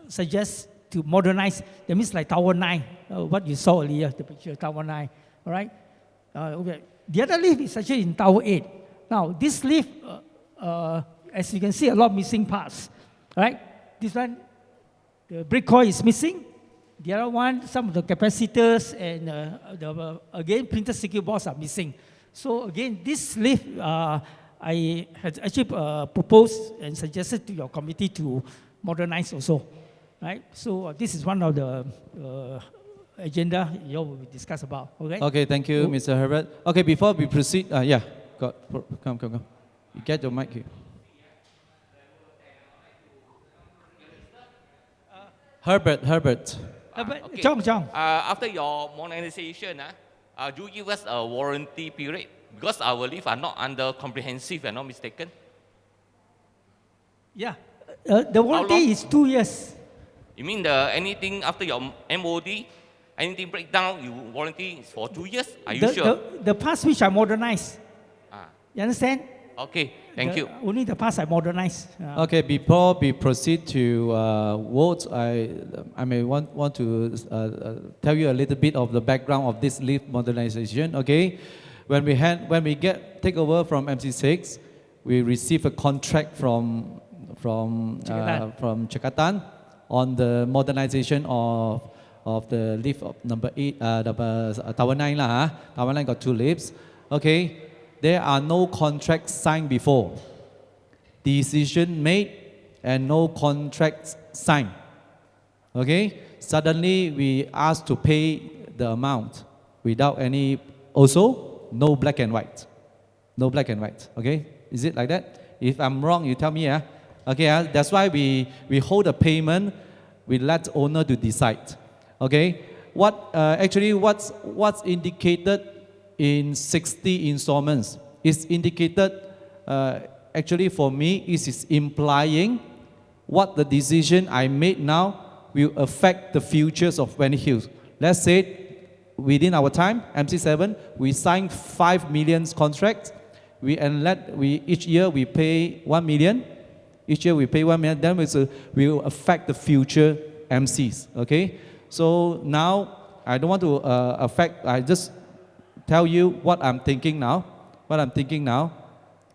suggest to modernize. That means like Tower 9, what you saw earlier, the picture, Tower 9, all right? Okay. The other lift is actually in Tower 8. Now, this lift, as you can see, a lot of missing parts. Right? This one, the brake coil is missing. The other one, some of the capacitors and again, printed circuit boards are missing. So again, this lift, I had actually proposed and suggested to your committee to modernize also. Right? So this is one of the agenda you will discuss about. Okay? Okay, thank you, Mr. Herbert. Okay, before we proceed, come. You get your mic here. Herbert. Okay. John. After your modernization, do you give us a warranty period? Because our lifts are not under comprehensive, if I'm not mistaken. Yeah. The warranty is 2 years. You mean anything after your MOD, anything breakdown, you warranty is for 2 years? Are you sure? The parts which are modernized. You understand? Okay, thank you. Only the parts are modernized. Okay, before we proceed to vote, I may want to tell you a little bit of the background of this lift modernization. Okay, when we take over from MC6, we received a contract from Jakarta on the modernization of the lift of number 8, Tower 9 Tower 9 got 2 lifts. Okay. There are no contracts signed before. Decision made and no contracts signed. Okay? Suddenly we asked to pay the amount without any, also no black and white. No black and white. Okay? Is it like that? If I'm wrong, you tell me. Okay, that's why we hold the payment. We let owner to decide. Okay? What's indicated in 60 installments is indicated, actually for me, it is implying what the decision I made now will affect the futures of Venice Hills. Let's say within our time, MC7, we signed 5 million contracts. Each year we pay 1 million. Each year we pay 1 million. Then we will affect the future MCs. Okay. So now I don't want to affect. I just tell you what I'm thinking now.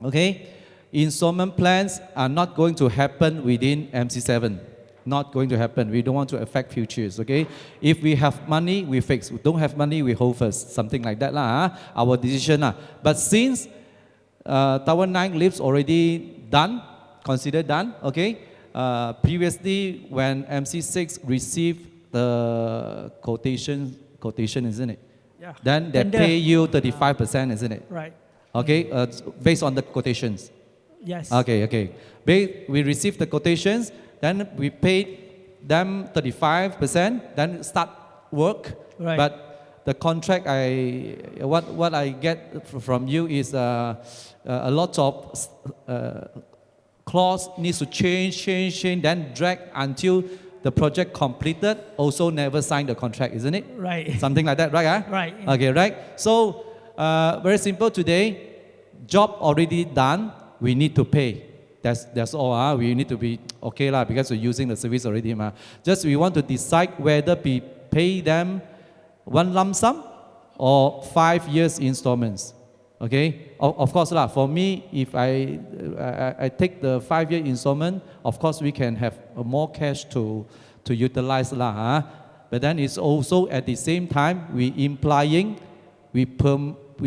Okay. Installment plans are not going to happen within MC7. Not going to happen. We don't want to affect futures, okay? If we have money, we fix. We don't have money, we hold first. Something like that, our decision. But since Tower 9 lifts already done, considered done, okay? Previously, when MC6 received the quotation, isn't it? Yeah. Then they pay you 35%, isn't it? Right. Okay, based on the quotations. Yes. Okay. We received the quotations, then we paid them 35%, then start work. Right. But the contract, what I get from you is a lot of clause needs to change, then drag until the project completed. Also never signed the contract, isn't it? Right. Something like that, right? Right. Okay, right. So very simple today. Job already done. We need to pay. That's all. We need to be okay lah, because we're using the service already. Just we want to decide whether we pay them one lump sum or 5 years installments. Okay. Of course lah. For me, if I take the 5-year installment, of course we can have more cash to utilize lah. But then it's also at the same time we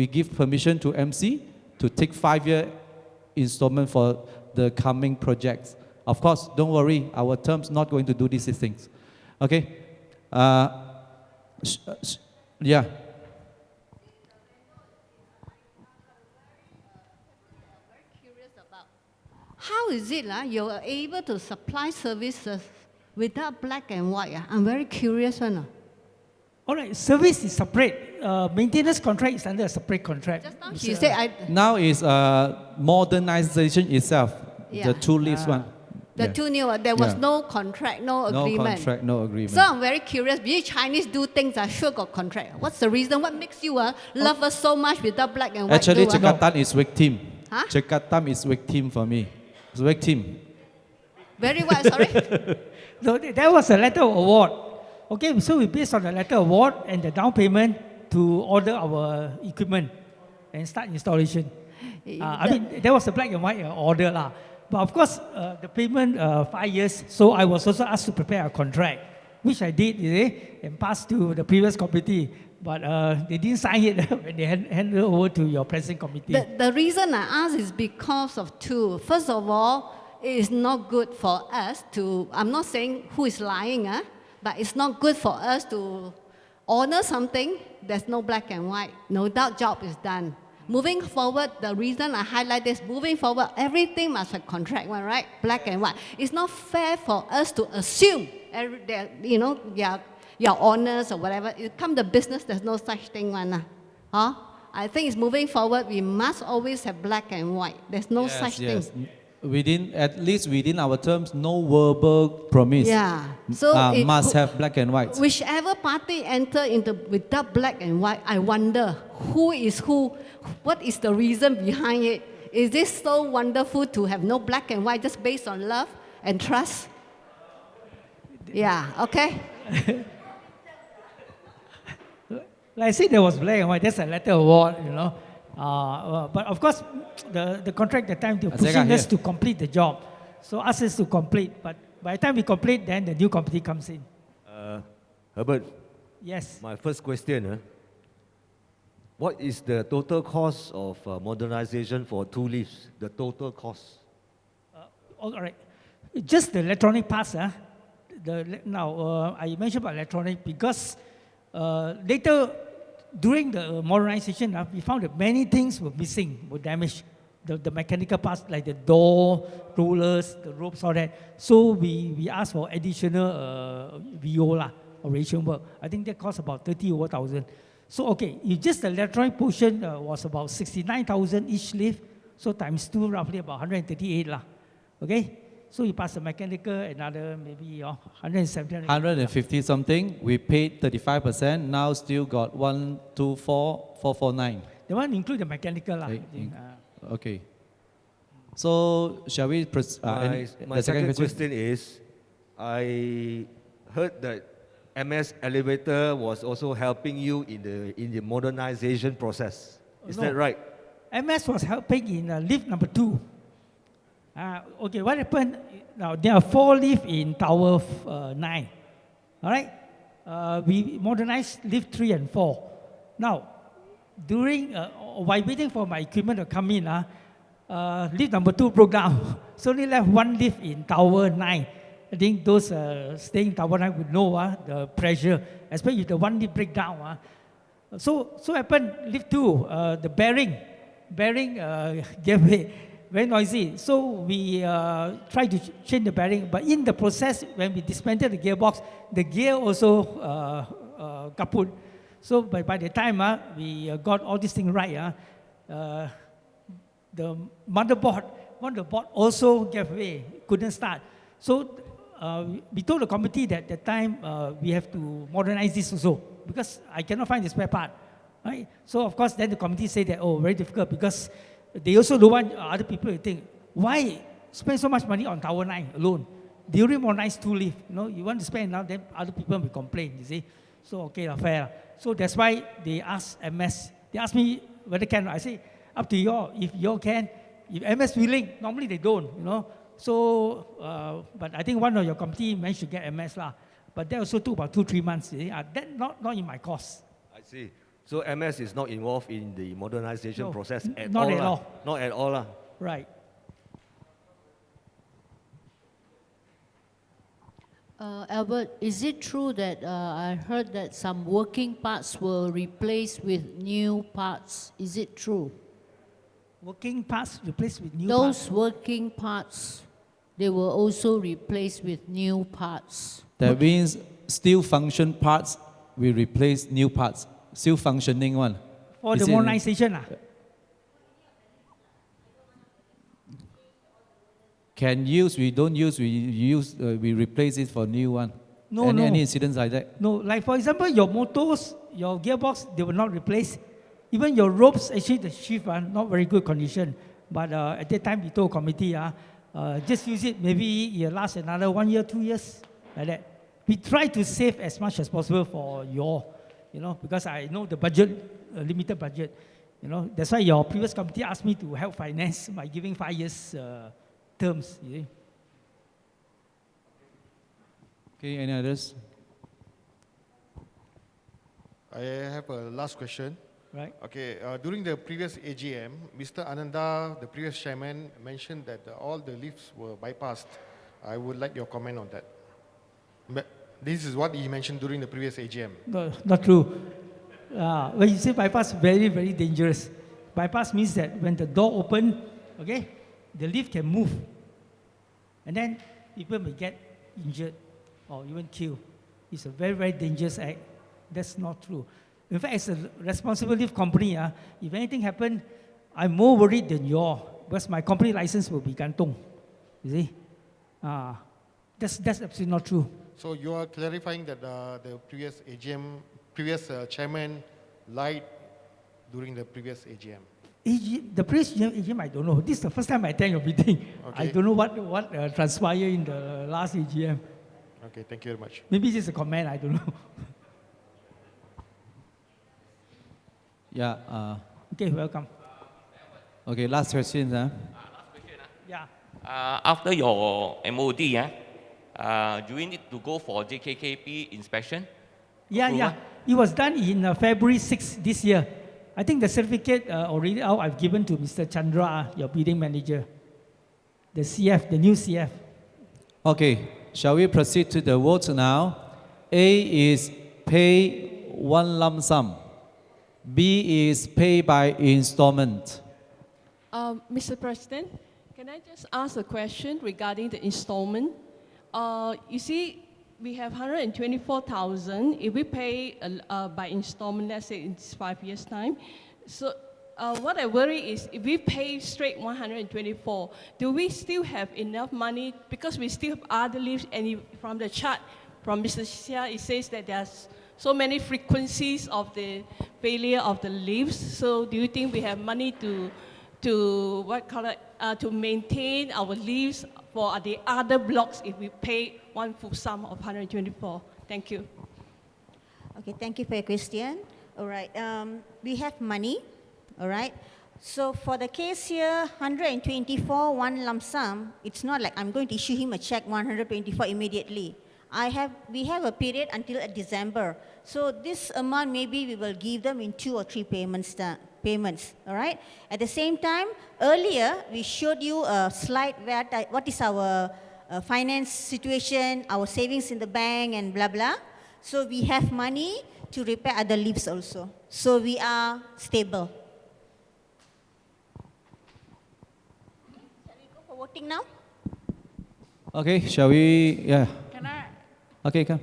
give permission to MC to take 5-year installment for the coming projects. Of course, don't worry, our terms not going to do these things. Okay? Yeah. How is it you are able to supply services without black and white? I'm very curious. All right, service is separate. Maintenance contract is under a separate contract. Just now she said now is modernization itself, Yeah. the two lifts one. the Yeah. two new, there was Yeah. no contract, no No agreement. contract, no agreement. So I'm very curious. We Chinese do things sure got contract. What's the reason? What makes you love us so much without black and white? Actually, do, Jakarta is weak team. Huh? Jakarta is weak team for me. It's weak team. Very what? Sorry. No, that was a letter of award. Okay, so we based on the letter of award and the down payment to order our equipment and start installation. I mean, there was a black and white order lah. But of course, the payment 5 years. So I was also asked to prepare a contract, which I did, and passed to the previous committee. But they didn't sign it when they handed over to your present committee. The reason I ask is because of two. First of all, it is not good for us to, I'm not saying who is lying, but it's not good for us to honor something, there's no black and white. No doubt job is done. Moving forward, the reason I highlight this, moving forward, everything must have contract one, right? Black and white. It's not fair for us to assume, your honors or whatever. It come to business, there's no such thing one. I think it's moving forward, we must always have black and white. There's no such thing. At least within our terms, no verbal promise. Yeah. So must have black and white. Whichever party enter into without black and white, I wonder who is who, what is the reason behind it? Is this so wonderful to have no black and white just based on love and trust? Yeah, okay. Like I said, there was black and white. That's a letter of award, but of course, the contract at the time, they were pushing us to complete the job. So ask us to complete. But by the time we complete, then the new committee comes in. Herbert. Yes. My first question. What is the total cost of modernization for 2 lifts? The total cost? All right. Just the electronic parts. Now, I mentioned about electronic because later, during the modernization, we found that many things were missing, were damaged. The mechanical parts like the door, rollers, the ropes, all that. So we asked for additional VO operation work. I think that cost about 30,000. So okay, if just the electronic portion was about 69,000 each lift, so times 2, roughly about 138 Okay. So you pass the mechanical, another maybe 170. 150 something. We paid 35%. Now still got 124,449. The one include the mechanical Okay. So shall we proceed? My second question is, I heard that MS Elevator was also helping you in the modernization process. Is that right? MS was helping in lift number 2. Okay, what happened? Now, there are 4 lifts in Tower 9. All right? We modernized lift 3 and 4. Now, while waiting for my equipment to come in, lift number 2 broke down. So only left 1 lift in Tower 9. I think those staying in Tower 9 would know the pressure, especially if the 1 lift break down. So happened, lift 2, the bearing gave way, very noisy. So we tried to change the bearing, but in the process, when we dismantled the gearbox, the gear also kaput. So by the time we got all these things right, the motherboard, one of the board also gave way, couldn't start. So we told the committee that at the time we have to modernize this also, because I cannot find the spare part. Right? So of course then the committee said that, very difficult, because they also don't want other people to think, why spend so much money on Tower 9 alone? They already modernize 2 lifts. You want to spend now, then other people will complain, you see. So okay, fair. So that's why they asked MS. They asked me whether can. I say, up to you all. If you all can, if MS willing, normally they don't, So, but I think one of your committee managed to get MS lah. But that also took about 2-3 months. That not in my cost. I see. So MS is not involved in the modernization process at not all? At all. Not at all lah. Right. Albert, is it true that I heard that some working parts were replaced with new parts? Is it true? Working parts replaced with new parts? Those working parts, they were also replaced with new parts. That means still function parts, we replace new parts. Still functioning one. For the modernization? Can use, we don't use, we replace it for new one. No. Any incidents like that? No, like for example, your motors, your gearbox, they will not replace. Even your ropes, actually the sheath are not very good condition. But at that time, we told committee, just use it, maybe it lasts another 1 year, 2 years, like that. We try to save as much as possible for your, because I know the budget, limited budget. That's why your previous committee asked me to help finance by giving 5 years terms. You see. Okay, any others? I have a last question. Right. Okay, during the previous AGM, Mr. Ananda, the previous chairman, mentioned that all the lifts were bypassed. I would like your comment on that. But this is what he mentioned during the previous AGM. No, not true. When you say bypass, very, very dangerous. Bypass means that when the door open, okay, the lift can move. And then people may get injured or even killed. It's a very, very dangerous act. That's not true. In fact, as a responsible lift company, if anything happens, I'm more worried than you all, because my company license will be gantung. You see? That's absolutely not true. So you are clarifying that the previous AGM, previous chairman lied during the previous AGM. The previous AGM, I don't know. This is the first time I attend your meeting. Okay. I don't know what transpired in the last AGM. Okay, thank you very much. Maybe just a comment, I don't know. Yeah. Okay, welcome. Okay, last question. Yeah. After your MOD, do we need to go for JKKP inspection? Yeah. It was done in February 6 this year. I think the certificate already out, I've given to Mr. Chandra, your bidding manager. The CF, the new CF. Okay, shall we proceed to the vote now? A is pay one lump sum. B is pay by installment. Mr. President, can I just ask a question regarding the installment? You see, we have 124,000. If we pay by installment, let's say in 5 years' time, so what I worry is if we pay straight 124, do we still have enough money? Because we still have other lifts, and from the chart from Mr. Xia, it says that there's so many frequencies of the failure of the lifts. So do you think we have money to to to maintain our leaves for the other blocks if we pay one full sum of 124. Thank you. Okay, thank you for your question. All right, we have money, all right? So for the case here, 124, one lump sum, it's not like I'm going to issue him a check 124 immediately. We have a period until December. So this amount maybe we will give them in 2 or 3 payments, all right? At the same time, earlier we showed you a slide where what is our finance situation, our savings in the bank and blah, blah. So we have money to repair other leaves also. So we are stable. Shall we go for voting now? Okay, shall we? Yeah. Can I? Okay, come.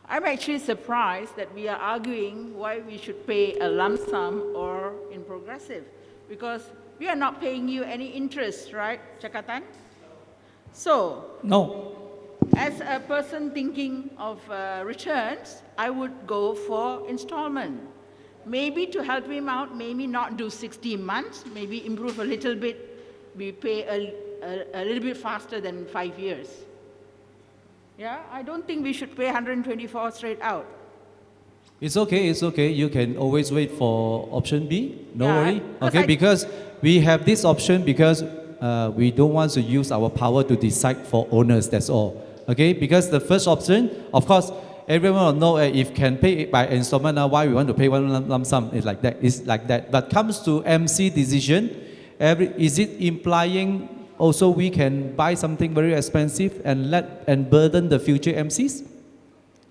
I'm actually surprised that we are arguing why we should pay a lump sum or in progressive, because we are not paying you any interest, right, Cakatan? So, No. as a person thinking of returns, I would go for installment. Maybe to help him out, maybe not do 60 months, maybe improve a little bit, we pay a little bit faster than 5 years. Yeah, I don't think we should pay 124 straight out. It's okay, it's okay. You can always wait for option B. No Yeah, worry. Okay, because we have this option because we don't want to use our power to decide for owners, that's all. Okay, because the first option, of course, everyone will know if can pay by installment, why we want to pay one lump sum, it's like that. It's like that. But comes to MC decision, is it implying also we can buy something very expensive and burden the future MCs?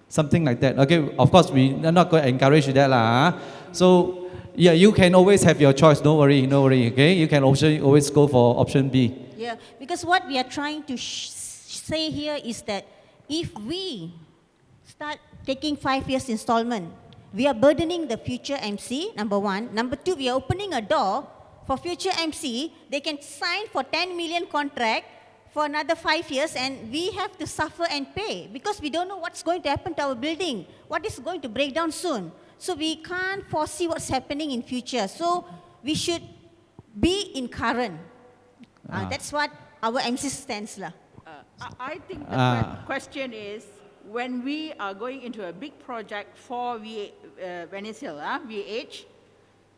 Something like that. Okay, of course we are not going to encourage that lah. So yeah, you can always have your choice. No worry, no worry. Okay, you can also always go for option B. Yeah, because what we are trying to say here is that if we start taking 5 years installment, we are burdening the future MC, number one. Number two, we are opening a door for future MC. They can sign for 10 million contract for another 5 years, and we have to suffer and pay because we don't know what's going to happen to our building, what is going to break down soon. So we can't foresee what's happening in future. So we should be in current. That's what our MC stands lah. I think the question is, when we are going into a big project for Venice Hill, VH,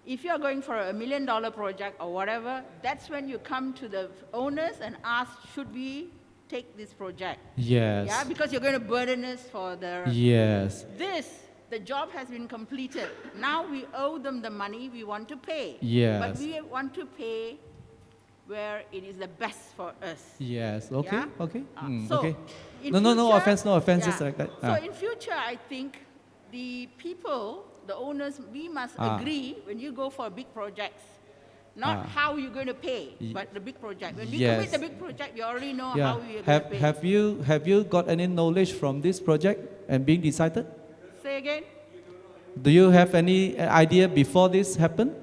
if you are going for $1 million project or whatever, that's when you come to the owners and ask, should we take this project? Yes. Yeah, because you're going to burden us for the... Yes. The job has been completed. Now we owe them the money we want to pay. Yes. But we want to pay where it is the best for us. Yes, okay, Yeah? okay. So Okay. in No future- offense, yeah. it's like that. So in future, I think the people, the owners, we must agree when you go for big projects, not how you're going to pay, but the big project. When we commit Yes. the big project, we already know Yeah. how we are going to pay. Have you got any knowledge from this project and being decided? Say again? Do you have any idea before this happened?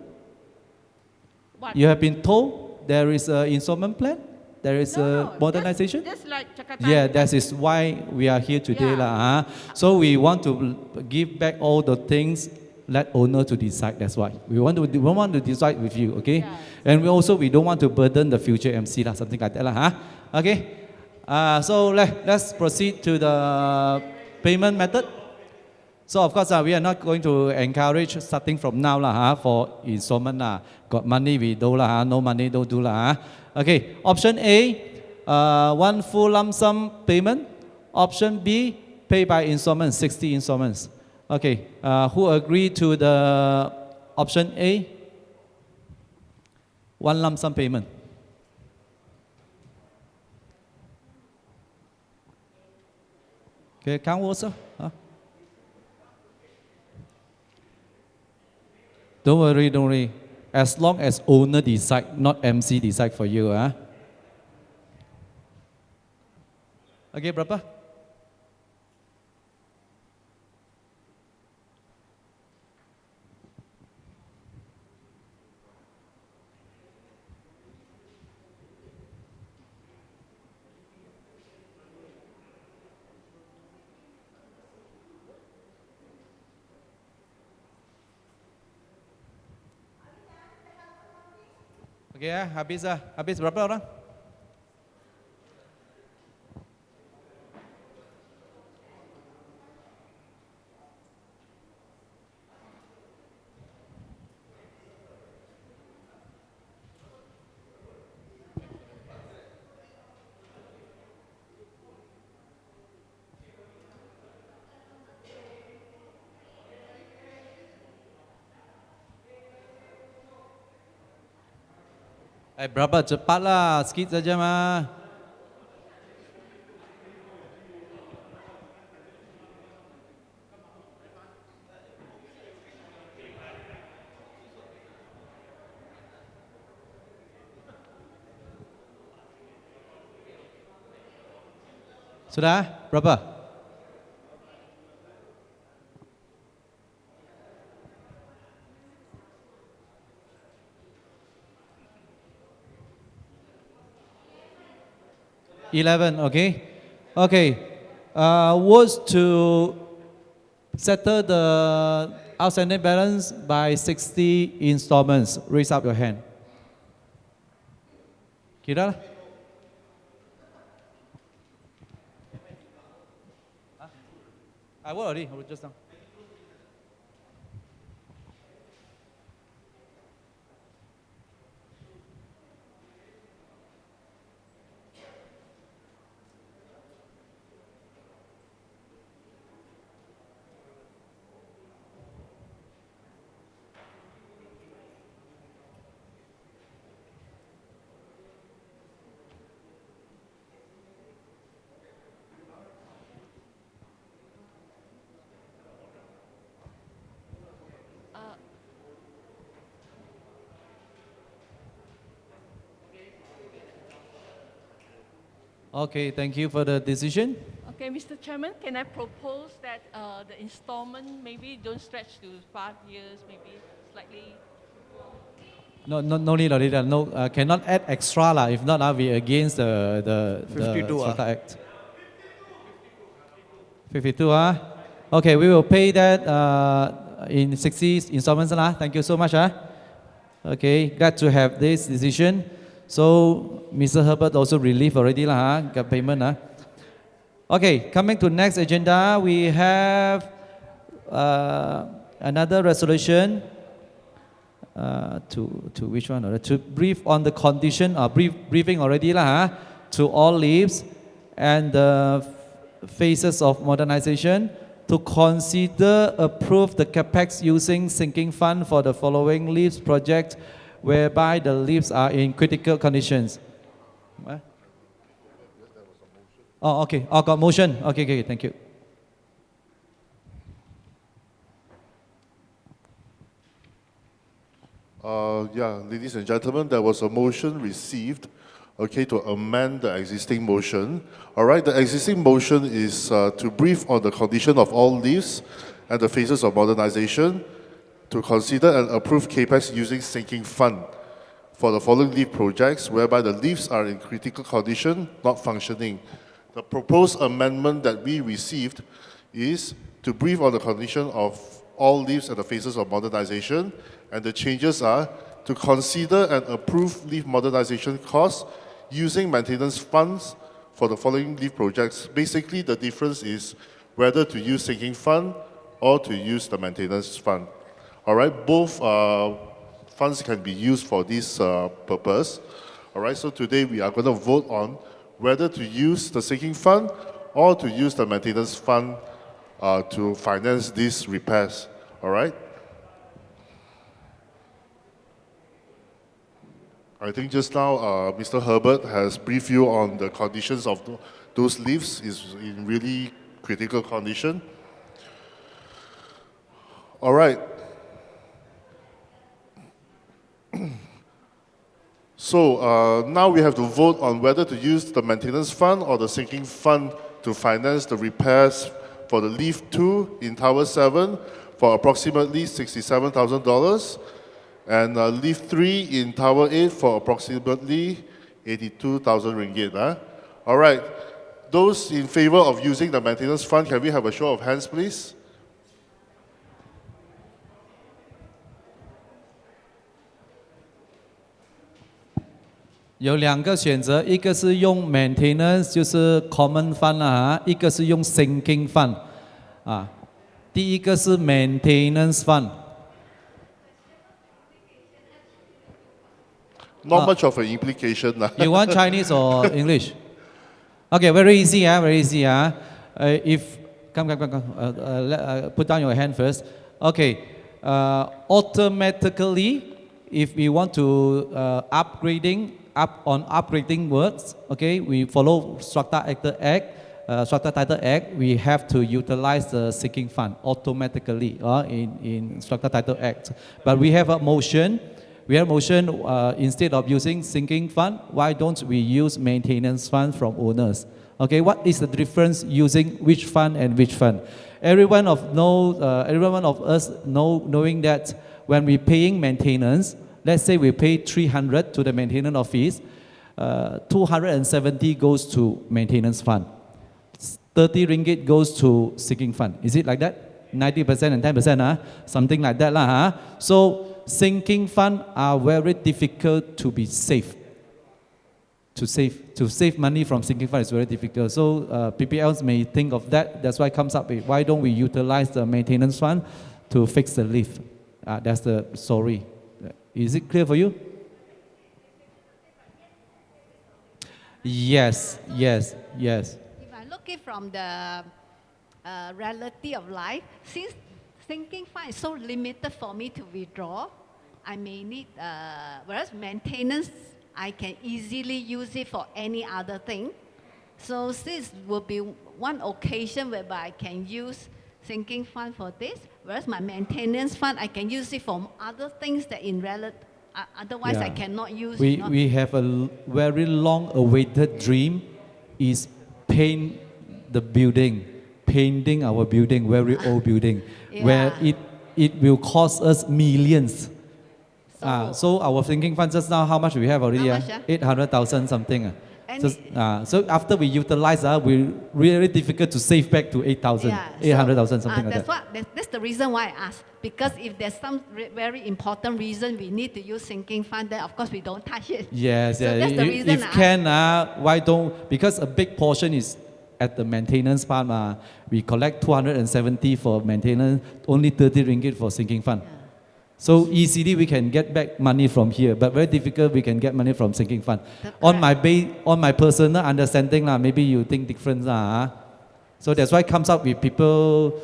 What? You have been told there is an installment plan? There is a modernization? Just like Jakarta. Yeah, that is why we are here today. Yeah. So we want to give back all the things, let owner to decide, that's why. We want to decide with you, okay? Yeah. And we don't want to burden the future MC, something like that. Okay? So let's proceed to the payment method. So of course, we are not going to encourage starting from now for installment. Got money, we do. No money, don't do. Okay, option A, one full lump sum payment. Option B, pay by installment, 60 installments. Okay, who agree to the option A? One lump sum payment. Okay, count also. Don't worry. As long as owner decide, not MC decide for you. Okay, berapa? Okay ya, habis berapa orang? Berapa cepatlah, sikit saja mah. Sudah? Berapa? $11, okay. Okay. Was to settle the outstanding balance by 60 installments. Raise up your hand. Kira lah. I will already, just now. Okay, thank you for the decision. Okay, Mr. Chairman, can I propose that the installment maybe don't stretch to 5 years, maybe slightly? No need, no, cannot add extra lah. If not, we against the 52 Strata Act. 52 Okay, we will pay that in 60 installments lah. Thank you so much Okay, glad to have this decision. So Mr. Herbert also relieved already lah got payment Okay, coming to next agenda, we have another resolution. To which one? To brief on the condition, briefing already lah to all leaves and the phases of modernization to consider approve the capex using sinking fund for the following leaves project whereby the leaves are in critical conditions. Oh, okay. Oh, got motion. Okay, thank you. Ladies and gentlemen, there was a motion received, to amend the existing motion. All right, the existing motion is to brief on the condition of all leaves and the phases of modernization, to consider and approve CAPEX using sinking fund for the following leaf projects whereby the leaves are in critical condition, not functioning. The proposed amendment that we received is to brief on the condition of all leaves and the phases of modernization, and the changes are to consider and approve leaf modernization costs using maintenance funds for the following leaf projects. Basically, the difference is whether to use sinking fund or to use the maintenance fund. All right, both funds can be used for this purpose. All right, so today we are going to vote on whether to use the sinking fund or to use the maintenance fund to finance these repairs. All right. I think just now Mr. Herbert has briefed you on the conditions of those leaves is in really critical condition. All right. So now we have to vote on whether to use the maintenance fund or the sinking fund to finance the repairs for the leaf 2 in Tower 7 for approximately $67,000 and leaf 3 in Tower 8 for approximately 82,000 ringgit. All right, those in favor of using the maintenance fund, can we have a show of hands, please? 有两个选择，一个是用 maintenance， 就是 common fund 啦，一个是用 sinking fund， 啊，第一个是 maintenance fund。 Not much of an implication. You want Chinese or English? Okay, very easy, very easy. If come, put down your hand first. Okay, automatically, if we want to upgrading works, okay, we follow Structure Title Act. We have to utilize the sinking fund automatically in Structure Title Act. But we have a motion. Instead of using sinking fund, why don't we use maintenance fund from owners? Okay, what is the difference using which fund and which fund? Every one of us knowing that when we're paying maintenance, let's say we pay 300 to the maintenance office, 270 goes to maintenance fund, 30 ringgit goes to sinking fund. Is it like that? 90% and 10%, something like that. So sinking fund are very difficult to be safe. To save money from sinking fund is very difficult. So PPLs may think of that. That's why it comes up with why don't we utilize the maintenance fund to fix the lift? That's the story. Is it clear for you? Yes. If I look it from the reality of life, since sinking fund is so limited for me to withdraw, I may need, whereas maintenance, I can easily use it for any other thing. So this will be one occasion whereby I can use sinking fund for this, whereas my maintenance fund, I can use it for other things that otherwise I cannot use. We have a very long-awaited dream is paint the building, painting our building, very old building, where it will cost us millions. So our sinking fund just now, how much we have already? 800,000 something. So after we utilize, we really difficult to save back to 800,000 something like that. That's the reason why I asked. Because if there's some very important reason we need to use sinking fund, then of course we don't touch it. Yes, so that's the reason if can, why don't? Because a big portion is at the maintenance fund. We collect 270 for maintenance, only 30 ringgit for sinking fund. So easily we can get back money from here, but very difficult we can get money from sinking fund. On my personal understanding, maybe you think different. So that's why it comes up with people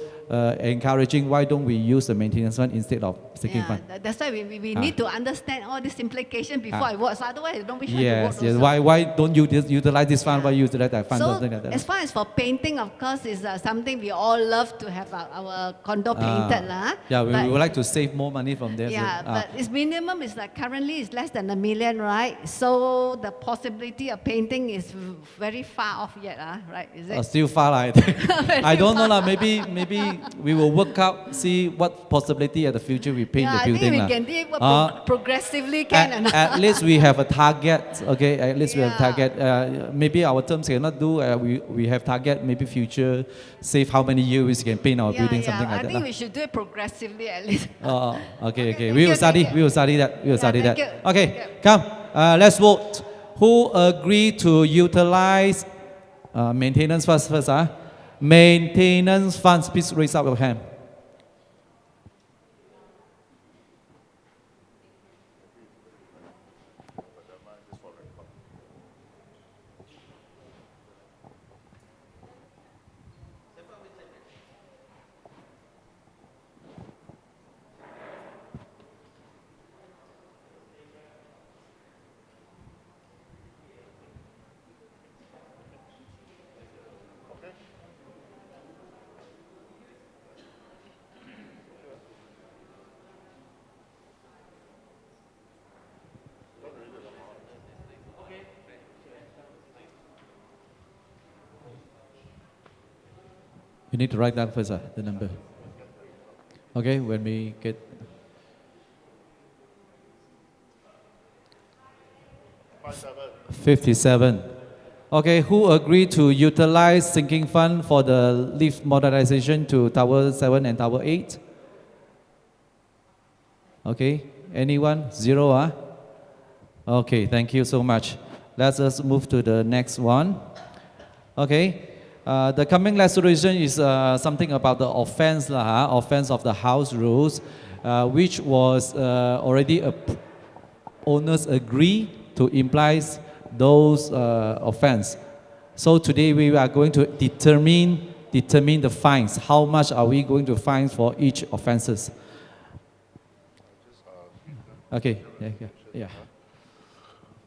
encouraging why don't we use the maintenance fund instead of sinking fund. That's why we need to understand all this implication before I work. So otherwise I don't wish to work. Yes. Why don't you utilize this fund? Why utilize that fund? So something like that. As far as for painting, of course, is something we all love to have our condo painted. Yeah, we would like to save more money from there. Yeah, but its minimum is like currently is less than $1 million, right? So the possibility of painting is very far off yet, right? Is it? Still far, I think. I don't know, maybe we will work out, see what possibility at the future we paint the building. I think we can do progressively can. At least we have a target, okay? At least we have a target. Maybe our terms cannot do, we have target, maybe future, save how many years we can paint our building, something like that. I think we should do it progressively at least. Okay. We will study that. Okay, come, let's vote. Who agree to utilize maintenance funds first? Maintenance funds, please raise up your hand. You need to write down first, the number. Okay, when we get... $57. Okay, who agreed to utilize sinking fund for the lift modernization to Tower 7 and Tower 8? Okay, anyone? 0, Okay, thank you so much. Let us move to the next one. Okay. The coming resolution is something about the offense, offense of the house rules, which was already owners agree to imply those offense. So today we are going to determine the fines. How much are we going to fine for each offenses? Okay. Yeah.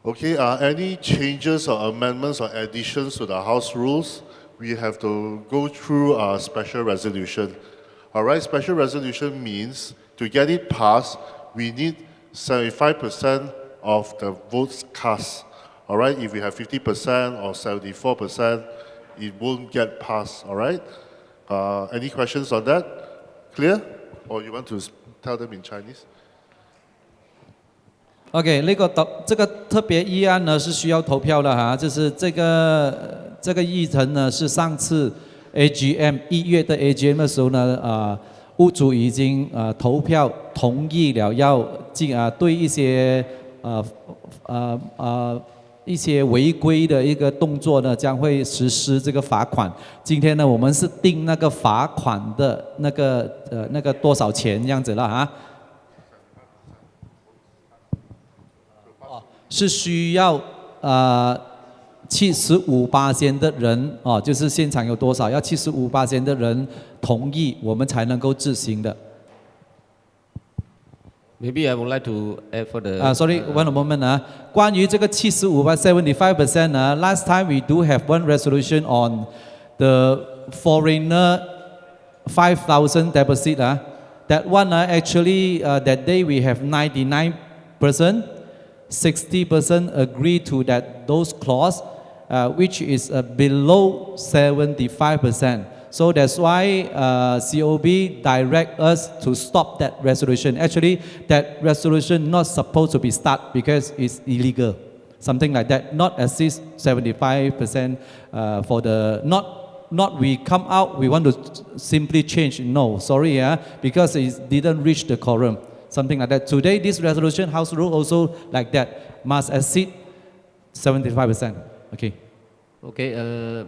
Okay, any changes or amendments or additions to the House rules, we have to go through a special resolution. All right, special resolution means to get it passed, we need 75% of the votes cast. All right, if we have 50% or 74%, it won't get passed, all right? Any questions on that? Clear? Or you want to tell them in Chinese? OK， 这个特别议案呢是需要投票的哈，就是这个议程呢是上次 AGM 1月的 AGM 的时候呢，屋主已经投票同意了要对一些一些违规的一个动作呢将会实施这个罚款。今天呢我们是定那个罚款的那个多少钱这样子了哈。是需要75%的人就是现场有多少，要75%的人同意，我们才能够执行的。Maybe I would like to add for the. Sorry, one moment 关于这个75%、75% 呢 ，last time we do have one resolution on the foreigner 5,000 deposit That one actually that day we have 99%. 60% agree to those clause, which is below 75%. So that's why COB direct us to stop that resolution. Actually, that resolution not supposed to be start because it's illegal, something like that. Not assist 75% for the not we come out. We want to simply change. No, sorry, because it didn't reach the quorum. Something like that. Today, this resolution, House rule also like that, must exceed 75%. Okay. Okay,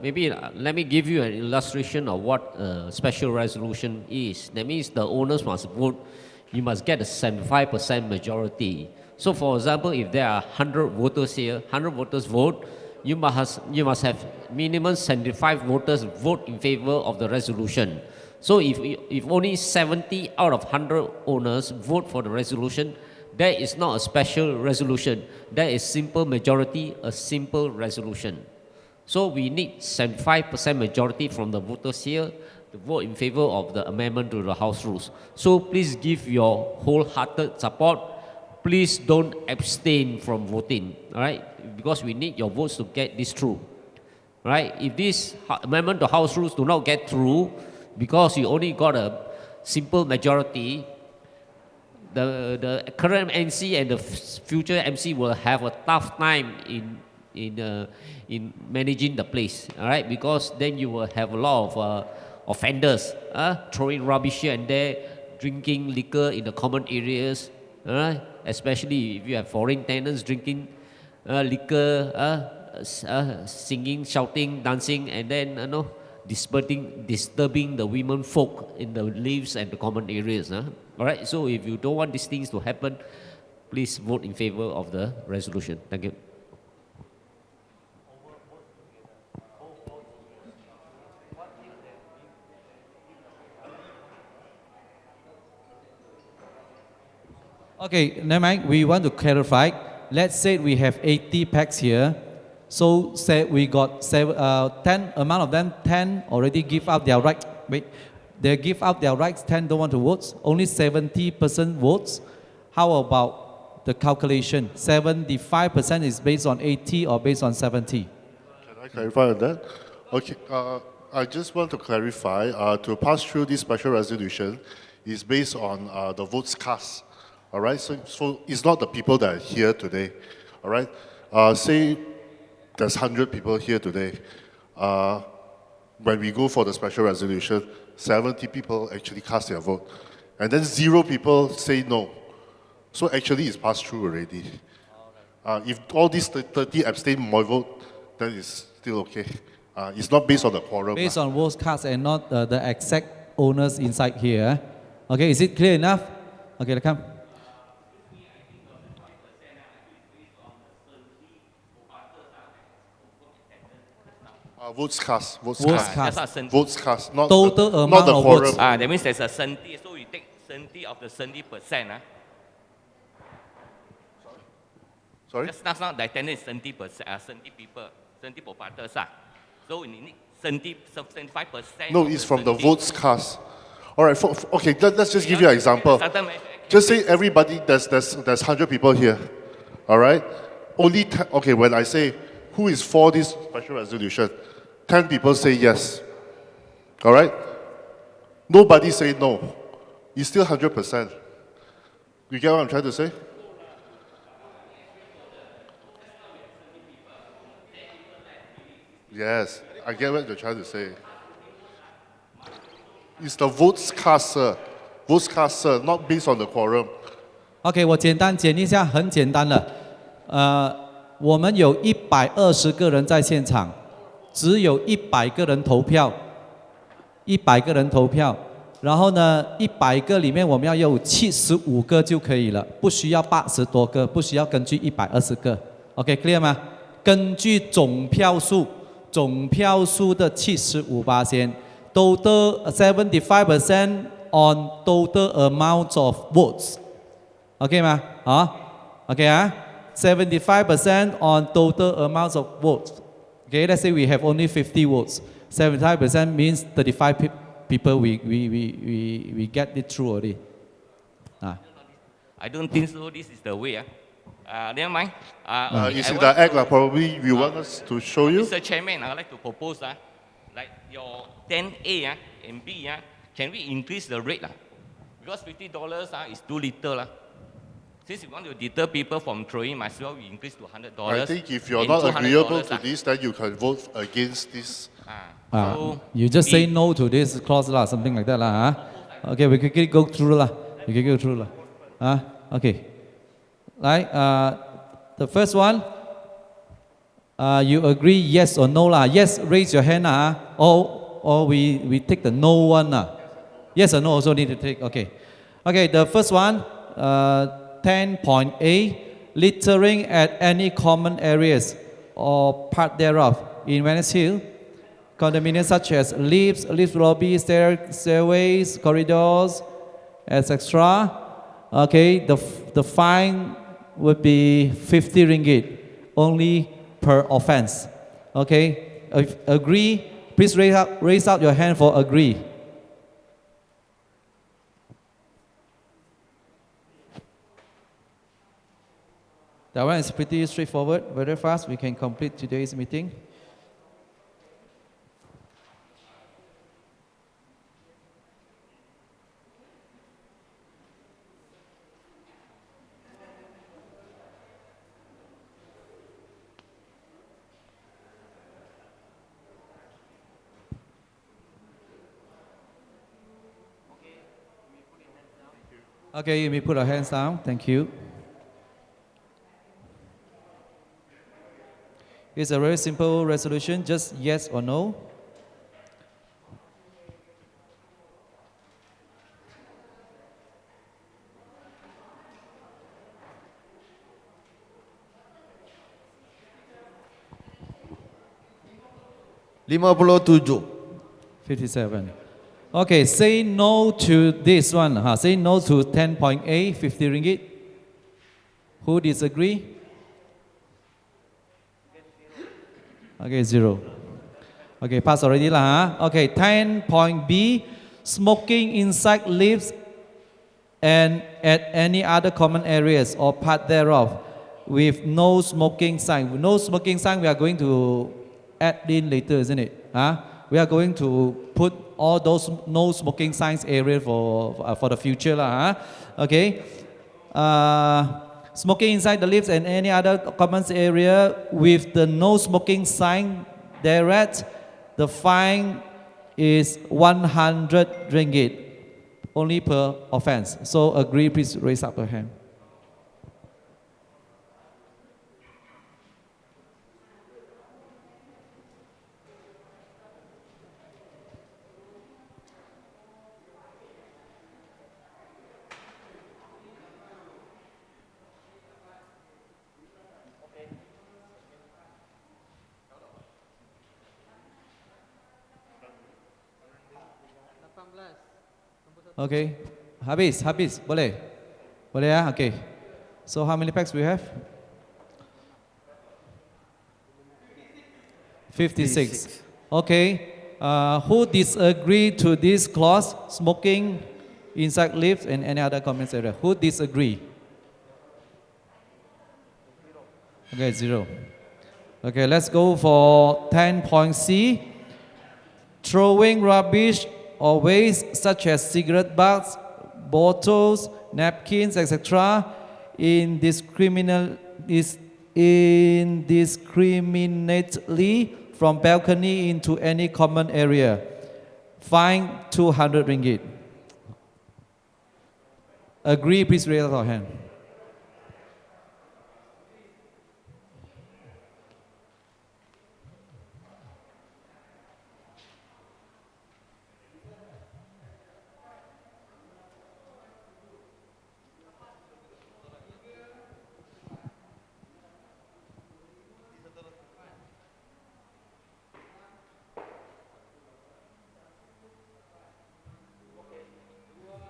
maybe let me give you an illustration of what special resolution is. That means the owners must vote, you must get a 75% majority. So for example, if there are 100 voters here, 100 voters vote, you must have minimum 75 voters vote in favor of the resolution. So if only 70 out of 100 owners vote for the resolution, that is not a special resolution. That is simple majority, a simple resolution. So we need 75% majority from the voters here to vote in favor of the amendment to the House rules. So please give your wholehearted support. Please don't abstain from voting, all right? Because we need your votes to get this through, right? If this amendment to House rules do not get through, because you only got a simple majority, the current MC and the future MC will have a tough time in managing the place, all right? Because then you will have a lot of offenders throwing rubbish here and there, drinking liquor in the common areas, all right? Especially if you have foreign tenants drinking liquor, singing, shouting, dancing, and then disturbing the women folk in the lives and the common areas. All right, so if you don't want these things to happen, please vote in favor of the resolution. Thank you. Okay, never mind. We want to clarify. Let's say we have 80 packs here. So say we got 10 amount of them, 10 already give out their right. Wait, they give out their rights, 10 don't want to vote. Only 70% votes. How about the calculation? 75% is based on 80 or based on 70? Can I clarify on that? Okay, I just want to clarify, to pass through this special resolution is based on the votes cast. All right, so it's not the people that are here today. All right, say there's 100 people here today. When we go for the special resolution, 70 people actually cast their vote. And then 0 people say no. So actually it's passed through already. If all these 30 abstain my vote, then it's still okay. It's not based on the quorum. Based on votes cast and not the exact owners inside here. Okay, is it clear enough? Okay, come. Votes cast. Votes Votes cast. cast. Votes cast. Not Total the, amount not the of quorum. votes. That means there's a 70, so you take 70 of the 70%. Sorry? That's not the attendance is 70%, 70 people, 70 proprietors. So we need 75%. No, it's from the votes cast. All right, okay, let's just give you an example. Just say everybody, there's 100 people here. All right? Only 10, okay, when I say who is for this special resolution, 10 people say yes. All right? Nobody say no. It's still 100%. You get what I'm trying to say? Yes, I get what you're trying to say. It's the votes cast, sir. Votes cast, sir, not based on the quorum. OK， 我简单剪一下，很简单的。我们有120个人在现场，只有100个人投票，100个人投票。然后呢，100个里面我们要有75个就可以了，不需要80多个，不需要根据120个。OK，clear 吗？根据总票数的75%，total 75% on total amount of votes。OK 吗？好 ，OK 啊。75% on total amounts of votes. Okay, let's say we have only 50 votes. 75% means 35 people we get it through already. I don't think so. This is the way. Never mind. It's in the act, probably you want us to show you. Mr. Chairman, I'd like to propose, like your 10A and B, can we increase the rate? Because $50 is too little. Since you want to deter people from throwing, might as well we increase to $100. I think if you're not agreeable to this, then you can vote against this. You just say no to this clause lah, something like that lah. Okay, we quickly go through lah. We can go through lah. Okay. Right. The first one. You agree yes or no lah? Yes, raise your hand lah. Or we take the no one lah. Yes or no also need to take. Okay. Okay. The first one. 10.A, littering at any common areas or part thereof in Venice Hill, condominiums such as lifts, lift lobbies, stairways, corridors, etc. Okay, the fine would be 50 ringgit only per offense. Okay, if agree, please raise out your hand for agree. That one is pretty straightforward, very fast. We can complete today's meeting. Okay, you may put your hands down. Thank you. It's a very simple resolution, just yes or no. $57. 57. Okay, say no to this one. Say no to 10.A, 50 ringgit. Who disagree? Okay, 0. Okay, pass already lah. Okay, 10.B, smoking inside lifts and at any other common areas or part thereof with no smoking sign. With no smoking sign, we are going to add in later, isn't it? We are going to put all those no smoking signs area for the future lah. Okay. Smoking inside the lifts and any other common area with the no smoking sign thereat, the fine is 100 ringgit only per offense. So agree, please raise up your hand. Okay. Habis, boleh? Boleh ya? Okay. So how many packs we have? 56. Okay. Who disagree to this clause? Smoking inside lifts and any other comments area. Who disagree? Okay, 0. Okay, let's go for 10.C. Throwing rubbish or waste such as cigarette butts, bottles, napkins, etc. Indiscriminately from balcony into any common area. Fine 200 ringgit. Agree, please raise your hand.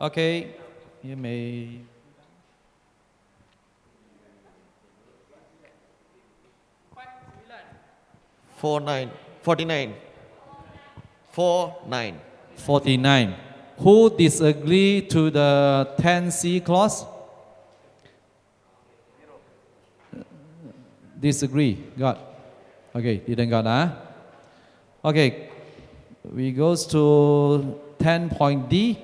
Okay, you may. Forty-nine. 49. 49. Who disagree to the 10C clause? Disagree. Got. Okay, didn't got, huh? Okay, we goes to 10.D.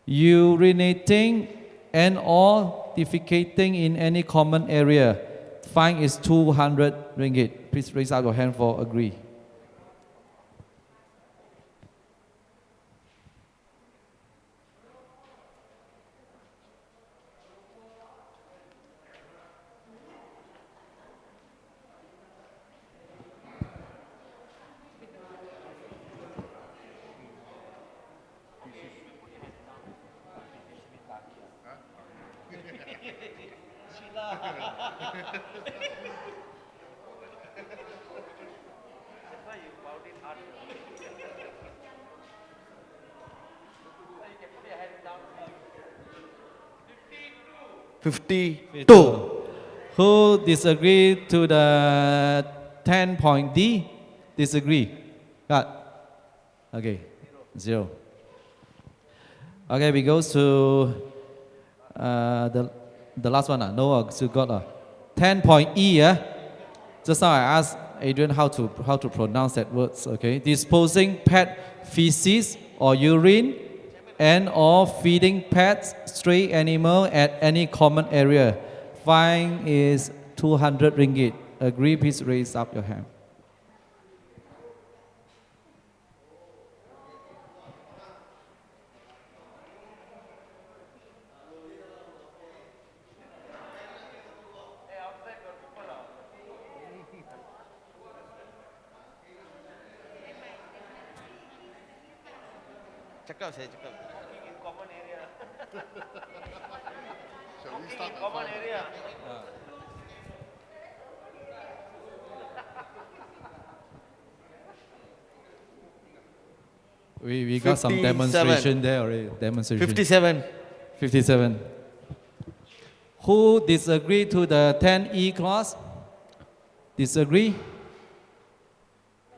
Urinating and or defecating in any common area. Fine is 200 ringgit. Please raise up your hand for agree. Who disagree to the 10.D? Disagree. Got. Okay. 0. Okay, we go to the last one. No, still got 10.E. Just now I asked Adrian how to pronounce that words. Okay, disposing pet feces or urine and or feeding pets, stray animal at any common area. Fine is 200 ringgit. Agree? Please raise up your hand. Cakap saya cakap. Common area. Shall we start? Common area. We got some demonstration there already. Demonstration. 57. 57. Who disagree to the 10E clause? Disagree?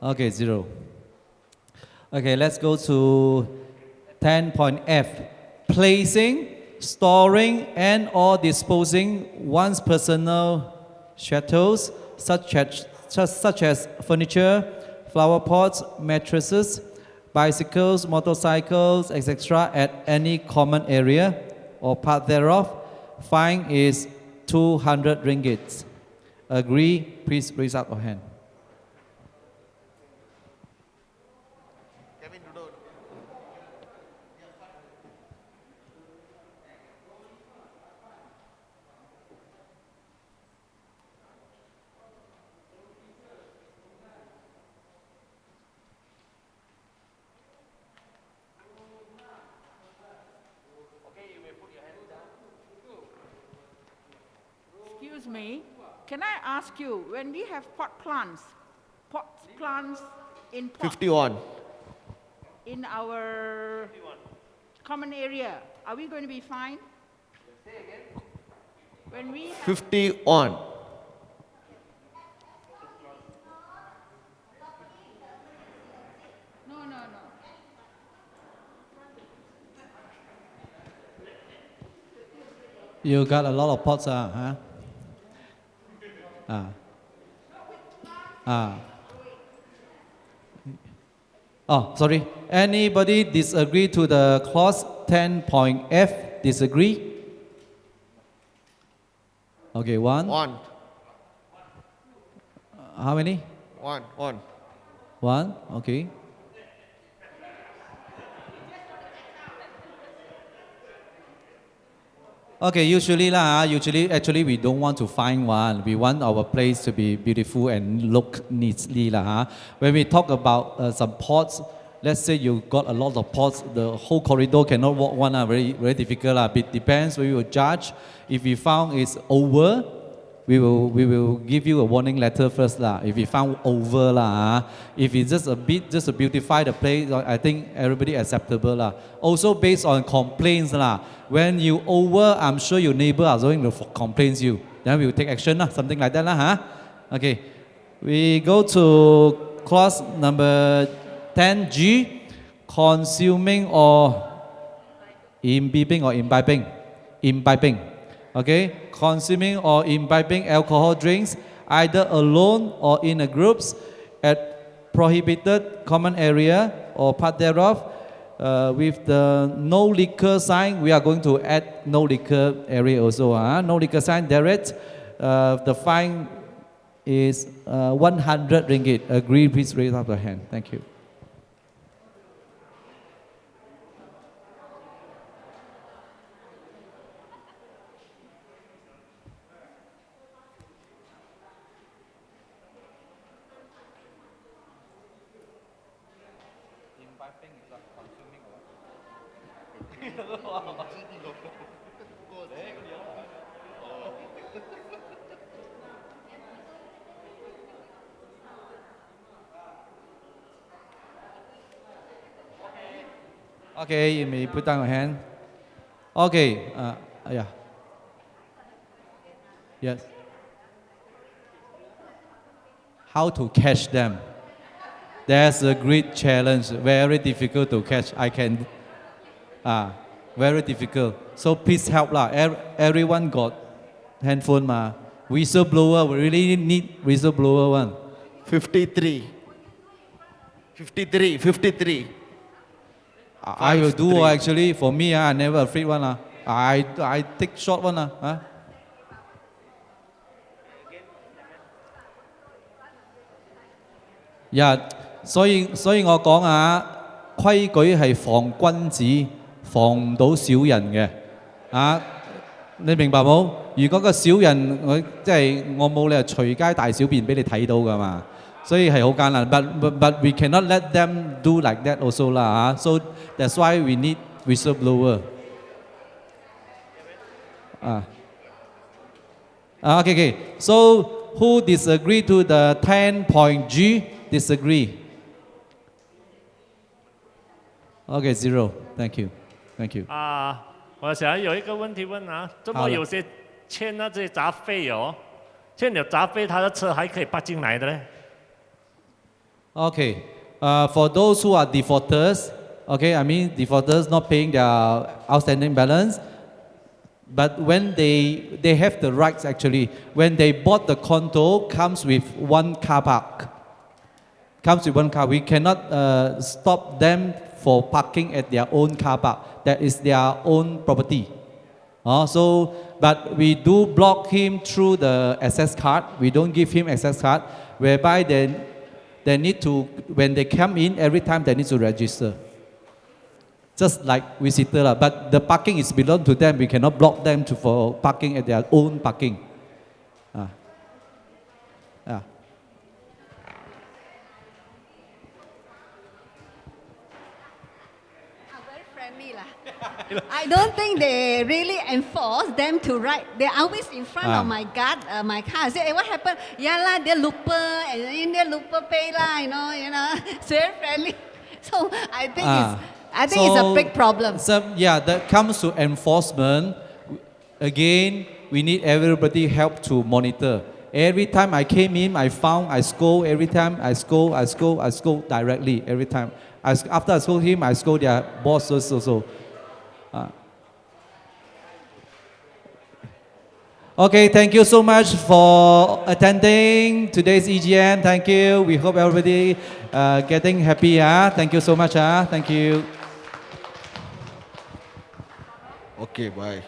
Okay, 0. Okay, let's go to 10.F. Placing, storing, and or disposing one's personal chattels, such as furniture, flower pots, mattresses, bicycles, motorcycles, etc. at any common area or part thereof. Fine is 200 ringgit. Agree? Please raise up your hand. Excuse me, can I ask you, when we have pot plants in pots 51. in our common area, are we going to be fined? When we have 51. no, no, no. You got a lot of pots, huh? Oh, sorry. Anybody disagree to the clause 10.f? Disagree? Okay, one. One. How many? One. One. One, okay. Okay, usually actually we don't want to find one. We want our place to be beautiful and look neatly lah. When we talk about some pots, let's say you got a lot of pots, the whole corridor cannot walk one, very difficult lah. It depends. We will judge. If we found it's over, we will give you a warning letter first lah. If we found over lah, if it's just a bit, just to beautify the place, I think everybody acceptable lah. Also based on complaints lah. When you over, I'm sure your neighbor are going to complain you. Then we will take action lah, something like that lah. Okay, we go to clause number 10G, consuming or imbibing or imbibing. Okay, consuming or imbibing alcohol drinks either alone or in a groups at prohibited common area or part thereof. With the no liquor sign, we are going to add no liquor area also. No liquor sign, direct. The fine is 100 ringgit. Agree, please raise up your hand. Thank you. Okay, you may put down your hand. Okay, yeah. Yes. How to catch them? That's a great challenge, very difficult to catch. Very difficult. So please help lah. Everyone got handphone ma. Whistleblower, we really need whistleblower one. 53. 53. 53. I will do actually. For me, I never afraid one lah. I take short one lah. Yeah, 所以我講規矩係防君子，防唔到小人嘅。你明白冇？如果個小人我冇理由隨街大小便俾你睇到噶嘛。所以係好艱難。But we cannot let them do like that also啦。So that's why we need whistleblower. Okay. So who disagree to the 10.G? Disagree. Okay, 0. Thank you. 我想有一个问题问这么有些欠那些杂费欠了杂费，他的车还可以pass进来的呢？ Okay, for those who are defaulters, okay, I mean defaulters not paying their outstanding balance, but when they have the rights actually, when they bought the condo, comes with one car park. Comes with one car. We cannot stop them for parking at their own car park. That is their own property. But we do block him through the access card. We don't give him access card, whereby they need to, when they come in, every time they need to register. Just like visitor, but the parking is belong to them. We cannot block them for parking at their own parking. I don't think they really enforce them to ride. They're always in front of my my car. I say, hey, what happened? Yeah lah, they're looper, and in their looper pay lah, you know. It's very friendly. So I think I think it's a big problem. So, yeah, that comes to enforcement. Again, we need everybody help to monitor. Every time I came in, I scold. Every time I scold directly. Every time. After I scold him, I scold their bosses also. Okay, thank you so much for attending today's EGM. Thank you. We hope everybody getting happy. Thank you so much. Thank you. Okay, bye.